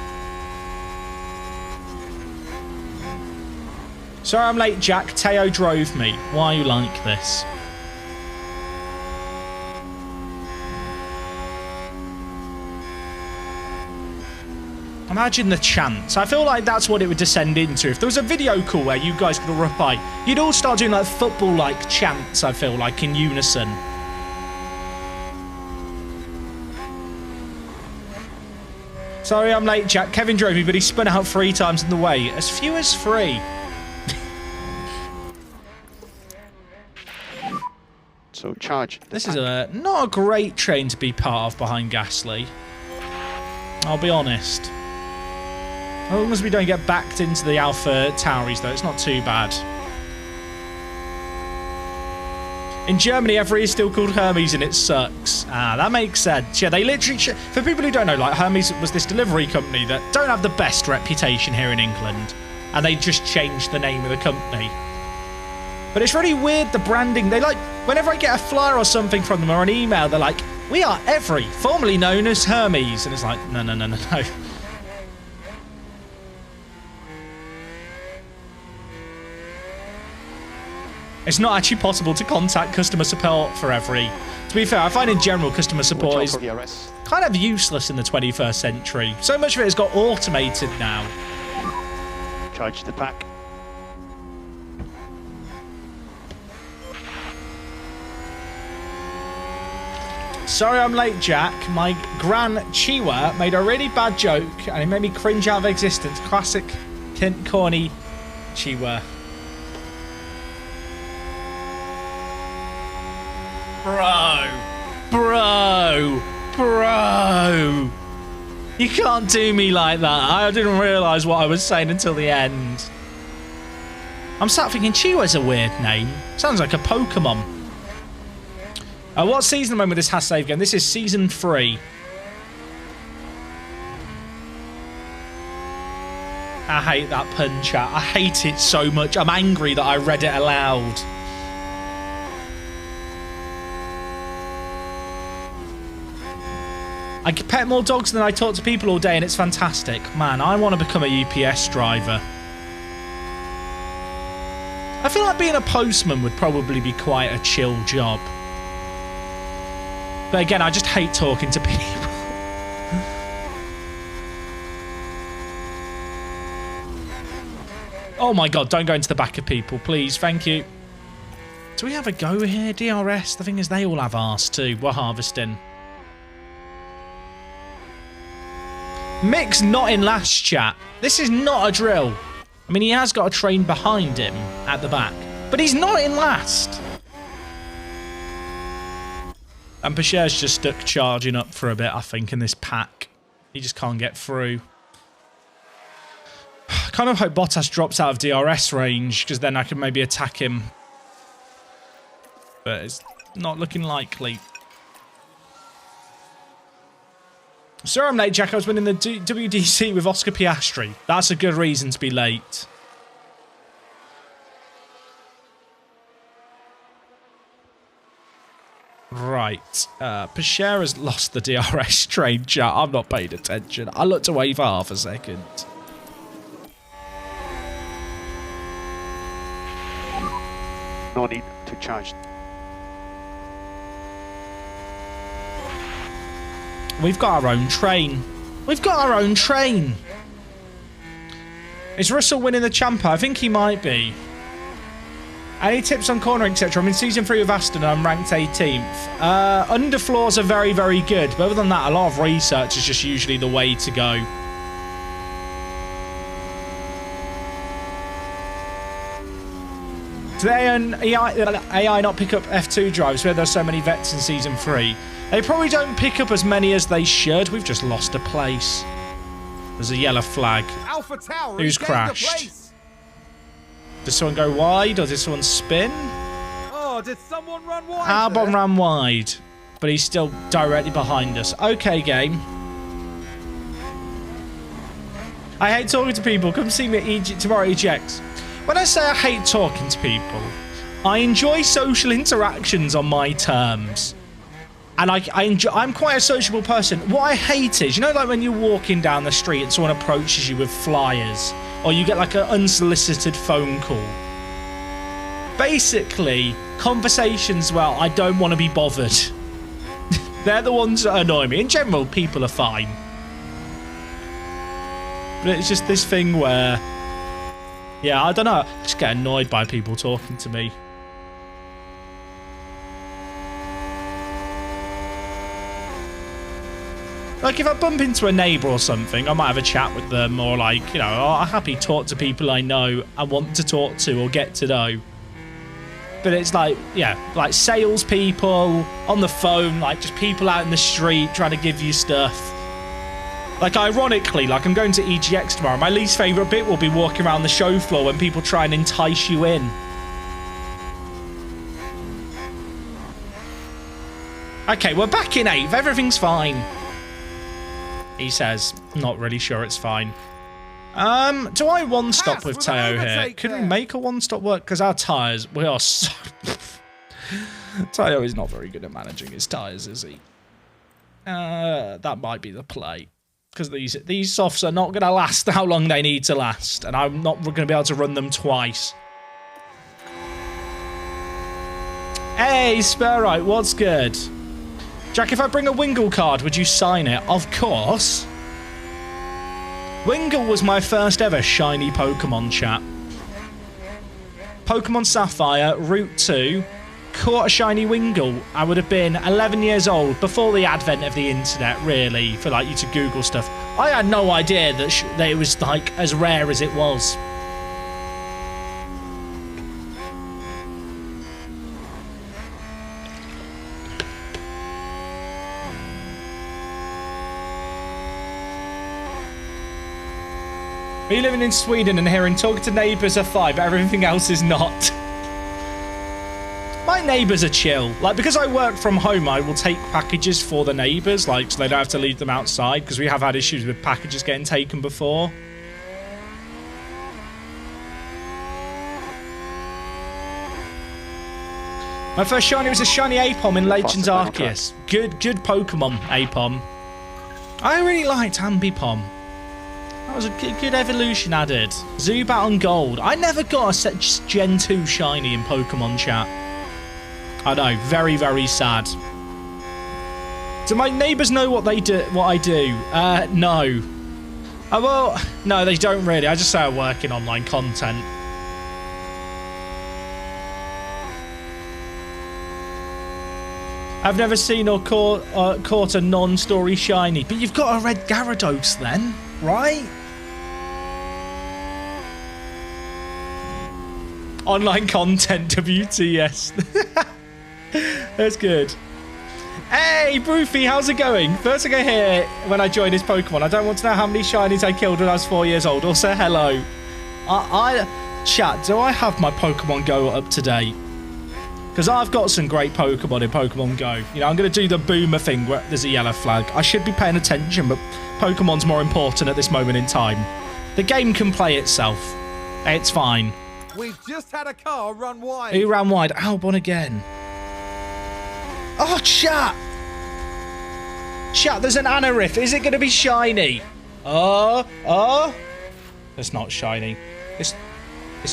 Sorry I'm late, Jack. Teo drove me. Why are you like this? Imagine the chants. I feel like that's what it would descend into. If there was a video call where you guys could all reply, you'd all start doing like football-like chants, I feel like, in unison. Sorry I'm late, Jack. Kevin drove me, but he spun out 3 times in the way. As few as 3. So charge. This is not a great train to be part of behind Gasly. I'll be honest. As long as we don't get backed into the Alpha Tauris, though, it's not too bad. In Germany, every is still called Hermes, and it sucks. Ah, that makes sense. Yeah, they literally... For people who don't know, like, Hermes was this delivery company that don't have the best reputation here in England, and they just changed the name of the company. But it's really weird, the branding. They, like... Whenever I get a flyer or something from them or an email, they're like, we are Every, formerly known as Hermes. And it's like, no, no, no, no, no. It's not actually possible to contact customer support for Every. To be fair, I find in general customer support is kind of useless in the 21st century. So much of it has got automated now. Charge the pack. Sorry I'm late, Jack. My gran Chiwa made a really bad joke and it made me cringe out of existence. Classic corny Chiwa. Bro. You can't do me like that. I didn't realise what I was saying until the end. I'm sat thinking Chiwa's a weird name. Sounds like a Pokemon. What season am I in with this Haas save game? This is season 3. I hate that pun, chat. I hate it so much. I'm angry that I read it aloud. I pet more dogs than I talk to people all day, and it's fantastic. Man, I want to become a UPS driver. I feel like being a postman would probably be quite a chill job. But again, I just hate talking to people. Oh my god, don't go into the back of people, please. Thank you. Do we have a go here, DRS? The thing is, they all have arse too. We're harvesting. Mick's not in last, chat. This is not a drill. I mean, he has got a train behind him at the back, but he's not in last. And Pacher's just stuck charging up for a bit, I think, in this pack. He just can't get through. I kind of hope Bottas drops out of DRS range, because then I can maybe attack him. But it's not looking likely. Sorry I'm late, Jack. I was winning the WDC with Oscar Piastri. That's a good reason to be late. Right. Pacher has lost the DRS train, chat. I'm not paying attention. I looked away for half a second. No need to charge. We've got our own train. We've got our own train. Is Russell winning the Champa? I think he might be. Any tips on cornering, etc.? I'm in season 3 of Addons and I'm ranked 18th. Underfloors are very, very good. But other than that, a lot of research is just usually the way to go. Did AI not pick up F2 drives where there's so many vets in season 3? They probably don't pick up as many as they should. We've just lost a place. There's a yellow flag. Alpha Tower Who's crashed? Did someone go wide or did someone spin? Oh, did someone run wide? Albon ran wide, but he's still directly behind us. Okay, game. I hate talking to people. Come see me tomorrow at EGX. When I say I hate talking to people, I enjoy social interactions on my terms. And I'm quite a sociable person. What I hate is, you know, like when you're walking down the street and someone approaches you with flyers, or you get like an unsolicited phone call. Basically, conversations where I don't want to be bothered. They're the ones that annoy me. In general, people are fine. But it's just this thing where, yeah, I don't know. I just get annoyed by people talking to me. Like, if I bump into a neighbour or something, I might have a chat with them, or like, you know, I'm happy to talk to people I know and want to talk to or get to know. But it's like, yeah, like salespeople on the phone, like just people out in the street trying to give you stuff. Like, ironically, like, I'm going to EGX tomorrow. My least favourite bit will be walking around the show floor when people try and entice you in. Okay, we're back in 8th. Everything's fine. He says. Not really sure it's fine. Do I one-stop with Teo here? Could we make a one-stop work? Because our tyres, we are so... Teo is not very good at managing his tyres, is he? That might be the play. Because these softs are not going to last how long they need to last. And I'm not going to be able to run them twice. Hey, Spurite, what's good? Jack, if I bring a Wingle card, would you sign it? Of course. Wingle was my first ever shiny Pokemon, chat. Pokemon Sapphire, Route 2, caught a shiny Wingle. I would have been 11 years old before the advent of the internet, really, for like you to Google stuff. I had no idea that it was like as rare as it was. Are you living in Sweden and hearing talking to neighbours are fine, but everything else is not? My neighbours are chill. Like, because I work from home, I will take packages for the neighbours, like, so they don't have to leave them outside, because we have had issues with packages getting taken before. My first shiny was a shiny Apom in Legends Arceus. Good Pokemon, Apom. I really liked Ambipom. That was a good evolution added. Zubat on Gold. I never got a Gen 2 shiny in Pokemon chat. I know, very, very sad. Do my neighbours know what they do? What I do? No. Oh, well, no, they don't really. I just say I work in online content. I've never seen or caught a non-story shiny, but you've got a red Gyarados then, right? Online content, WTS. That's good. Hey, Broofy, how's it going? First thing I hear when I join this Pokemon, I don't want to know how many shinies I killed when I was 4 years old. Also, hello. Chat, do I have my Pokemon Go up to date? Because I've got some great Pokemon in Pokemon Go. You know, I'm going to do the boomer thing where there's a yellow flag. I should be paying attention, but Pokemon's more important at this moment in time. The game can play itself. It's fine. We've just had a car run wide. Who ran wide? Albon again. Oh, chat. Chat, there's an Anorith. Is it going to be shiny? Oh. It's not shiny. It's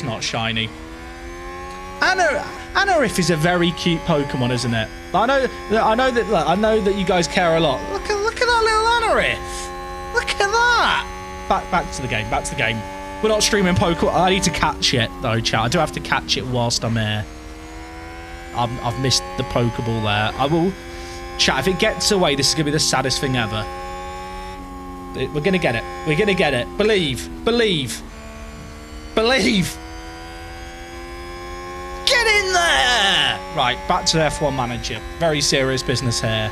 not shiny. Anorith is a very cute Pokemon, isn't it? I know that you guys care a lot. Look at that little Anorith. Look at that. Back to the game. Back to the game. We're not streaming Pokemon. I need to catch it though, chat. I do have to catch it whilst I'm here. I've missed the Pokeball there. I will, chat. If it gets away, this is gonna be the saddest thing ever. We're gonna get it. We're gonna get it. Believe. Believe. Believe. Get in there! Right, back to F1 Manager. Very serious business here.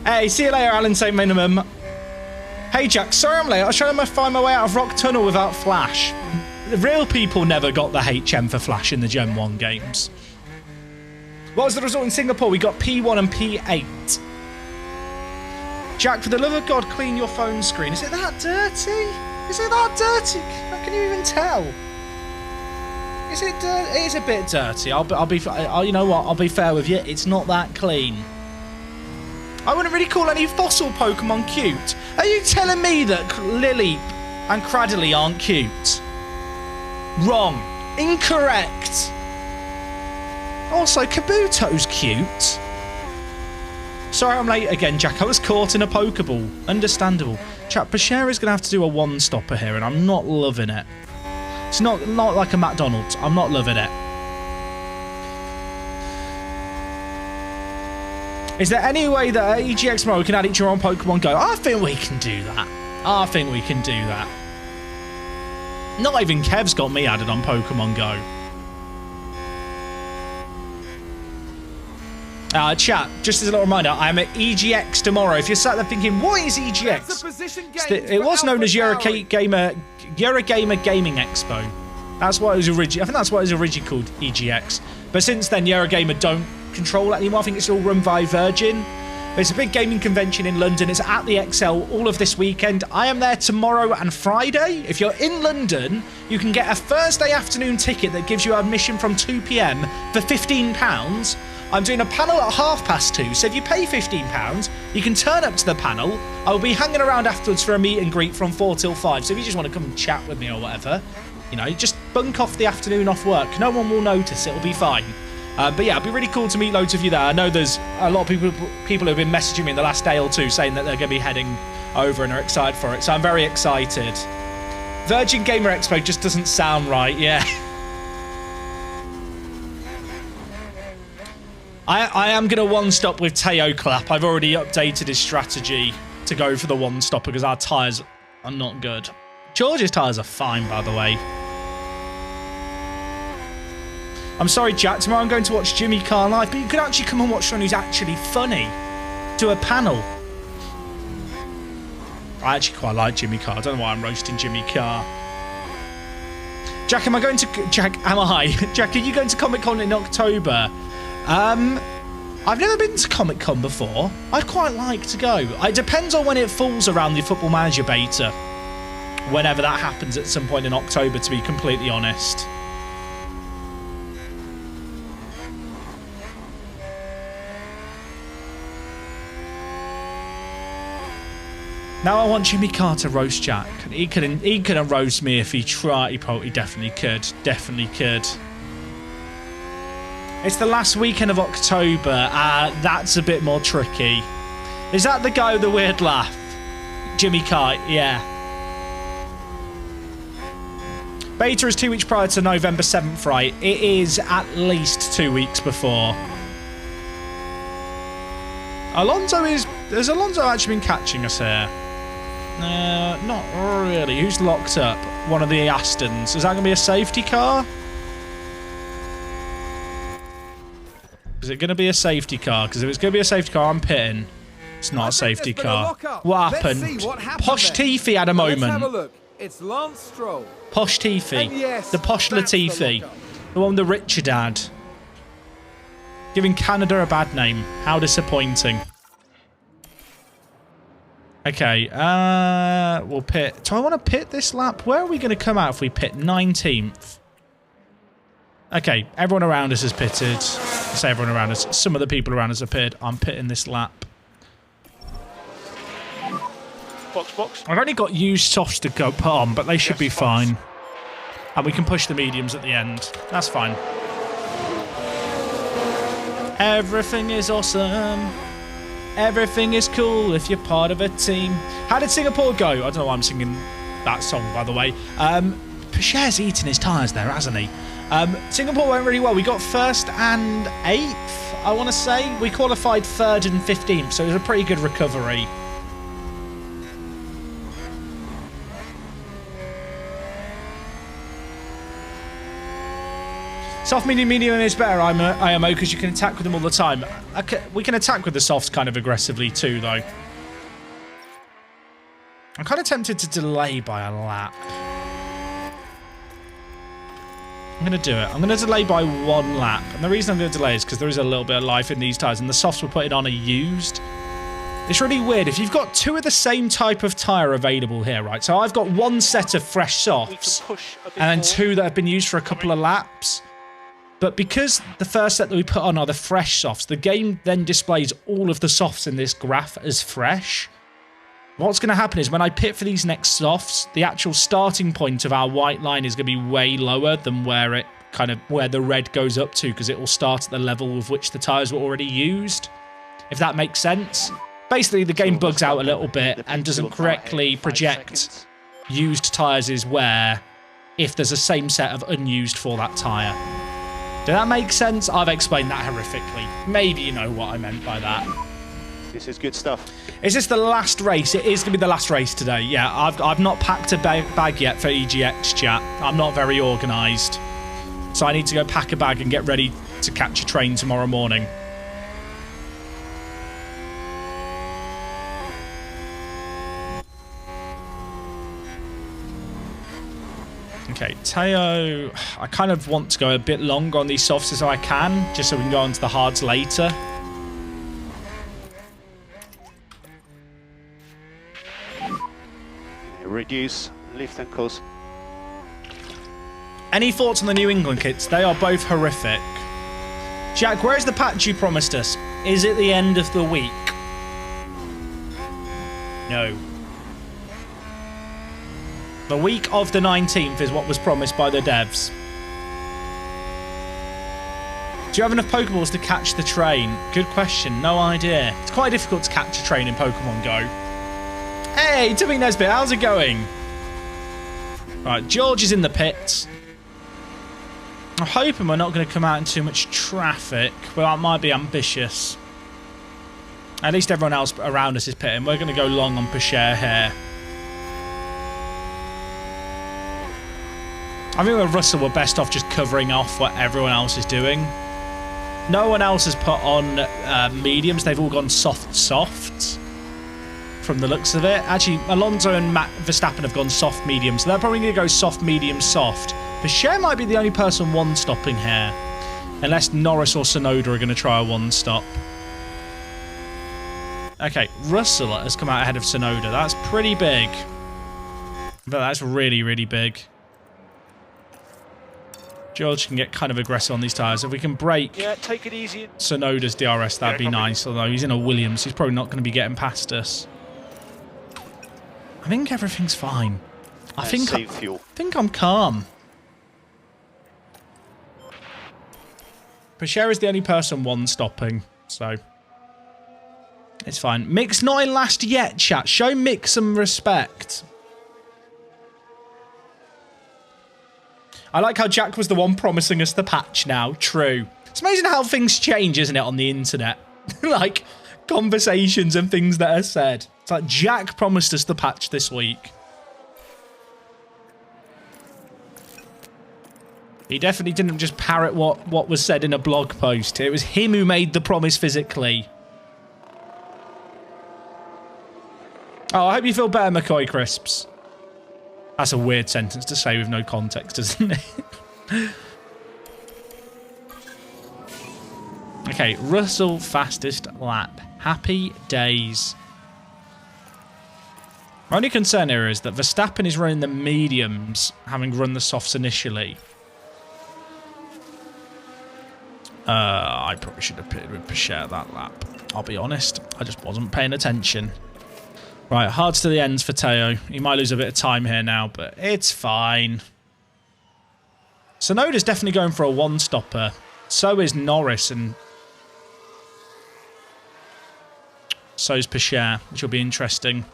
Hey, see you later, Alan. Say minimum. Hey, Jack. Sorry I'm late. I was trying to find my way out of Rock Tunnel without Flash. The real people never got the HM for Flash in the Gen 1 games. What was the result in Singapore? We got P1 and P8. Jack, for the love of God, clean your phone screen. Is it that dirty? Is it that dirty? How can you even tell? Is it dirty? It is a bit dirty. You know what? I'll be fair with you. It's not that clean. I wouldn't really call any fossil Pokemon cute. Are you telling me that Lily and Cradley aren't cute? Wrong. Incorrect. Also, Kabuto's cute. Sorry I'm late again, Jack. I was caught in a Pokeball. Understandable. Chat, Pashera's going to have to do a one-stopper here, and I'm not loving it. It's not like a McDonald's. I'm not loving it. Is there any way that EGX tomorrow we can add each your own Pokemon Go? I think we can do that. I think we can do that. Not even Kev's got me added on Pokemon Go. Chat, just as a little reminder, I'm at EGX tomorrow. If you're sat there thinking, what is EGX? It was known as Eurogamer Gaming Expo. That's what it was originally. I think that's what it was originally called, EGX. But since then, Eurogamer don't control it anymore. I think it's all run by Virgin. There's a big gaming convention in London. It's at the XL all of this weekend. I am there tomorrow and Friday. If you're in London, you can get a Thursday afternoon ticket that gives you admission from 2 p.m. for £15. I'm doing a panel at 2:30, so if you pay £15, you can turn up to the panel. I will be hanging around afterwards for a meet and greet from 4 till 5, so if you just want to come and chat with me or whatever, you know, just bunk off the afternoon off work. No one will notice. It'll be fine. But yeah, it'd be really cool to meet loads of you there. I know there's a lot of people who have been messaging me in the last day or two saying that they're going to be heading over and are excited for it, so I'm very excited. Virgin Gamer Expo just doesn't sound right, yeah. I am going to one-stop with Teo Clap. I've already updated his strategy to go for the one-stopper because our tyres are not good. George's tyres are fine, by the way. I'm sorry, Jack. Tomorrow I'm going to watch Jimmy Carr live, but you could actually come and watch someone who's actually funny. Do a panel. I actually quite like Jimmy Carr. I don't know why I'm roasting Jimmy Carr. Jack, am I going to... Jack, am I? Jack, are you going to Comic-Con in October? I've never been to Comic-Con before. I'd quite like to go. It depends on when it falls around the Football Manager beta. Whenever that happens at some point in October, to be completely honest. Now I want Jimmy Carr to roast Jack. He couldn't roast me if he tried. He probably definitely could. Definitely could. It's the last weekend of October. That's a bit more tricky. Is that the guy with the weird laugh? Jimmy Carr, yeah. Beta is 2 weeks prior to November 7th, right? It is at least 2 weeks before. Has Alonso actually been catching us here? Not really. Who's locked up? One of the Addons. Is that going to be a safety car? Is it going to be a safety car? Because if it's going to be a safety car, I'm pitting. It's not a safety car. What happened? Posh Tiffy had a moment. Let's have a look. It's Lance Stroll. Posh Tiffy. Yes, the Posh Latifi. The one with the richer dad. Giving Canada a bad name. How disappointing. Okay, we'll pit. Do I want to pit this lap? Where are we going to come out if we pit 19th? Okay, everyone around us has pitted. I say everyone around us. Some of the people around us have pitted. I'm pitting this lap. Box. I've only got used softs to go put on, but they should be fine. And we can push the mediums at the end. That's fine. Everything is awesome. Everything is cool if you're part of a team. How did Singapore go? I don't know why I'm singing that song, by the way. Pacher's eating his tyres there, hasn't he? Singapore went really well. We got 1st and 8th, I want to say. We qualified 3rd and 15th, so it was a pretty good recovery. Soft, medium is better, IMO, because you can attack with them all the time. We can attack with the softs kind of aggressively too, though. I'm kind of tempted to delay by a lap. I'm going to do it. I'm going to delay by 1 lap. And the reason I'm going to delay is because there is a little bit of life in these tyres, and the softs we're putting on are used. It's really weird. If you've got 2 of the same type of tyre available here, right? So I've got 1 set of fresh softs, and then 2 that have been used for a couple of laps. But because the first set that we put on are the fresh softs, the game then displays all of the softs in this graph as fresh. What's going to happen is when I pit for these next softs, the actual starting point of our white line is going to be way lower than where the red goes up to, because it will start at the level with which the tyres were already used. If that makes sense. Basically, the game bugs out a little bit and doesn't correctly project used tyres is where if there's a same set of unused for that tyre. Did that make sense? I've explained that horrifically. Maybe you know what I meant by that. This is good stuff. Is this the last race? It is going to be the last race today. Yeah, I've not packed a bag yet for EGX chat. I'm not very organised. So I need to go pack a bag and get ready to catch a train tomorrow morning. Okay, Teo, I kind of want to go a bit longer on these softs as I can, just so we can go on to the hards later. Reduce, lift and coast. Any thoughts on the New England kits? They are both horrific. Jack, where's the patch you promised us? Is it the end of the week? No. The week of the 19th is what was promised by the devs. Do you have enough Pokeballs to catch the train? Good question. No idea. It's quite difficult to catch a train in Pokemon Go. Hey, Timmy Nesbitt, how's it going? Right, George is in the pits. I'm hoping we're not going to come out in too much traffic. Well, that might be ambitious. At least everyone else around us is pitting. We're going to go long on Pichere here. I think with Russell, we're best off just covering off what everyone else is doing. No one else has put on mediums. They've all gone soft from the looks of it. Actually, Alonso and Verstappen have gone soft medium, so they're probably going to go soft, medium, soft. Pichere might be the only person one-stopping here, unless Norris or Tsunoda are going to try a one-stop. Okay, Russell has come out ahead of Tsunoda. That's pretty big. But that's really, really big. George can get kind of aggressive on these tyres. If we can break take it easy. Tsunoda's DRS, that'd be nice. Although he's in a Williams, he's probably not going to be getting past us. I think everything's fine. I think I'm calm. Pichere is the only person one-stopping, so it's fine. Mick's not in last yet, chat. Show Mick some respect. I like how Jack was the one promising us the patch now. True. It's amazing how things change, isn't it, on the internet? Like, conversations and things that are said. It's like, Jack promised us the patch this week. He definitely didn't just parrot what was said in a blog post. It was him who made the promise physically. Oh, I hope you feel better, McCoy Crisps. That's a weird sentence to say with no context, isn't it? Okay, Russell fastest lap. Happy days. My only concern here is that Verstappen is running the mediums, having run the softs initially. I probably should have pitted with Pichere that lap. I'll be honest. I just wasn't paying attention. Right, hards to the ends for Teo. He might lose a bit of time here now, but it's fine. Tsunoda's definitely going for a one-stopper. So is Norris, and so is Pichere, which will be interesting.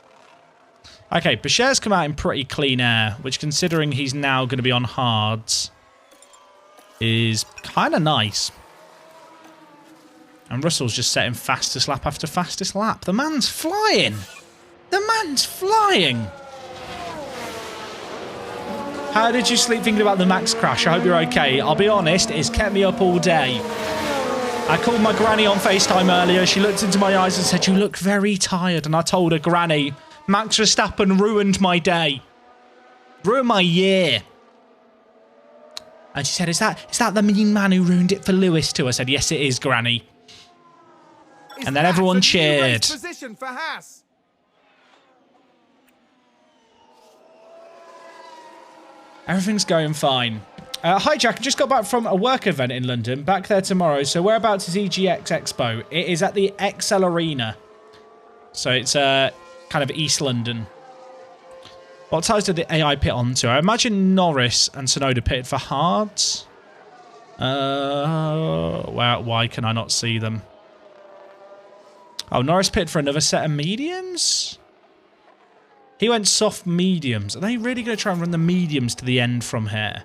Okay, Pichere's come out in pretty clean air, which, considering he's now going to be on hards, is kind of nice. And Russell's just setting fastest lap after fastest lap. The man's flying. The man's flying. How did you sleep thinking about the Max crash? I hope you're okay. I'll be honest, it's kept me up all day. I called my granny on FaceTime earlier. She looked into my eyes and said, "You look very tired." And I told her, "Granny, Max Verstappen ruined my day. Ruined my year." And she said, Is that the mean man who ruined it for Lewis too? I said, "Yes, it is, Granny." And then everyone cheered. Position for Haas. Everything's going fine. Hi, Jack. I just got back from a work event in London. Back there tomorrow. So whereabouts is EGX Expo? It is at the XL Arena. So it's kind of East London. What tyres did the AI pit onto? I imagine Norris and Tsunoda pitted for hards. Why can I not see them? Oh, Norris pitted for another set of mediums? He went soft mediums. Are they really going to try and run the mediums to the end from here?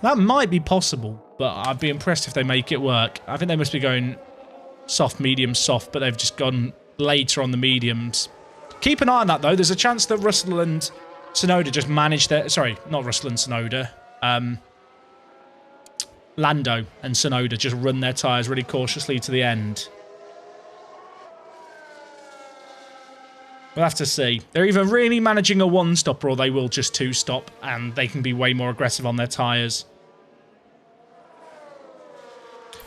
That might be possible, but I'd be impressed if they make it work. I think they must be going soft, medium, soft, but they've just gone later on the mediums. Keep an eye on that, though. There's a chance that Russell and Tsunoda just managed their... Sorry, not Russell and Tsunoda. Lando and Tsunoda just run their tyres really cautiously to the end. We'll have to see. They're either really managing a one-stopper or they will just two-stop and they can be way more aggressive on their tyres.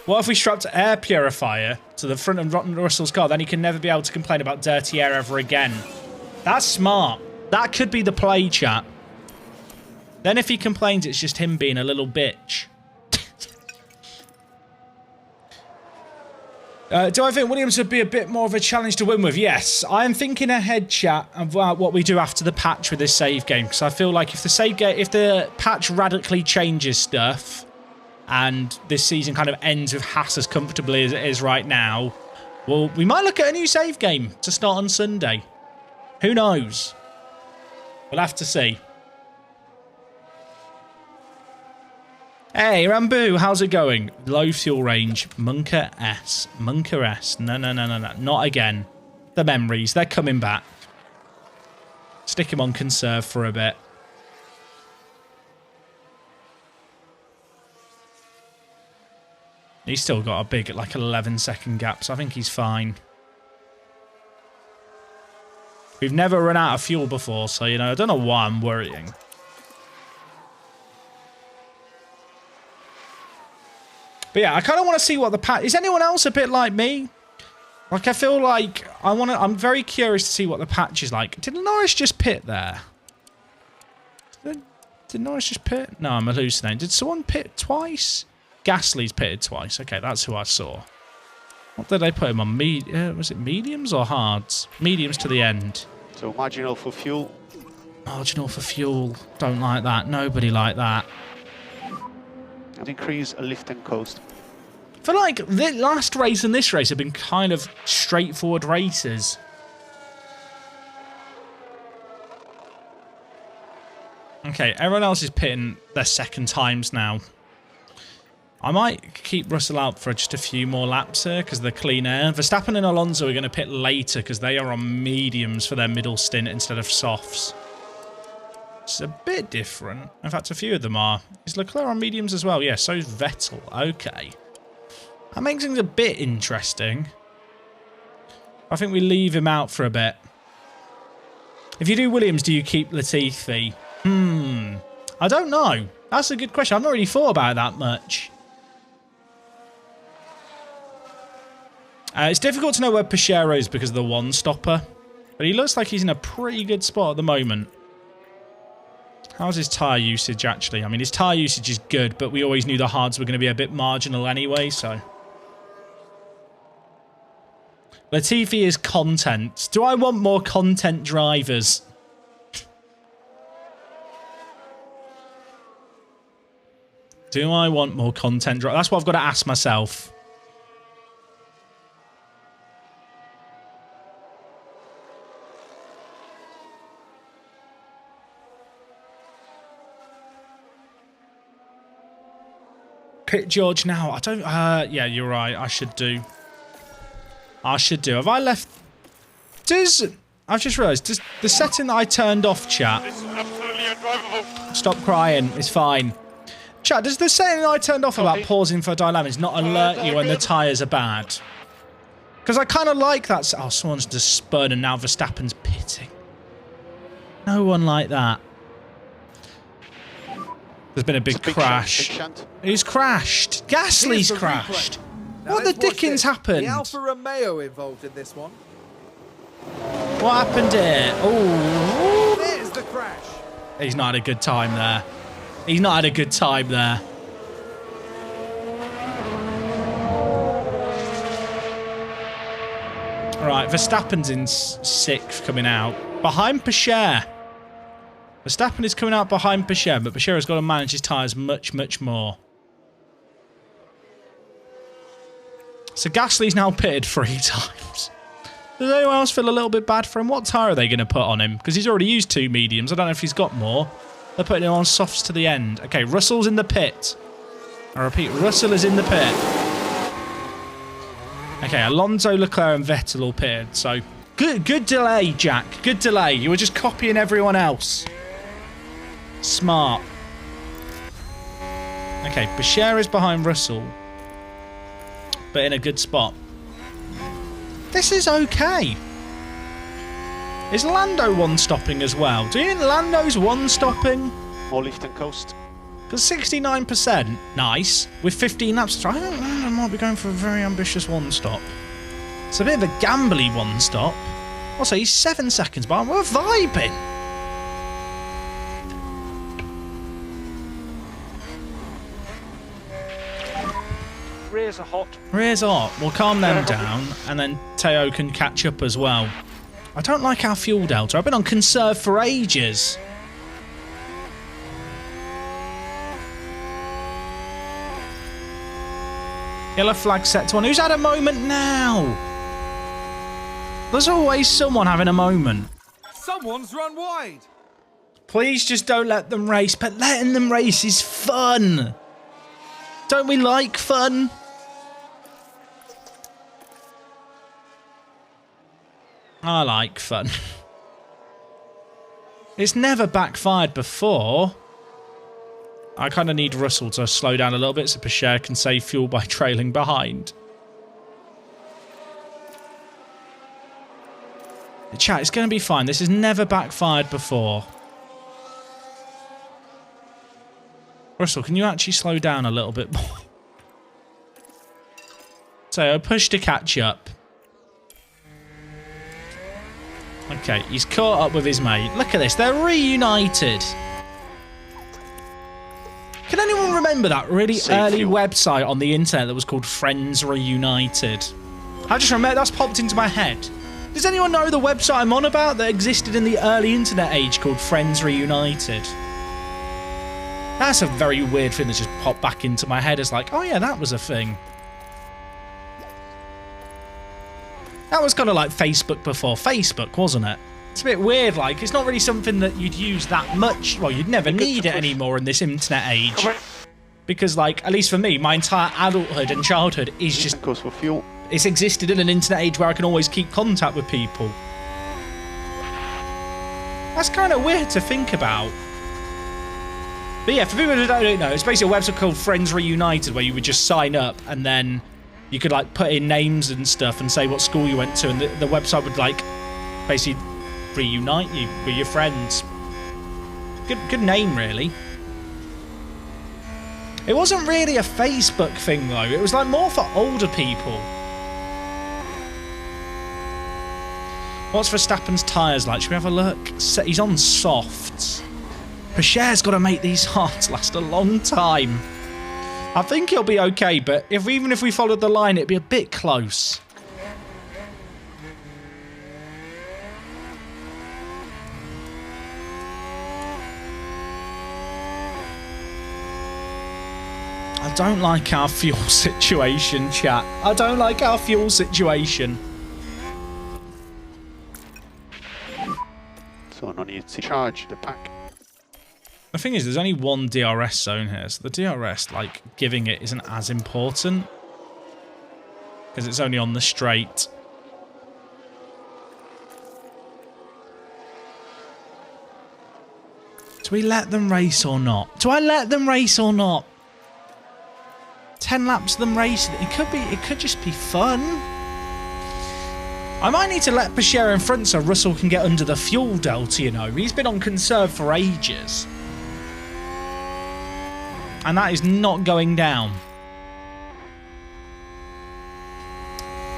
What if we strapped air purifier to the front of Russell's car? Then he can never be able to complain about dirty air ever again. That's smart. That could be the play, chat. Then if he complains, it's just him being a little bitch. Do I think Williams would be a bit more of a challenge to win with? Yes. I am thinking ahead, chat, about what we do after the patch with this save game. Because I feel like if the patch radically changes stuff... and this season kind of ends with Haas as comfortably as it is right now, well, we might look at a new save game to start on Sunday. Who knows? We'll have to see. Hey, Rambo, how's it going? Low fuel range. Munker S. Munker S. No. Not again. The memories, they're coming back. Stick him on conserve for a bit. He's still got a big, like, 11-second gap, so I think he's fine. We've never run out of fuel before, so, you know, I don't know why I'm worrying. But yeah, I kind of want to see what the patch... Is anyone else a bit like me? Like, I feel like I'm very curious to see what the patch is like. Did Norris just pit there? Did Norris just pit? No, I'm hallucinating. Did someone pit twice? Gasly's pitted twice. Okay, that's who I saw. What did they put him on? Was it mediums or hards? Mediums to the end. So marginal for fuel. Marginal for fuel. Don't like that. Nobody like that. And increase a lift and coast. I feel like the last race and this race have been kind of straightforward races. Okay, everyone else is pitting their second times now. I might keep Russell out for just a few more laps here because of the clean air. Verstappen and Alonso are going to pit later because they are on mediums for their middle stint instead of softs. It's a bit different. In fact, a few of them are. Is Leclerc on mediums as well? Yeah, so is Vettel. Okay. That makes things a bit interesting. I think we leave him out for a bit. If you do Williams, do you keep Latifi? I don't know. That's a good question. I've not really thought about it that much. It's difficult to know where Pichero is because of the one-stopper. But he looks like he's in a pretty good spot at the moment. How's his tyre usage, actually? I mean, his tyre usage is good, but we always knew the hards were going to be a bit marginal anyway, so... Latifi is content. Do I want more content drivers? Do I want more content drivers? That's what I've got to ask myself. Pit George now. I don't... yeah, you're right. I should do. Have I left... I've just realised, does the setting that I turned off, chat... This is absolutely undrivable. Stop crying. It's fine. Chat, does the setting that I turned off about pausing for dilemmas not alert you when the tyres are bad? Because I kind of like that... Oh, someone's just spun and now Verstappen's pitting. No one like that. There's been a big crash. Who's crashed? Gasly's crashed. What the dickens happened? The Alfa Romeo involved in this one. What happened here? Oh, There's the crash. he's not had a good time there. He's not had a good time there. Right, Verstappen's in 6th coming out. Behind Pichero. Verstappen is coming out behind Pichero, but Pichero's got to manage his tyres much, much more. So Gasly's now pitted 3 times. Does anyone else feel a little bit bad for him? What tyre are they going to put on him? Because he's already used 2 mediums. I don't know if he's got more. They're putting him on softs to the end. Okay, Russell's in the pit. I repeat, Russell is in the pit. Okay, Alonso, Leclerc and Vettel all pitted. So, good delay, Jack. Good delay. You were just copying everyone else. Smart. Okay, Pichero is behind Russell. But in a good spot. This is okay. Is Lando one-stopping as well? Do you think Lando's one-stopping? More lift and coast. Because 69%, nice, with 15 laps. So I think Lando might be going for a very ambitious one-stop. It's a bit of a gambly one-stop. Also, he's 7 seconds behind. We're vibing. Rears are hot. Rears hot. We'll calm them down, and then Teo can catch up as well. I don't like our fuel delta. I've been on conserve for ages. Yellow flag set to one. Who's had a moment now? There's always someone having a moment. Someone's run wide. Please just don't let them race. But letting them race is fun. Don't we like fun? I like fun. It's never backfired before. I kind of need Russell to slow down a little bit so Pasher can save fuel by trailing behind. Chat, it's going to be fine. This has never backfired before. Russell, can you actually slow down a little bit more? So, push to catch up. Okay, he's caught up with his mate. Look at this. They're reunited. Can anyone remember that really early website on the internet that was called Friends Reunited? I just remember that's popped into my head. Does anyone know the website I'm on about that existed in the early internet age called Friends Reunited? That's a very weird thing that just popped back into my head. It's like, oh yeah, that was a thing. That was kind of like Facebook before Facebook, wasn't it? It's a bit weird, like, it's not really something that you'd use that much. Well, you'd never need it anymore in this internet age. Because, like, at least for me, my entire adulthood and childhood is just... Of course, for fuel. It's existed in an internet age where I can always keep contact with people. That's kind of weird to think about. But yeah, for people who don't know, it's basically a website called Friends Reunited where you would just sign up and then you could, like, put in names and stuff and say what school you went to, and the website would, like, basically reunite you with your friends. Good name, really. It wasn't really a Facebook thing, though. It was, like, more for older people. What's Verstappen's tyres like? Should we have a look? He's on softs. Pasher's got to make these hards last a long time. I think he'll be okay, but even if we followed the line, it'd be a bit close. I don't like our fuel situation, chat. I don't like our fuel situation. So no need to charge the pack. The thing is, there's only one DRS zone here, so the DRS, like, giving it isn't as important. Because it's only on the straight. Do we let them race or not? Do I let them race or not? 10 laps of them racing. It could just be fun. I might need to let Pasher in front so Russell can get under the fuel delta, you know. He's been on conserve for ages. And that is not going down.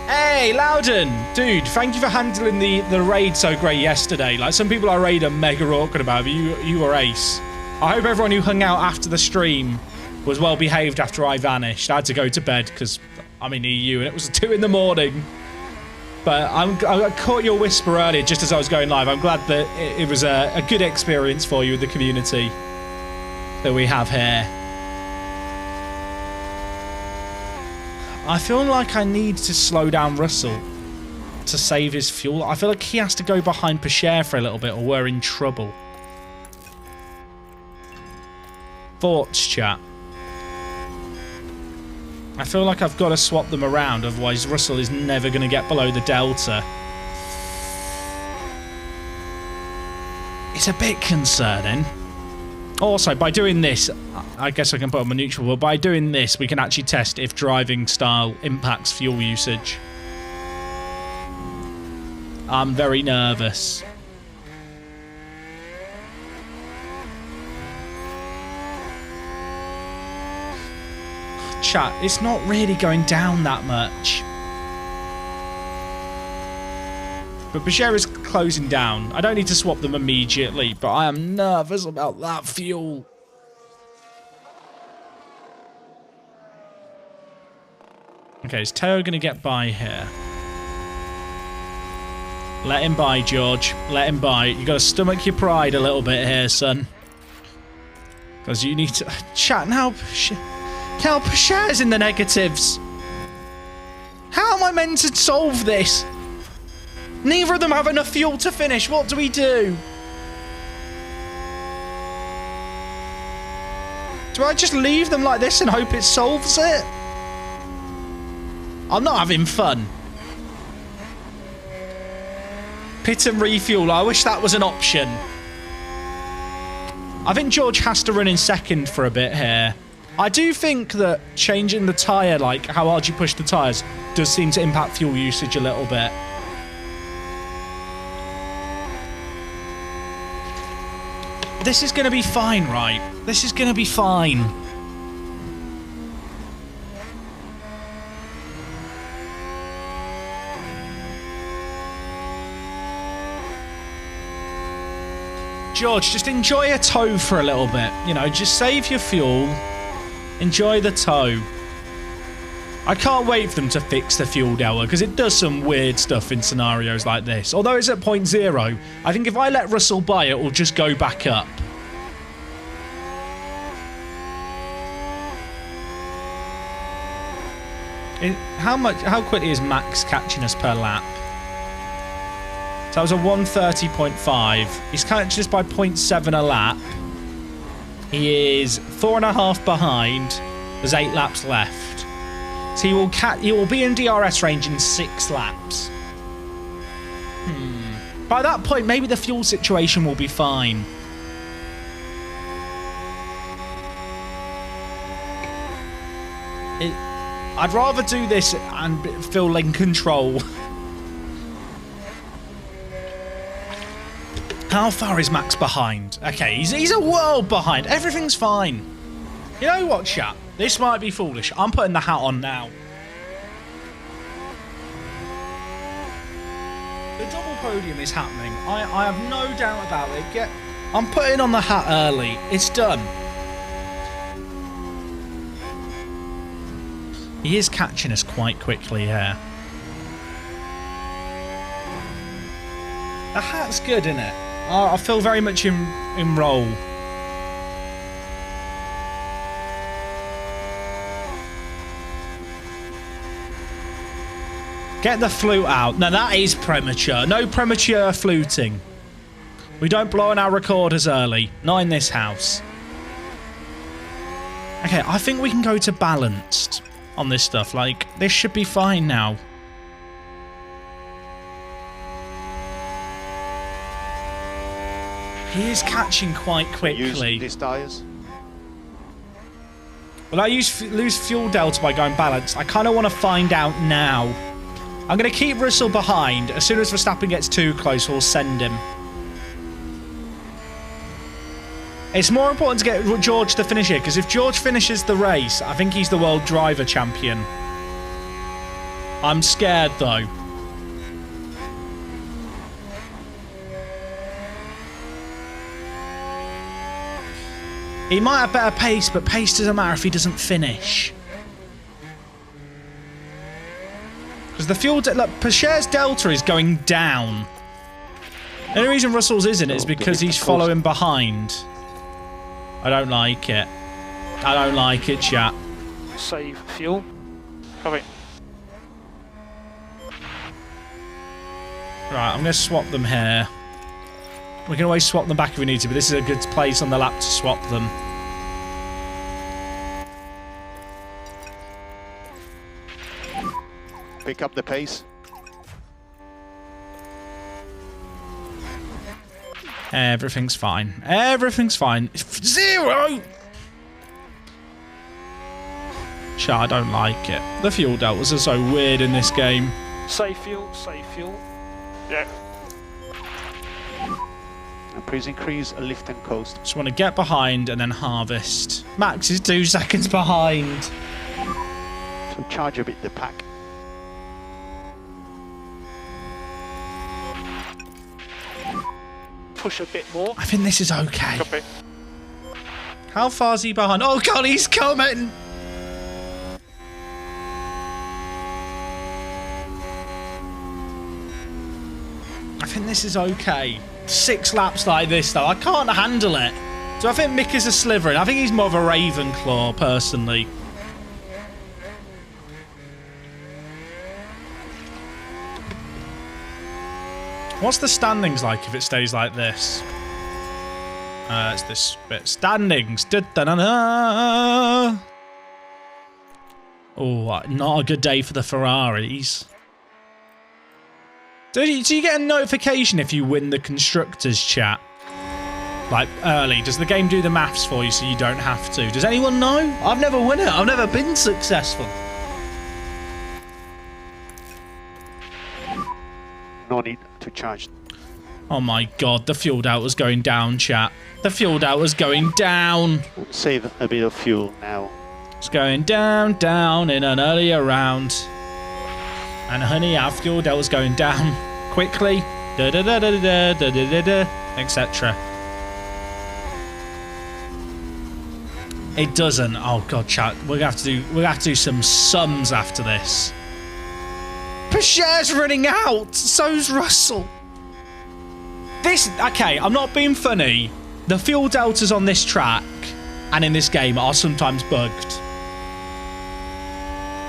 Hey, Loudon! Dude, thank you for handling the raid so great yesterday. Like, some people I raid are mega awkward about, but you were ace. I hope everyone who hung out after the stream was well behaved after I vanished. I had to go to bed because I'm in EU and it was 2 in the morning. But I caught your whisper earlier just as I was going live. I'm glad that it was a good experience for you with the community that we have here. I feel like I need to slow down Russell to save his fuel. I feel like he has to go behind Pasher for a little bit or we're in trouble. Thoughts, chat? I feel like I've got to swap them around, otherwise Russell is never going to get below the delta. It's a bit concerning. Also, by doing this, I guess I can put on my neutral, but by doing this, we can actually test if driving style impacts fuel usage. I'm very nervous. chat, it's not really going down that much. But Bashir is closing down. I don't need to swap them immediately, but I am nervous about that fuel. Okay, is Teo going to get by here? Let him by, George. Let him by. You got to stomach your pride a little bit here, son. Because you need to... Chat, now Bashir's in the negatives. How am I meant to solve this? Neither of them have enough fuel to finish. What do we do? Do I just leave them like this and hope it solves it? I'm not having fun. Pit and refuel. I wish that was an option. I think George has to run in second for a bit here. I do think that changing the tyre, like how hard you push the tyres, does seem to impact fuel usage a little bit. This is going to be fine, right? This is going to be fine. George, just enjoy a tow for a little bit. You know, just save your fuel. Enjoy the tow. I can't wait for them to fix the fuel delta because it does some weird stuff in scenarios like this. Although it's at 0.0, I think if I let Russell by, it will just go back up. How quickly is Max catching us per lap? So that was a 1:30.5. He's catching us by 0.7 a lap. He is 4.5 behind. There's 8 laps left. So he will be in DRS range in 6 laps. By that point, maybe the fuel situation will be fine. I'd rather do this and feel in control. How far is Max behind? Okay, he's a world behind. Everything's fine. You know what, chat? This might be foolish. I'm putting the hat on now. The double podium is happening. I have no doubt about it. I'm putting on the hat early. It's done. He is catching us quite quickly here. The hat's good, isn't it? I feel very much in role. Get the flute out. No, that is premature. No premature fluting. We don't blow on our recorders early. Not in this house. Okay, I think we can go to balanced on this stuff. Like, this should be fine now. He is catching quite quickly. Use these tyres. Will I lose fuel delta by going balanced? I kind of want to find out now. I'm going to keep Russell behind. As soon as Verstappen gets too close, we'll send him. It's more important to get George to finish here, because if George finishes the race, I think he's the world driver champion. I'm scared, though. He might have better pace, but pace doesn't matter if he doesn't finish. Because the fuel... Look, Pacher's delta is going down. The only reason Russell's isn't is because he's following behind. I don't like it. I don't like it, chat. Save fuel. Coming. Right, I'm going to swap them here. We can always swap them back if we need to, but this is a good place on the lap to swap them. Pick up the pace. Everything's fine. Everything's fine. 0! Chat, I don't like it. The fuel deltas are so weird in this game. Save fuel, save fuel. Yeah. And please increase lift and coast. Just want to get behind and then harvest. Max is 2 seconds behind. charge a bit the pack. Push a bit more. I think this is okay. Copy. How far is he behind? Oh god, he's coming! I think this is okay. 6 laps like this though, I can't handle it. So I think Mick is a Slytherin. I think he's more of a Ravenclaw, personally. What's the standings like if it stays like this? It's this bit. Standings. Da-da-da-da. Oh, not a good day for the Ferraris. Do you get a notification if you win the Constructors chat? Like, early. Does the game do the maths for you so you don't have to? Does anyone know? I've never won it. I've never been successful. No need to charge. Oh my god, the fuel out was going down, chat. The fuel out was going down. Save a bit of fuel now. It's going down, down in an earlier round. And honey, our fuel out was going down quickly. Da da da da da da da da da, etc. It doesn't. Oh god, chat. We're gonna have to do some sums after this. Pacher's running out. So's Russell. This, okay, I'm not being funny. The fuel deltas on this track and in this game are sometimes bugged.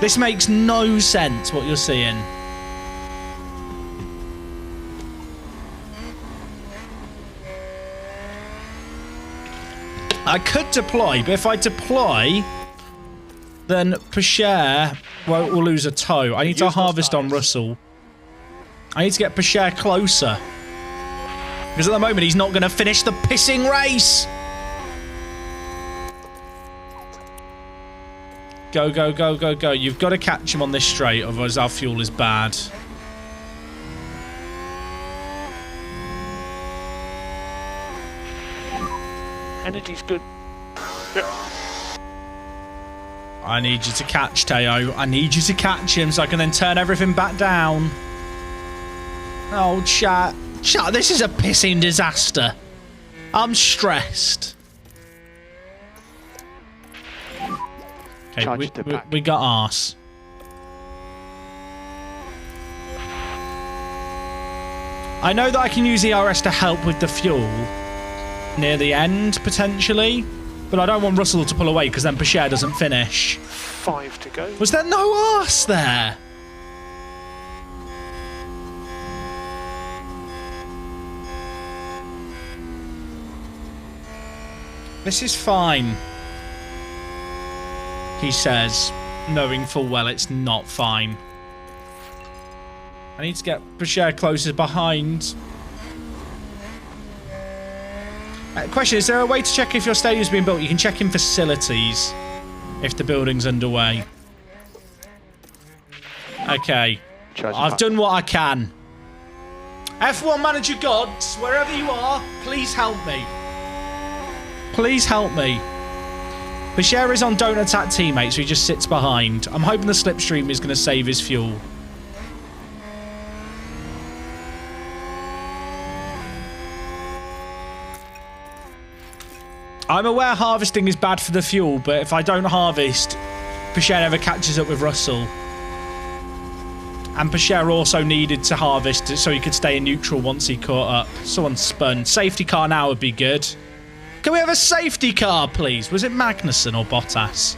This makes no sense, what you're seeing. I could deploy, but if I deploy, then Pacher will lose a toe. I need to harvest on Russell. I need to get Pacher closer. Because at the moment, he's not going to finish the pissing race. Go, go, go, go, go. You've got to catch him on this straight, otherwise our fuel is bad. Energy's good. Yeah. I need you to catch Teo. I need you to catch him so I can then turn everything back down. Oh, chat. Chat, this is a pissing disaster. I'm stressed. Okay, we got arse. I know that I can use ERS to help with the fuel near the end, potentially. But I don't want Russell to pull away because then Pacher doesn't finish. 5 to go. Was there no arse there? This is fine, he says, knowing full well it's not fine. I need to get Pacher closer behind. Question, is there a way to check if your stadium's been built? You can check in facilities if the building's underway. Okay. I've done what I can. F1 Manager Gods, wherever you are, please help me. Please help me. Pacher is on don't attack teammates, so he just sits behind. I'm hoping the slipstream is going to save his fuel. I'm aware harvesting is bad for the fuel, but if I don't harvest, Pacher never catches up with Russell. And Pacher also needed to harvest so he could stay in neutral once he caught up. Someone spun. Safety car now would be good. Can we have a safety car, please? Was it Magnussen or Bottas?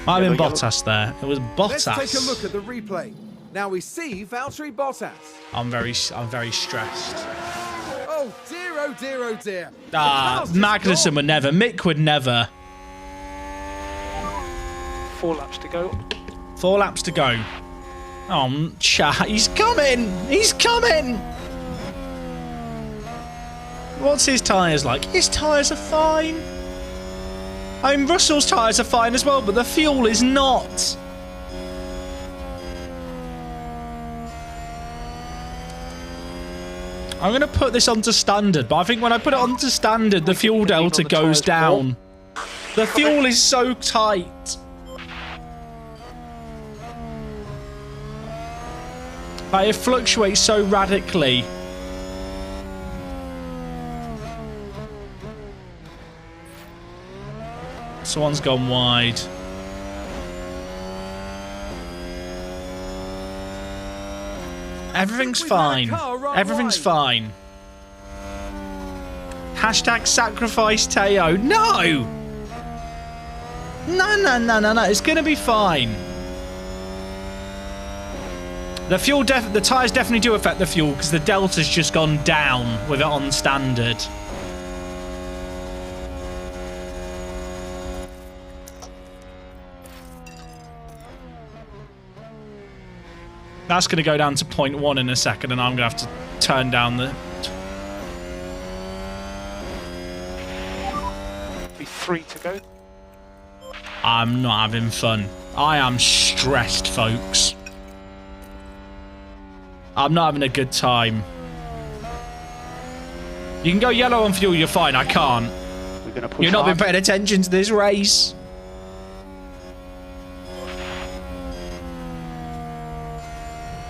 Might have been Bottas there. It was Bottas. Let's take a look at the replay. Now we see Valtteri Bottas. I'm very stressed. Oh dear, oh dear, oh dear. Magnussen would never. Mick would never. 4 laps to go. 4 laps to go. Oh, chat. He's coming. He's coming. What's his tyres like? His tyres are fine. I mean, Russell's tyres are fine as well, but the fuel is not. I'm going to put this onto standard, but I think when I put it onto standard, the fuel delta goes down. The fuel is so tight. Like, it fluctuates so radically. Someone's gone wide. Everything's fine. Everything's fine. Hashtag sacrifice Teo. No! No. It's going to be fine. The fuel, the tyres definitely do affect the fuel because the Delta's just gone down with it on standard. That's going to go down to 0.1 in a second, and I'm going to have to turn down the... Be 3 to go. I'm not having fun. I am stressed, folks. I'm not having a good time. You can go yellow on fuel, you're fine. I can't. We're gonna push You've not hard. been paying attention to this race.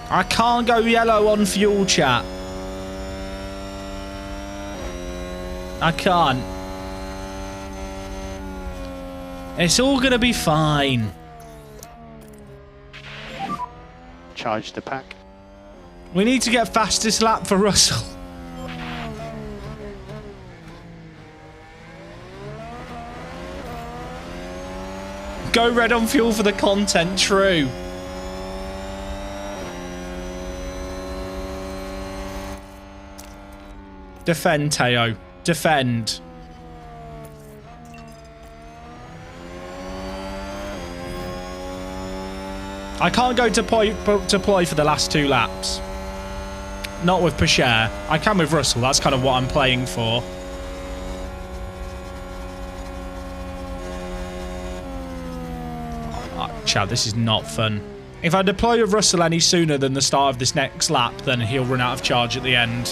I can't go yellow on fuel, chat. I can't. It's all going to be fine. Charge the pack. We need to get fastest lap for Russell. Go red on fuel for the content, true. Defend, Teo. Defend. I can't go deploy for the last 2 laps. Not with Pasher. I can with Russell. That's kind of what I'm playing for. Chad, this is not fun. If I deploy with Russell any sooner than the start of this next lap, then he'll run out of charge at the end.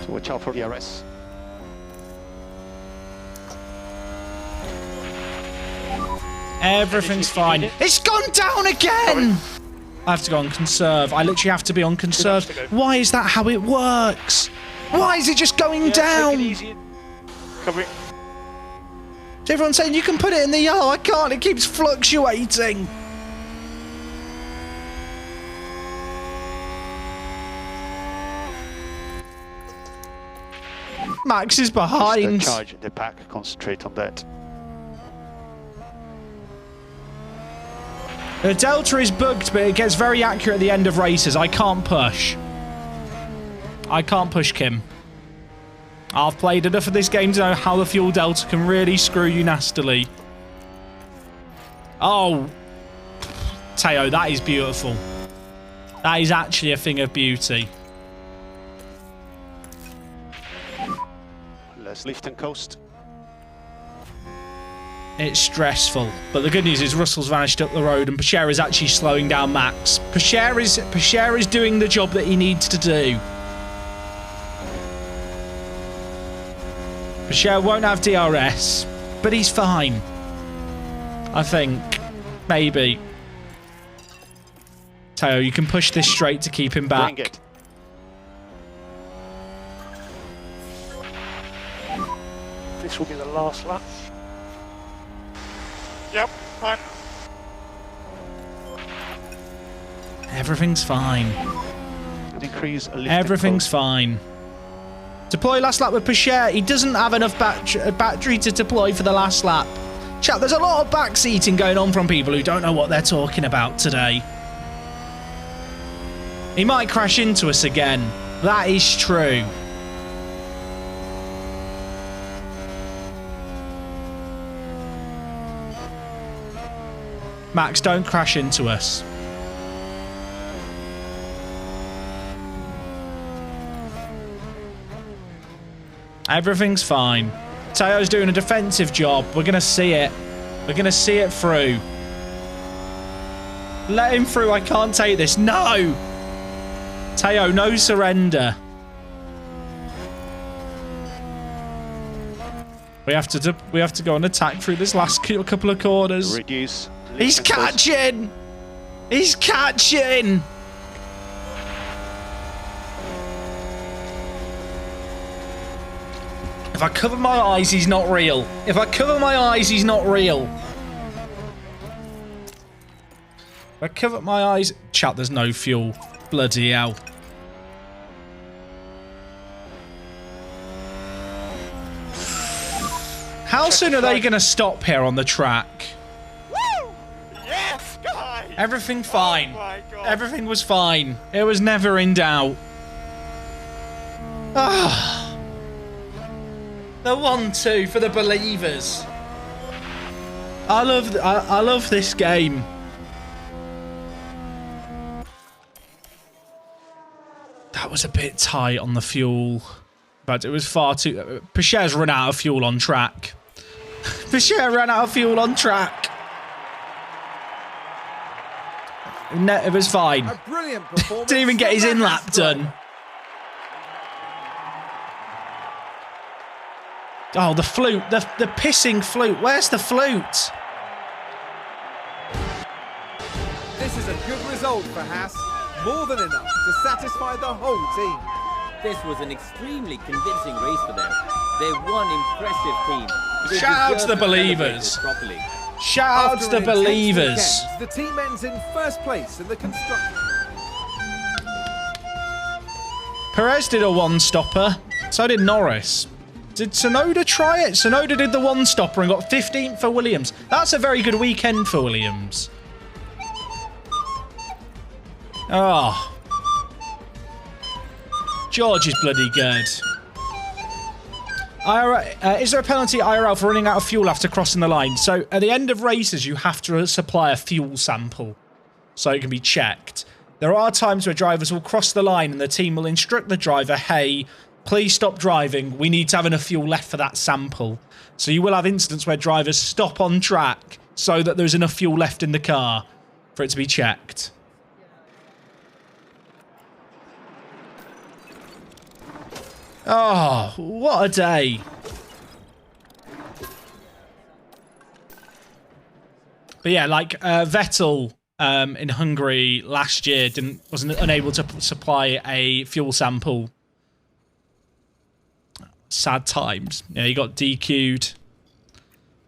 So watch out for the DRS. Everything's fine. It's gone down again! I have to go on conserve. I literally have to be on conserve. Why is that how it works? Why is it just going down? Take it easy. Cover it. So everyone's saying you can put it in the yellow. I can't. It keeps fluctuating. Max is behind. Just charge the pack. Concentrate on that. The Delta is bugged, but it gets very accurate at the end of races. I can't push. I can't push Kim. I've played enough of this game to know how the fuel Delta can really screw you nastily. Oh. Teo, that is beautiful. That is actually a thing of beauty. Let's lift and coast. It's stressful, but the good news is Russell's vanished up the road and Pasher is actually slowing down Max. Pasher is doing the job that he needs to do. Pasher won't have DRS, but he's fine. I think. Maybe. Teo, you can push this straight to keep him back. Bring it. This will be the last lap. Yep, fine. Everything's fine. And increase a lift. Everything's fine. Deploy last lap with Pasher. He doesn't have enough battery to deploy for the last lap. Chat, there's a lot of backseating going on from people who don't know what they're talking about today. He might crash into us again. That is true. Max, don't crash into us. Everything's fine. Teo's doing a defensive job. We're going to see it. We're going to see it through. Let him through. I can't take this. No! Teo, no surrender. We have to go on attack through this last couple of corners. Reduce. He's catching! He's catching. If I cover my eyes, he's not real. If I cover my eyes, he's not real. If I cover my eyes... Chat, there's no fuel. Bloody hell. How soon are they going to stop here on the track? Woo! Yes, guys! Everything fine. Oh my God. Everything was fine. It was never in doubt. Ah. The 1-2 for the believers. I love this game. That was a bit tight on the fuel, but it was far too... Picher's run out of fuel on track. Picher ran out of fuel on track. No, it was fine. A brilliant performance. Didn't even get his from the in-lap Haas done. driver. Oh, the flute. The pissing flute. Where's the flute? This is a good result for Haas. More than enough to satisfy the whole team. This was an extremely convincing race for them. They're one impressive team. They Shout out to deserve the to celebrate believers. this properly. Shout out After to the an intense believers. weekend, the team ends in first place in the construction. Perez did a one-stopper. So did Norris. Did Tsunoda try it? Tsunoda did the one-stopper and got 15th for Williams. That's a very good weekend for Williams. Oh. George is bloody good. Is there a penalty IRL for running out of fuel after crossing the line? So at the end of races, you have to supply a fuel sample so it can be checked. There are times where drivers will cross the line and the team will instruct the driver, hey, please stop driving. We need to have enough fuel left for that sample. So you will have incidents where drivers stop on track so that there's enough fuel left in the car for it to be checked. Oh, what a day. But yeah, like Vettel in Hungary last year wasn't unable to supply a fuel sample. Sad times. Yeah, he got DQ'd.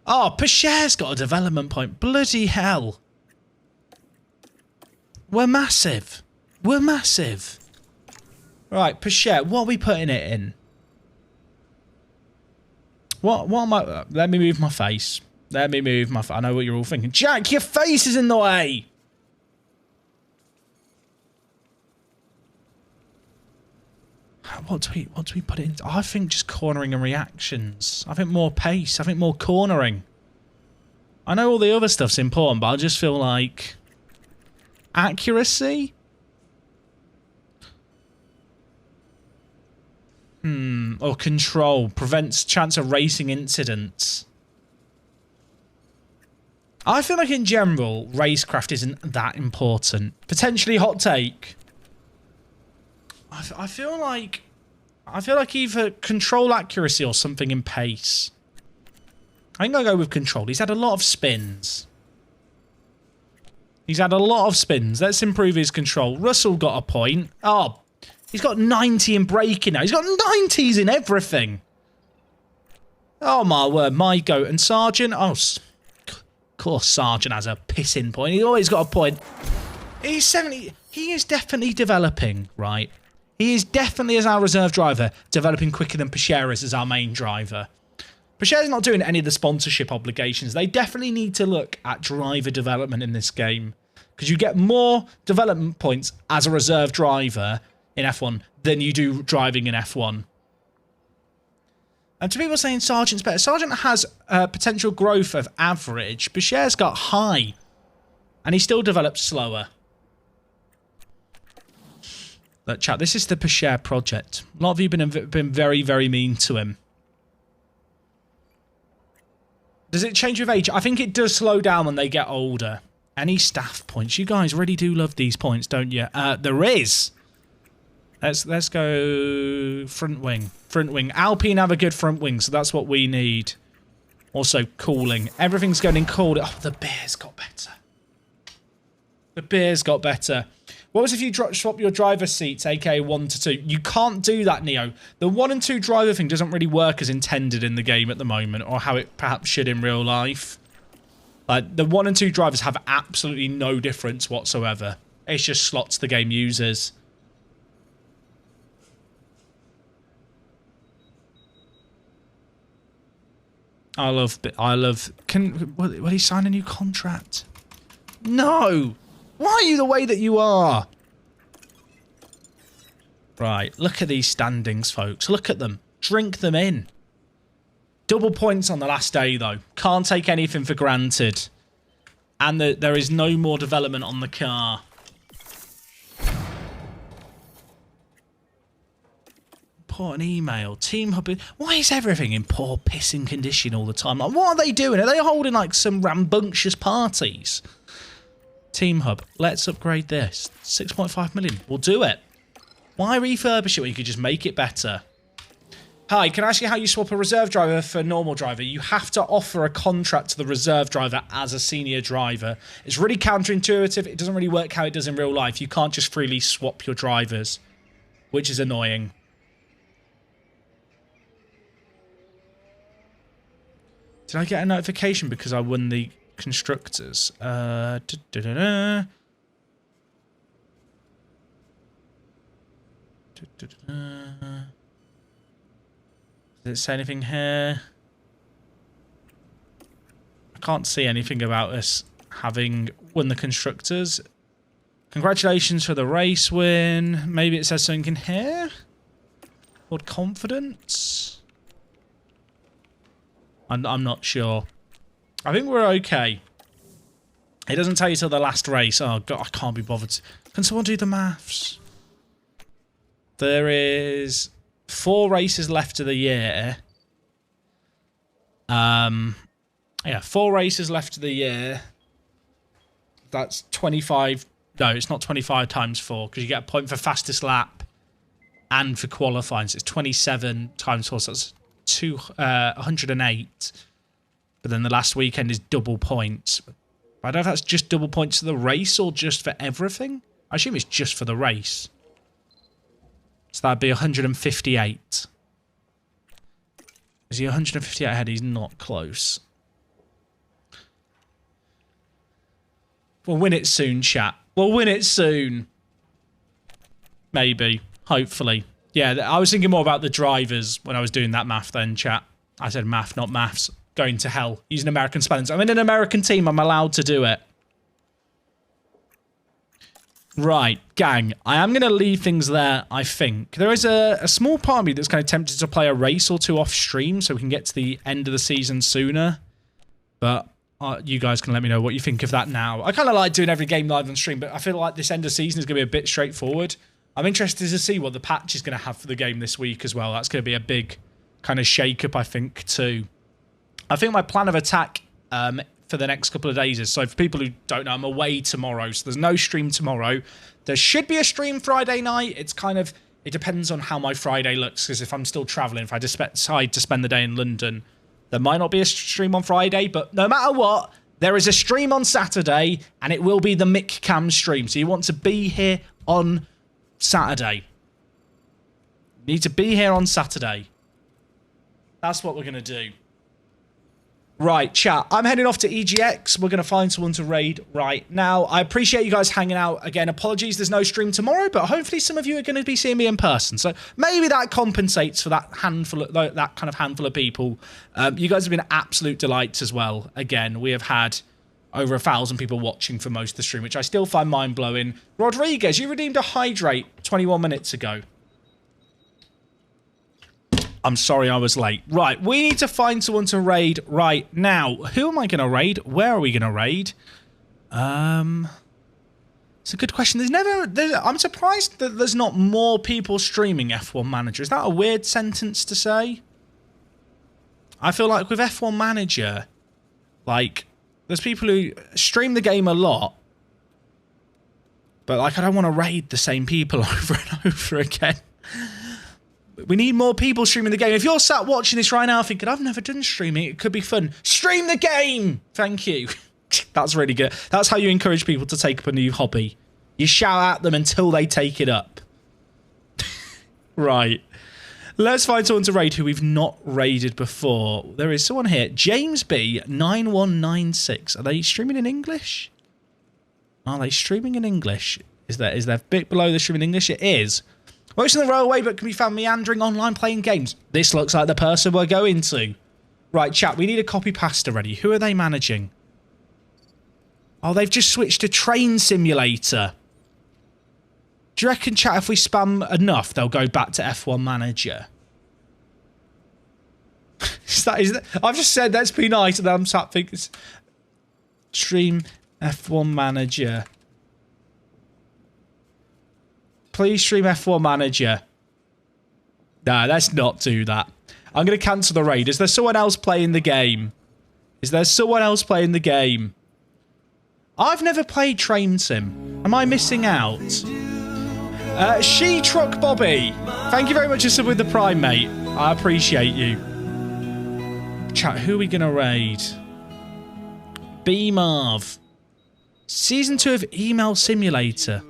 Oh, Picher's got a development point. Bloody hell. We're massive. We're massive. Right, Picher, what are we putting it in? What am I... Let me move my face. Let me move my... I know what you're all thinking. Jack, your face is in the way! What do we put it in? I think just cornering and reactions. I think more pace. I think more cornering. I know all the other stuff's important, but I just feel like... Accuracy? Or control. Prevents chance of racing incidents. I feel like in general, racecraft isn't that important. Potentially hot take. I feel like either control accuracy or something in pace. I think I'll go with control. He's had a lot of spins. Let's improve his control. Russell got a point. Oh, he's got 90 in braking now. He's got 90s in everything. Oh, my word. My goat. And Sargent. Oh, of course Sargent has a pissing point. He always got a point. He's 70. He is definitely developing, right? He is definitely, as our reserve driver, developing quicker than Picher is as our main driver. Picher's not doing any of the sponsorship obligations. They definitely need to look at driver development in this game. Because you get more development points as a reserve driver in F1 than you do driving in F1. And to people saying Sargent's better, Sargent has potential growth of average. Picher's got high. And he still develops slower. Look, chat, this is the Picher project. A lot of you have been very, very mean to him. Does it change with age? I think it does slow down when they get older. Any staff points? You guys really do love these points, don't you? There is. Let's go front wing. Front wing. Alpine have a good front wing, so that's what we need. Also, cooling. Everything's getting cold. Oh, the bears got better. The beers got better. What was if you swap your driver seats, aka 1 to 2? You can't do that, Neo. The 1 and 2 driver thing doesn't really work as intended in the game at the moment, or how it perhaps should in real life. Like, the 1 and 2 drivers have absolutely no difference whatsoever. It's just slots the game uses. Will he sign a new contract? No! Why are you the way that you are? Right, look at these standings, folks. Look at them. Drink them in. Double points on the last day, though. Can't take anything for granted. And there is no more development on the car. Important email. Team Hub. Why is everything in poor pissing condition all the time? Like, what are they doing? Are they holding like some rambunctious parties? Team Hub. Let's upgrade this. 6.5 million. We'll do it. Why refurbish it when you could just make it better? Hi, can I ask you how you swap a reserve driver for a normal driver? You have to offer a contract to the reserve driver as a senior driver. It's really counterintuitive. It doesn't really work how it does in real life. You can't just freely swap your drivers, which is annoying. Did I get a notification because I won the constructors? Does it say anything here? I can't see anything about us having won the constructors. Congratulations for the race win. Maybe it says something in here? Called confidence? I'm not sure. I think we're okay. It doesn't tell you till the last race. Oh, God, I can't be bothered. Can someone do the maths? There is 4 races left of the year. Yeah, 4 races left of the year. That's 25. No, it's not 25 times 4 because you get a point for fastest lap and for qualifying. So it's 27 times 4. So that's 108. But then the last weekend is double points. I don't know if that's just double points for the race or just for everything. I assume it's just for the race. So that'd be 158. Is he 158 ahead? He's not close. We'll win it soon, chat. We'll win it soon. Maybe. Hopefully. Yeah, I was thinking more about the drivers when I was doing that math then, chat. I said math, not maths. Going to hell. Using American spellings. I'm in an American team. I'm allowed to do it. Right, gang. I am going to leave things there, I think. There is a small part of me that's kind of tempted to play a race or 2 off stream so we can get to the end of the season sooner. But you guys can let me know what you think of that now. I kind of like doing every game live on stream, but I feel like this end of season is going to be a bit straightforward. I'm interested to see what the patch is going to have for the game this week as well. That's going to be a big kind of shake-up, I think, too. I think my plan of attack for the next couple of days is, so for people who don't know, I'm away tomorrow, so there's no stream tomorrow. There should be a stream Friday night. It's kind of, it depends on how my Friday looks, because if I'm still travelling, if I decide to spend the day in London, there might not be a stream on Friday, but no matter what, there is a stream on Saturday, and it will be the Mick Cam stream, so you want to be here on Saturday. You need to be here on Saturday. That's what we're going to do. Right, chat. I'm heading off to EGX. We're going to find someone to raid right now. I appreciate you guys hanging out. Again, apologies there's no stream tomorrow, but hopefully some of you are going to be seeing me in person. So maybe that compensates for that handful of, that kind of handful of people. You guys have been absolute delights as well. Again, we have had over 1,000 people watching for most of the stream, which I still find mind-blowing. Rodriguez, you redeemed a hydrate 21 minutes ago. I'm sorry I was late. Right, we need to find someone to raid right now. Who am I going to raid? Where are we going to raid? It's a good question. I'm surprised that there's not more people streaming F1 Manager. Is that a weird sentence to say? I feel like with F1 Manager, like, there's people who stream the game a lot, but like, I don't want to raid the same people over and over again. We need more people streaming the game. If you're sat watching this right now thinking, I've never done streaming, it could be fun. Stream the game! Thank you. That's really good. That's how you encourage people to take up a new hobby. You shout at them until they take it up. Right. Let's find someone to raid who we've not raided before. There is someone here. James B 9196. Are they streaming in English? Are they streaming in English? Is there bit below the streaming in English? It is. Works in the railway but can be found meandering online playing games. This looks like the person we're going to. Right, chat, we need a copy pasta ready. Who are they managing? Oh, they've just switched to Train Simulator. Do you reckon, chat, if we spam enough, they'll go back to F1 Manager? is that, I've just said, let's be nice, and I'm sat thinking, stream F1 Manager. Please stream F1 Manager. Nah, let's not do that. I'm going to cancel the raid. Is there someone else playing the game? Is there someone else playing the game? I've never played Train Sim. Am I missing out? She Truck Bobby. Thank you very much for subbing with the Prime, mate. I appreciate you. Chat, who are we going to raid? B Marv. Season 2 of Email Simulator.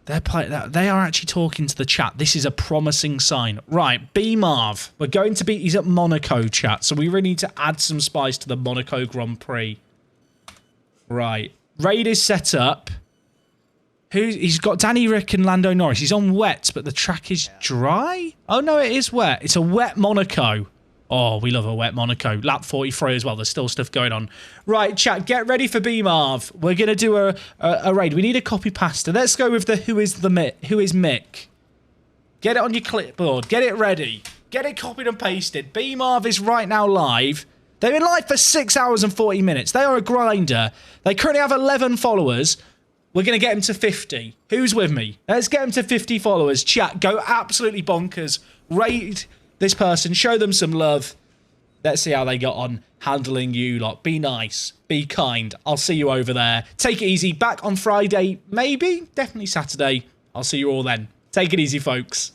They are actually talking to the chat. This is a promising sign. Right, B Marv. We're going to be... He's at Monaco, chat. So we really need to add some spice to the Monaco Grand Prix. Right. Raid is set up. He's got Danny Rick and Lando Norris. He's on wet, but the track is dry? Oh, no, it is wet. It's a wet Monaco. Oh, we love a wet Monaco. Lap 43 as well. There's still stuff going on. Right, chat, get ready for B-Marv. We're going to do a raid. We need a copy pasta. Let's go with the Who is Mick. Get it on your clipboard. Get it ready. Get it copied and pasted. B-Marv is right now live. They've been live for 6 hours and 40 minutes. They are a grinder. They currently have 11 followers. We're going to get them to 50. Who's with me? Let's get them to 50 followers. Chat, go absolutely bonkers. Raid this person. Show them some love. Let's see how they got on handling you lot. Be nice. Be kind. I'll see you over there. Take it easy. Back on Friday, maybe. Definitely Saturday. I'll see you all then. Take it easy, folks.